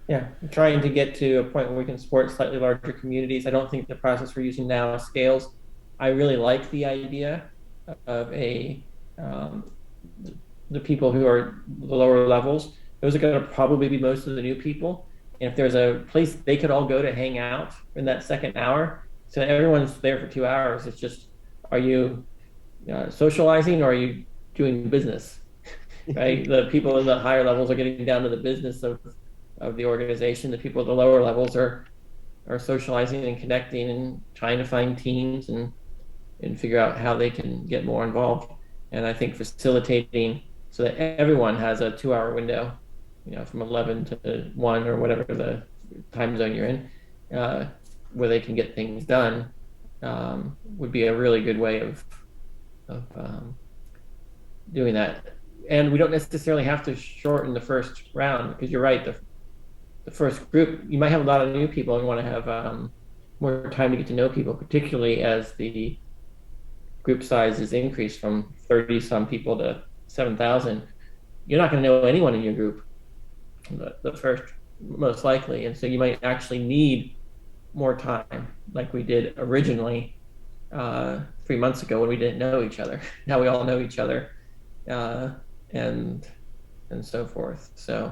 Speaker 1: Yeah, I'm trying to get to a point where we can support slightly larger communities. I don't think the process we're using now scales. I really like the idea of the people who are the lower levels. Those are going to probably be most of the new people. And if there's a place they could all go to hang out in that second hour, so everyone's there for 2 hours. It's just, are you socializing or are you doing business? Right? The people in the higher levels are getting down to the business of the organization. The people at the lower levels are socializing and connecting and trying to find teams and figure out how they can get more involved. And I think facilitating so that everyone has a 2-hour window, from 11 to 1 or whatever the time zone you're in, where they can get things done, would be a really good way of doing that. And we don't necessarily have to shorten the first round, because you're right, the first group, you might have a lot of new people and want to have more time to get to know people, particularly as the group size is increased from 30 some people to 7,000. You're not going to know anyone in your group the first, most likely. And so you might actually need more time, like we did originally 3 months ago when we didn't know each other. Now we all know each other, and so forth. So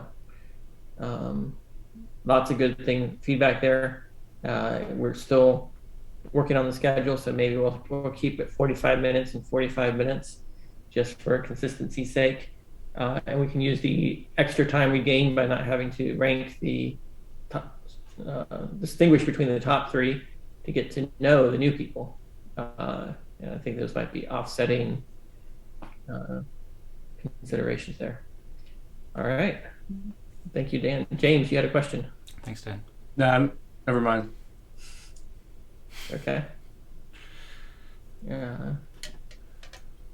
Speaker 1: lots of good feedback there. We're still working on the schedule, so maybe we'll keep it 45 minutes and 45 minutes just for consistency's sake. And we can use the extra time we gain by not having to rank the top, distinguish between the top 3 to get to know the new people. And I think those might be offsetting considerations there. All right. Thank you, Dan. James, you had a question?
Speaker 10: Thanks, Dan.
Speaker 3: No, never mind.
Speaker 1: Okay.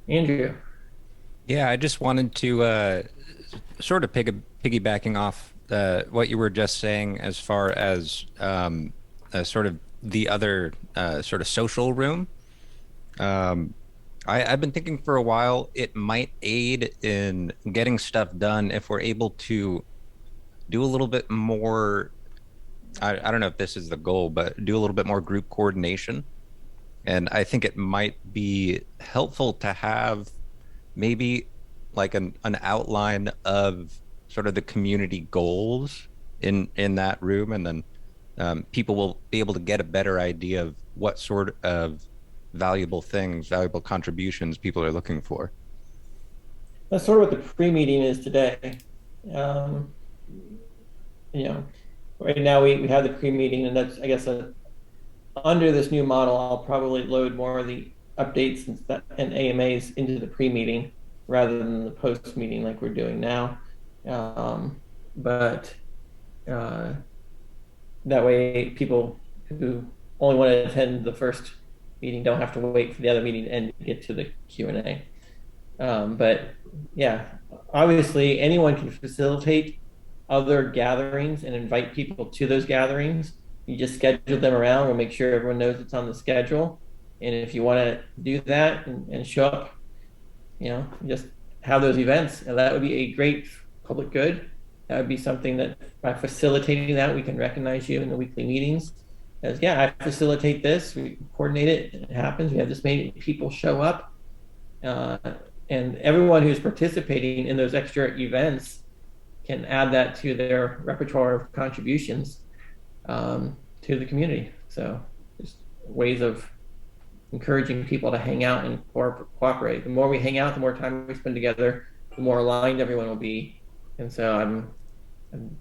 Speaker 1: Andrew.
Speaker 4: Yeah, I just wanted to sort of piggybacking off what you were just saying as far as sort of the other sort of social room. I've been thinking for a while it might aid in getting stuff done if we're able to do a little bit more. I don't know if this is the goal, but do a little bit more group coordination. And I think it might be helpful to have maybe like an outline of sort of the community goals in that room, and then people will be able to get a better idea of what sort of valuable contributions people are looking for.
Speaker 1: That's sort of what the pre-meeting is today. Right now we have the pre-meeting, and that's, I guess, under this new model, I'll probably load more of the updates and AMAs into the pre-meeting rather than the post-meeting like we're doing now. But that way people who only want to attend the first meeting don't have to wait for the other meeting to end to get to the Q&A. But yeah, obviously anyone can facilitate other gatherings and invite people to those gatherings. You just schedule them around. We'll make sure everyone knows it's on the schedule. And if you want to do that and show up, just have those events. And that would be a great public good. That would be something that by facilitating that, we can recognize you in the weekly meetings as, yeah, I facilitate this, we coordinate it, and it happens. We have this many people show up. And everyone who's participating in those extra events can add that to their repertoire of contributions to the community. So just ways of encouraging people to hang out and cooperate. The more we hang out, the more time we spend together, the more aligned everyone will be. And so I'm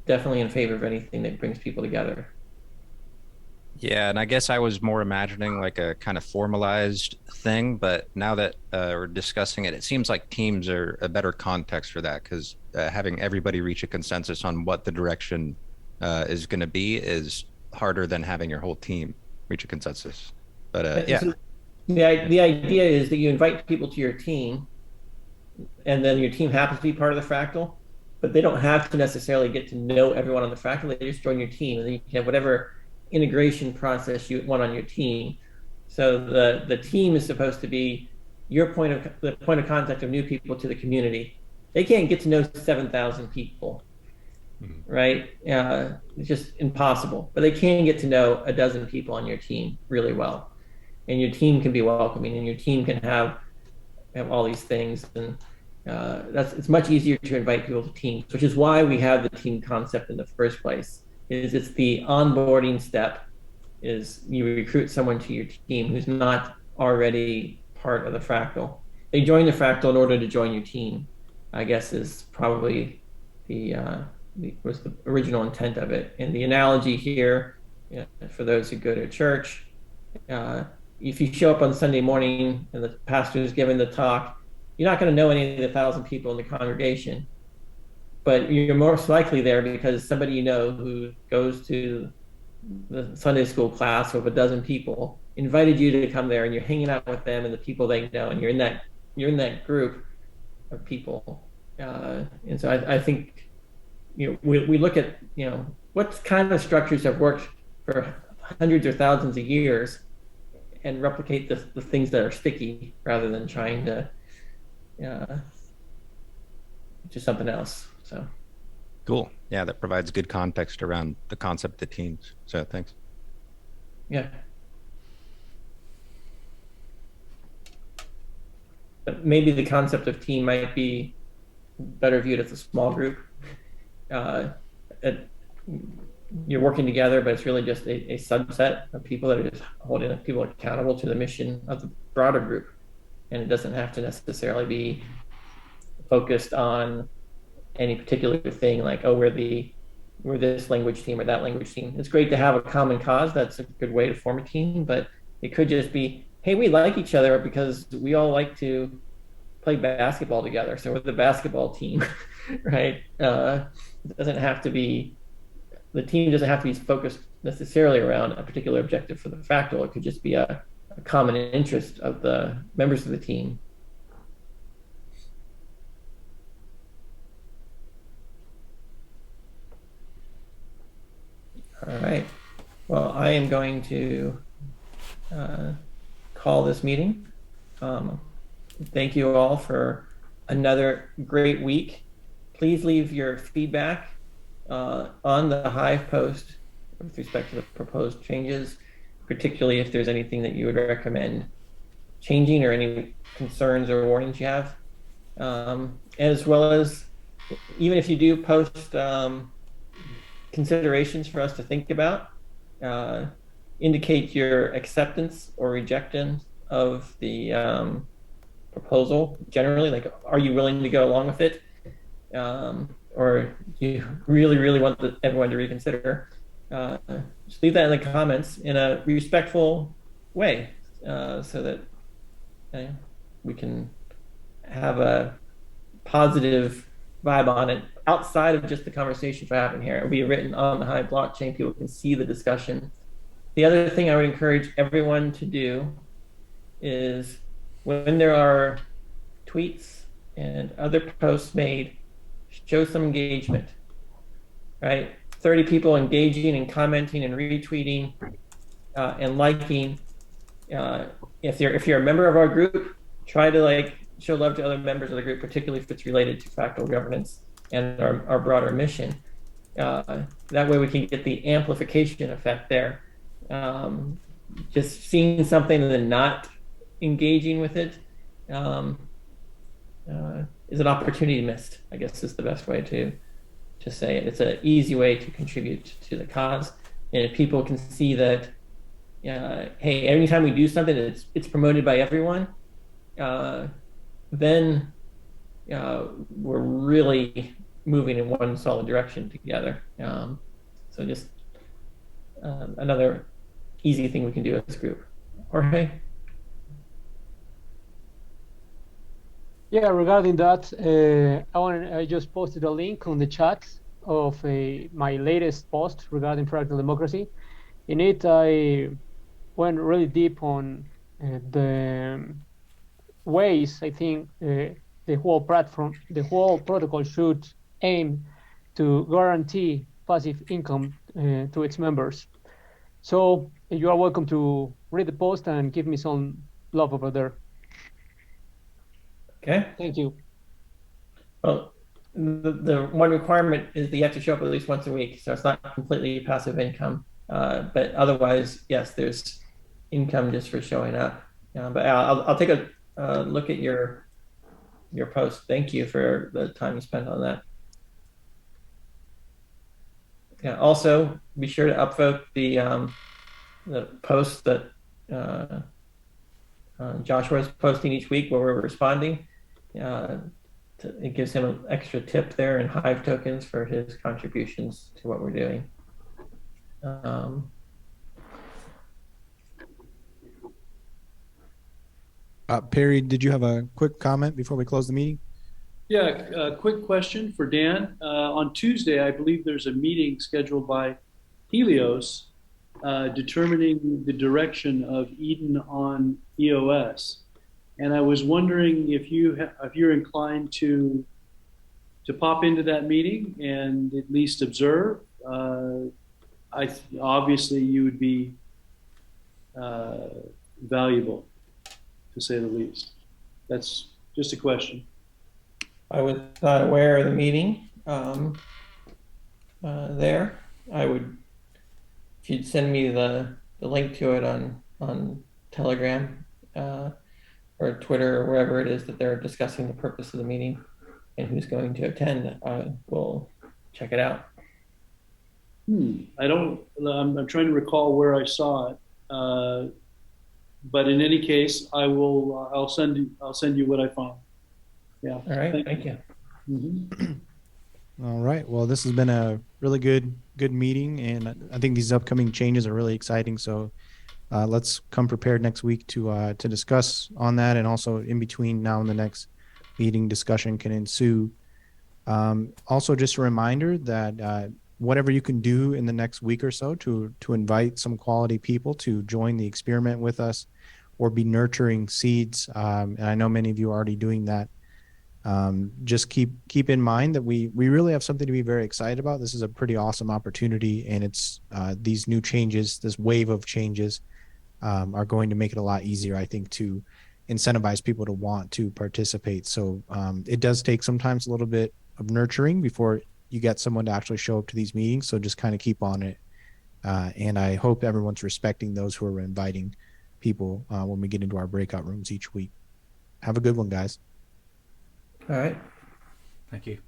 Speaker 1: definitely in favor of anything that brings people together.
Speaker 4: Yeah, and I guess I was more imagining like a kind of formalized thing, but now that we're discussing it, it seems like teams are a better context for that because having everybody reach a consensus on what the direction is going to be is harder than having your whole team reach a consensus. But yeah,
Speaker 1: So the idea is that you invite people to your team, and then your team happens to be part of the fractal, but they don't have to necessarily get to know everyone on the fractal. They just join your team, and then you can have whatever integration process you want on your team. So the team is supposed to be the point of contact of new people to the community. They can't get to know 7,000 people, right? It's just impossible. But they can get to know a dozen people on your team really well, and your team can be welcoming, and your team can have all these things, and it's much easier to invite people to teams, which is why we have the team concept in the first place. It's the onboarding step is you recruit someone to your team who's not already part of the fractal. They join the fractal in order to join your team, I guess, is probably was the original intent of it. And the analogy here, for those who go to church, uh, if you show up on Sunday morning and the pastor is giving the talk, you're not going to know any of the 1,000 people in the congregation, but you're most likely there because somebody you know who goes to the Sunday school class of a dozen people invited you to come there, and you're hanging out with them and the people they know, and you're in that group of people. And so I think we look at what kind of structures have worked for hundreds or thousands of years and replicate the things that are sticky rather than trying to do something else. So
Speaker 4: cool. Yeah, that provides good context around the concept of teams. So thanks.
Speaker 1: Yeah. But maybe the concept of team might be better viewed as a small group. You're working together, but it's really just a subset of people that are just holding people accountable to the mission of the broader group. And it doesn't have to necessarily be focused on any particular thing like, oh, we're this language team or that language team. It's great to have a common cause. That's a good way to form a team, but it could just be, hey, we like each other because we all like to play basketball together. So we're the basketball team, right? It doesn't have to be, the team doesn't have to be focused necessarily around a particular objective for the fractal. It could just be a common interest of the members of the team. All right. Well, I am going to call this meeting. Thank you all for another great week. Please leave your feedback on the Hive post with respect to the proposed changes, particularly if there's anything that you would recommend changing or any concerns or warnings you have, as well as even if you do post considerations for us to think about, indicate your acceptance or rejection of the proposal generally, like, are you willing to go along with it? Or do you really want everyone to reconsider? Just leave that in the comments in a respectful way, so that we can have a positive vibe on it outside of just the conversations we're having here. It'll be written on the Hive blockchain. People can see the discussion. The other thing I would encourage everyone to do is when there are tweets and other posts made, show some engagement, right? 30 people engaging and commenting and retweeting and liking. If you're a member of our group, try to show love to other members of the group, particularly if it's related to fractal governance and our broader mission. That way we can get the amplification effect there. Just seeing something and then not engaging with it is an opportunity missed, I guess is the best way to say it. It's an easy way to contribute to the cause. And if people can see that, hey, anytime we do something, it's promoted by everyone, then we're really moving in one solid direction together. So just another easy thing we can do as a group. Jorge?
Speaker 18: Yeah, regarding that, I just posted a link on the chat of my latest post regarding fractal democracy. In it, I went really deep on the ways I think the whole platform, the whole protocol should aim to guarantee passive income to its members. So you are welcome to read the post and give me some love over there.
Speaker 1: Okay.
Speaker 18: Thank you.
Speaker 1: Well, the one requirement is that you have to show up at least once a week, so it's not completely passive income. But otherwise, yes, there's income just for showing up. But I'll take a look at your post. Thank you for the time you spent on that. Yeah. Also, be sure to upvote the post that Joshua is posting each week where we're responding. It gives him an extra tip there in Hive tokens for his contributions to what we're doing.
Speaker 2: Perry, did you have a quick comment before we close the meeting?
Speaker 9: Yeah, a quick question for Dan. On Tuesday, I believe there's a meeting scheduled by Helios determining the direction of Eden on EOS. And I was wondering if you're inclined to pop into that meeting and at least observe. Obviously you would be valuable, to say the least. That's just a question.
Speaker 1: I was not aware of the meeting there. I would, if you'd send me the link to it on Telegram or Twitter or wherever it is that they're discussing the purpose of the meeting and who's going to attend, I will check it out.
Speaker 9: I'm trying to recall where I saw it. But in any case, I'll send you what I found. Yeah.
Speaker 1: All right. Thank you.
Speaker 9: Mm-hmm.
Speaker 2: All right. Well, this has been a really good meeting, and I think these upcoming changes are really exciting. So let's come prepared next week to discuss on that, and also in between now and the next meeting, discussion can ensue. Also, just a reminder that whatever you can do in the next week or so to invite some quality people to join the experiment with us, or be nurturing seeds. And I know many of you are already doing that. Just keep in mind that we really have something to be very excited about. This is a pretty awesome opportunity, and it's these new changes, this wave of changes are going to make it a lot easier, I think, to incentivize people to want to participate. So it does take sometimes a little bit of nurturing before you get someone to actually show up to these meetings. So just kind of keep on it. And I hope everyone's respecting those who are inviting people when we get into our breakout rooms each week. Have a good one, guys.
Speaker 1: All right.
Speaker 10: Thank you.